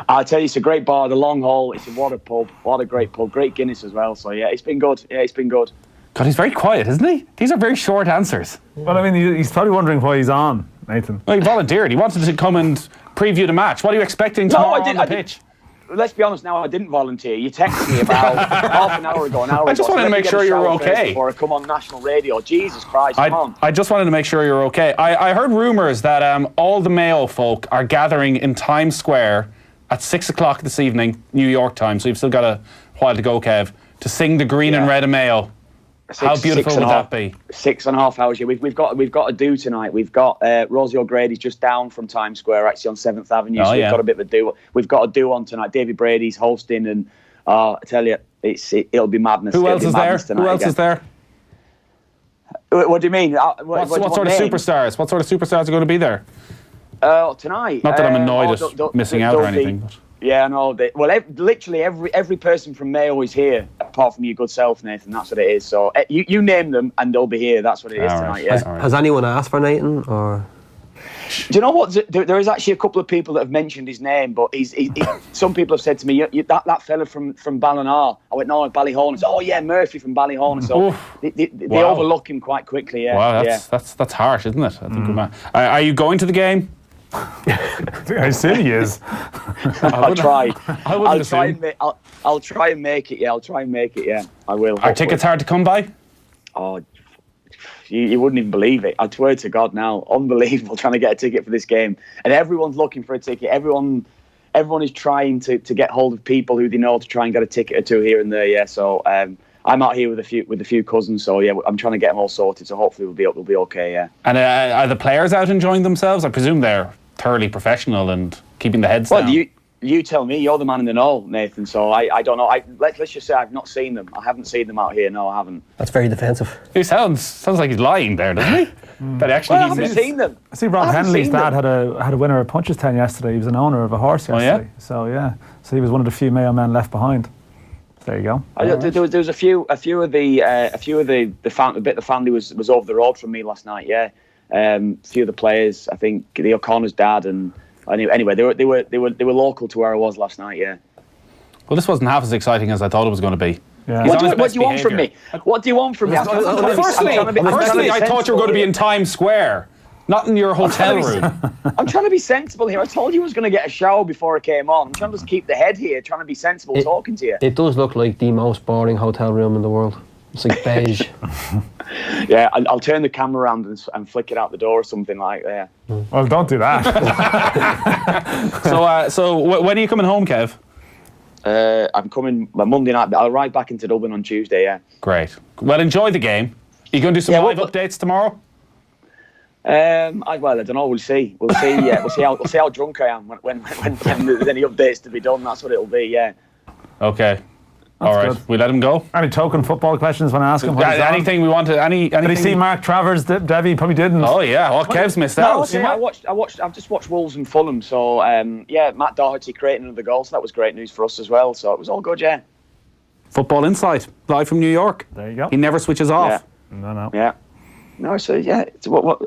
I'll tell you, it's a great bar, the Long Hall. What a pub, what a great pub, great Guinness as well. So yeah, it's been good. Yeah, it's been good. God, he's very quiet, isn't he? These are very short answers. Well, I mean, he's probably wondering why he's on, Nathan. Well, he volunteered. He wanted to come and preview the match. What are you expecting tomorrow on the pitch? Let's be honest now, I didn't volunteer. You texted me about half an hour ago, I just wanted to make sure you were okay. Before I come on national radio. Jesus Christ, come on. I just wanted to make sure you were okay. I heard rumours that all the Mayo folk are gathering in Times Square at 6 o'clock this evening, New York time, so you've still got a while to go, Kev, to sing the Green and Red of Mayo. How beautiful would that be? 6.5 hours. Yeah, we've got a do tonight. We've got Rosie O'Grady's just down from Times Square, actually on 7th Avenue. So we've got a bit of a do. We've got a do on tonight. David Brady's hosting, and I tell you, it'll be madness. Who else is there? Who else is there? What do you mean? What sort of superstars? What sort of superstars are going to be there? Tonight. Not that I'm annoyed at missing out or anything. But. Yeah, no. Literally every person from Mayo is here, apart from your good self, Nathan. That's what it is. So you name them, and they'll be here. That's what it is tonight. Yeah. Has anyone asked for Nathan, or? Do you know what? There is actually a couple of people that have mentioned his name, but some people have said to me, that fella from Ballina. I went, no, Ballyhorn. Oh yeah, Murphy from Ballyhorn. So they overlook him quite quickly. Yeah. Wow, that's harsh, isn't it? I think are you going to the game? I assume he is. I'll try. I'll try and make it. Yeah, I'll try and make it. Yeah, I will. Are tickets hard to come by? Oh, you wouldn't even believe it. I swear to God, now unbelievable trying to get a ticket for this game, and everyone's looking for a ticket. Everyone is trying to get hold of people who they know to try and get a ticket or two here and there. Yeah, so I'm out here with a few cousins, so yeah, I'm trying to get them all sorted. So hopefully we'll be okay. Yeah. And are the players out enjoying themselves? I presume they're thoroughly professional and keeping the heads down. Well, you tell me. You're the man in the know, Nathan. So I don't know. Let's just say I've not seen them. I haven't seen them out here. No, I haven't. That's very defensive. He sounds like he's lying there, doesn't he? That actually I haven't seen them. I see Rob Henley's dad had a winner of Punches 10 yesterday. He was an owner of a horse yesterday. So he was one of the few Mayo men left behind. There you go. There was a few of the family was over the road from me last night. Yeah, a few of the players. I think the O'Connor's dad and Anyway, they were local to where I was last night. Yeah. Well, this wasn't half as exciting as I thought it was going to be. Yeah. What do you want from me? What do you want from me? Firstly, I thought you were going to be in Times Square, not in your hotel room. I'm trying to be sensible here. I told you I was going to get a shower before I came on. I'm trying to just keep the head here, trying to be sensible talking to you. It does look like the most boring hotel room in the world. It's like beige. Yeah, I'll turn the camera around and flick it out the door or something like that. Well, don't do that. So when are you coming home, Kev? I'm coming Monday night. I'll ride back into Dublin on Tuesday. Yeah. Great. Well, enjoy the game. Are you going to do some live updates tomorrow? I don't know. We'll see. We'll see. Yeah, we'll see how drunk I am when there's any updates to be done. That's what it'll be. Yeah. Okay. All right. We let him go. Any token football questions when I ask him? Anything we want to? Anything? Did he see Mark Travers? Debbie probably didn't. Oh yeah. Well, Kev's missed out. I've just watched Wolves and Fulham. So Matt Doherty creating another goal. So that was great news for us as well. So it was all good. Yeah. Football Insight, live from New York. There you go. He never switches off. Yeah. No. Yeah. No, so yeah,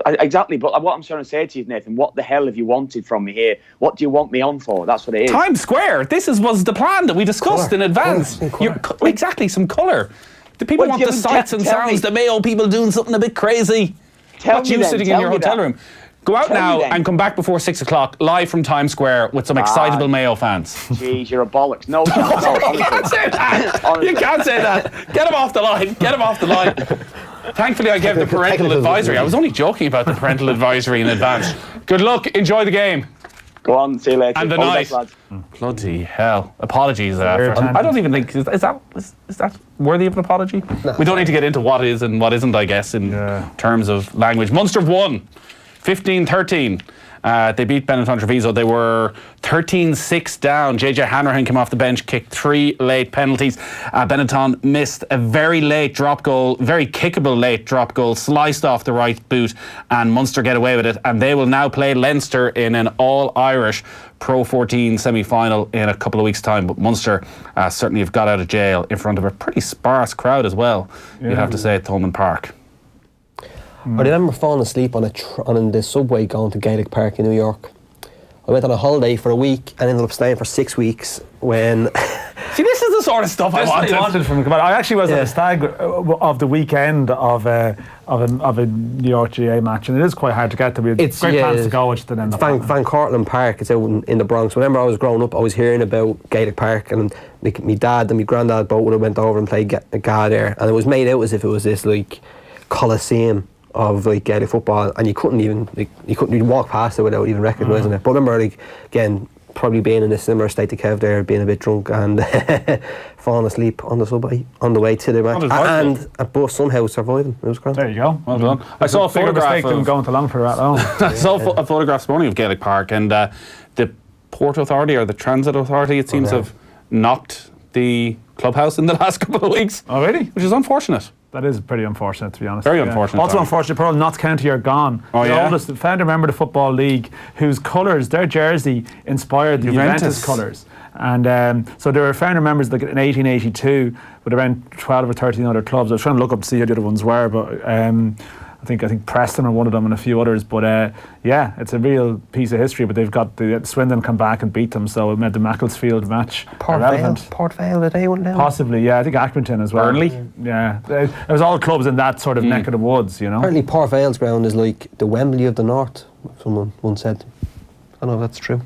exactly. But what I'm trying to say to you, Nathan, what the hell have you wanted from me here? What do you want me on for? That's what it is. Times Square. This was the plan that we discussed in advance. Exactly, some colour. The people want the sights and sounds. The Mayo people doing something a bit crazy. Not you sitting in your hotel room. Go out now and come back before 6 o'clock, live from Times Square with some excitable Mayo fans. Jeez, you're a bollocks. No, you can't say that. You can't say that. Get him off the line. Get him off the line. Thankfully, I gave the parental advisory. I was only joking about the parental advisory in advance. Good luck. Enjoy the game. Go on. See you later. And the night. Bloody hell. Apologies. I don't even think... Is that worthy of an apology? No. We don't need to get into what is and what isn't, I guess, in terms of language. Munster won 15-13. They beat Benetton Treviso. They were 13-6 down. JJ Hanrahan came off the bench, kicked 3 late penalties. Benetton missed a very late drop goal, very kickable late drop goal, sliced off the right boot, and Munster get away with it. And they will now play Leinster in an all-Irish Pro 14 semi-final in a couple of weeks' time. But Munster certainly have got out of jail in front of a pretty sparse crowd as well, you'd have to say, at Thomond Park. I remember falling asleep on the subway going to Gaelic Park in New York. I went on a holiday for a week and ended up staying for 6 weeks when... See, this is the sort of stuff I wanted from the I actually was at a stag of the weekend of a New York GA match, and it is quite hard to get to. It's great plans to go, which didn't end up happening. Van Cortlandt Park, it's out in the Bronx. Whenever I was growing up, I was hearing about Gaelic Park, and my dad and my granddad both would have went over and played GA there, and it was made out as if it was this like coliseum of like Gaelic football, and you couldn't even walk past it without even recognising it. But I remember, like, again, probably being in a similar state to Kev there, being a bit drunk and falling asleep on the subway on the way to the match, but somehow surviving. It was grand. There you go. Well done. I saw a photograph of them going to Longford at home. I saw a photograph this morning of Gaelic Park, and the Port Authority or the Transit Authority, it seems, have knocked the clubhouse in the last couple of weeks. Oh, really? Which is unfortunate. That is pretty unfortunate, to be honest. Very unfortunate. Also unfortunate, Pearl, Notts County are gone. The oldest founder member of the Football League, whose colours, their jersey, inspired the Juventus colours. And so they were founder members like in 1882 with around 12 or 13 other clubs. I was trying to look up to see who the other ones were, but I think Preston are one of them and a few others. But it's a real piece of history. But they've got Swindon come back and beat them, so it made the Macclesfield match irrelevant. Port Vale, did they win now? Possibly, yeah. I think Accrington as well. Burnley? Yeah. It was all clubs in that sort of neck of the woods, you know. Apparently Port Vale's ground is like the Wembley of the North, someone once said. I don't know if that's true.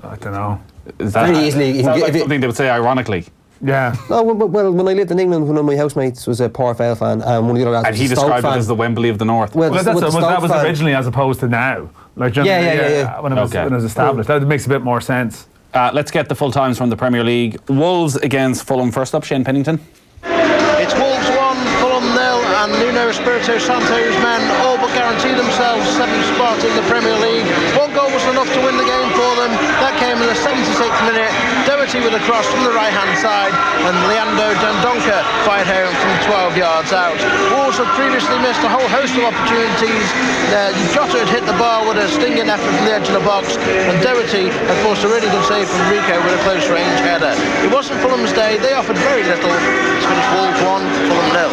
I don't know. Is that very easily, something they would say ironically? Yeah. No, well, when I lived in England, one of my housemates was a Port Vale fan, and one of the other lads and he described it as the Wembley of the North. Well, that was originally as opposed to now. Like, when it was established. That makes a bit more sense. Let's get the full times from the Premier League. Wolves against Fulham. First up, Shane Pennington. It's Wolves 1, Fulham 0, and Nuno Espirito Santo's men all but guaranteed themselves 7th spot in the Premier League. 1 goal was enough to win the game for them. That came in the 76th minute. Doherty with a cross from the right-hand side, and Leandro Dendoncker fired home from 12 yards out. Wolves had previously missed a whole host of opportunities. Jota had hit the bar with a stinging effort from the edge of the box, and Doherty had forced a really good save from Rico with a close-range header. It wasn't Fulham's day. They offered very little. It's finished Wolves 1, Fulham 0.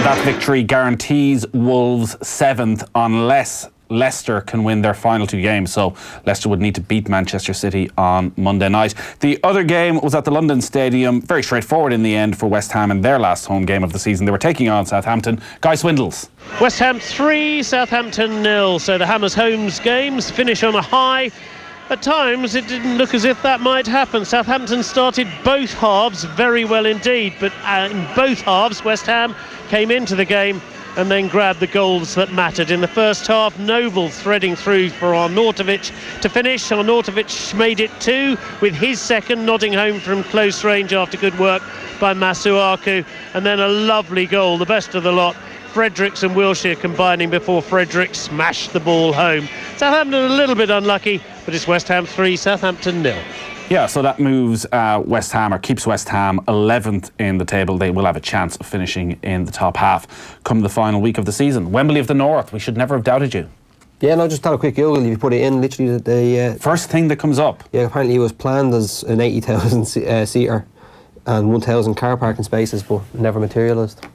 That victory guarantees Wolves 7th unless Leicester can win their final 2 games. So Leicester would need to beat Manchester City on Monday night. The other game was at the London Stadium. Very straightforward in the end for West Ham in their last home game of the season. They were taking on Southampton. Guy Swindles. West Ham 3, Southampton 0. So the Hammers' homes games finish on a high. At times it didn't look as if that might happen. Southampton started both halves very well indeed, but in both halves West Ham came into the game and then grabbed the goals that mattered. In the first half, Noble threading through for Arnautovic to finish. Arnautovic made it 2 with his second, nodding home from close range after good work by Masuaku. And then a lovely goal, the best of the lot. Fredericks and Wilshere combining before Fredericks smashed the ball home. Southampton a little bit unlucky, but it's West Ham 3, Southampton 0. Yeah, so that moves West Ham, or keeps West Ham 11th in the table. They will have a chance of finishing in the top half come the final week of the season. Wembley of the North, we should never have doubted you. Yeah, no, just had a quick Google. If you put it in, literally the first thing that comes up. Yeah, apparently it was planned as an 80,000 seater and 1,000 car parking spaces, but never materialised.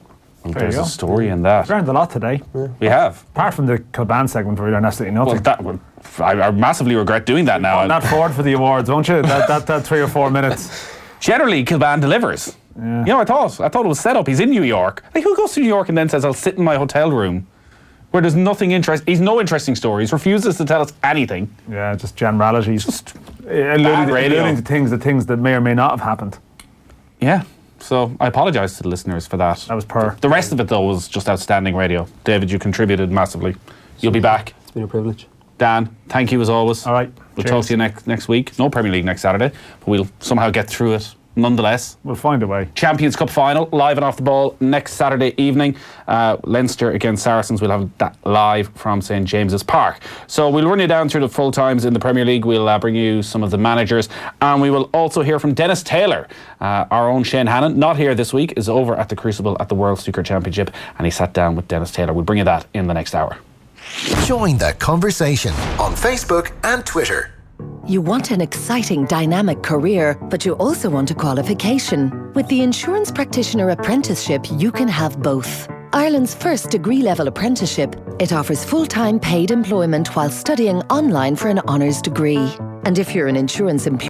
Well, there's a story in that. We've learned a lot today. Yeah. We have. Apart from the Kilban segment where we learned absolutely nothing. Well, I massively regret doing that now. Not forward for the awards, won't you? That 3 or 4 minutes. Generally, Kilban delivers. Yeah. You know, I thought it was set up. He's in New York. Like, who goes to New York and then says, I'll sit in my hotel room where there's nothing interesting? He's no interesting stories, refuses to tell us anything. Yeah, just generalities. Just alluding to things that may or may not have happened. Yeah. So I apologise to the listeners for that. That was poor. The rest of it, though, was just outstanding radio. David, you contributed massively. You'll be back. It's been a privilege. Dan, thank you as always. All right. We'll talk to you next week. No Premier League next Saturday, but we'll somehow get through it nonetheless. We'll find a way. Champions Cup final, live and off the ball next Saturday evening. Leinster against Saracens. We'll have that live from St James's Park. So we'll run you down through the full times in the Premier League. We'll bring you some of the managers, and we will also hear from Dennis Taylor. Our own Shane Hannon, not here this week, is over at the Crucible at the World Snooker Championship, and he sat down with Dennis Taylor. We'll bring you that in the next hour. Join the conversation on Facebook and Twitter. You want an exciting, dynamic career, but you also want a qualification. With the Insurance Practitioner Apprenticeship, you can have both. Ireland's first degree-level apprenticeship, it offers full-time paid employment while studying online for an honours degree. And if you're an insurance employee,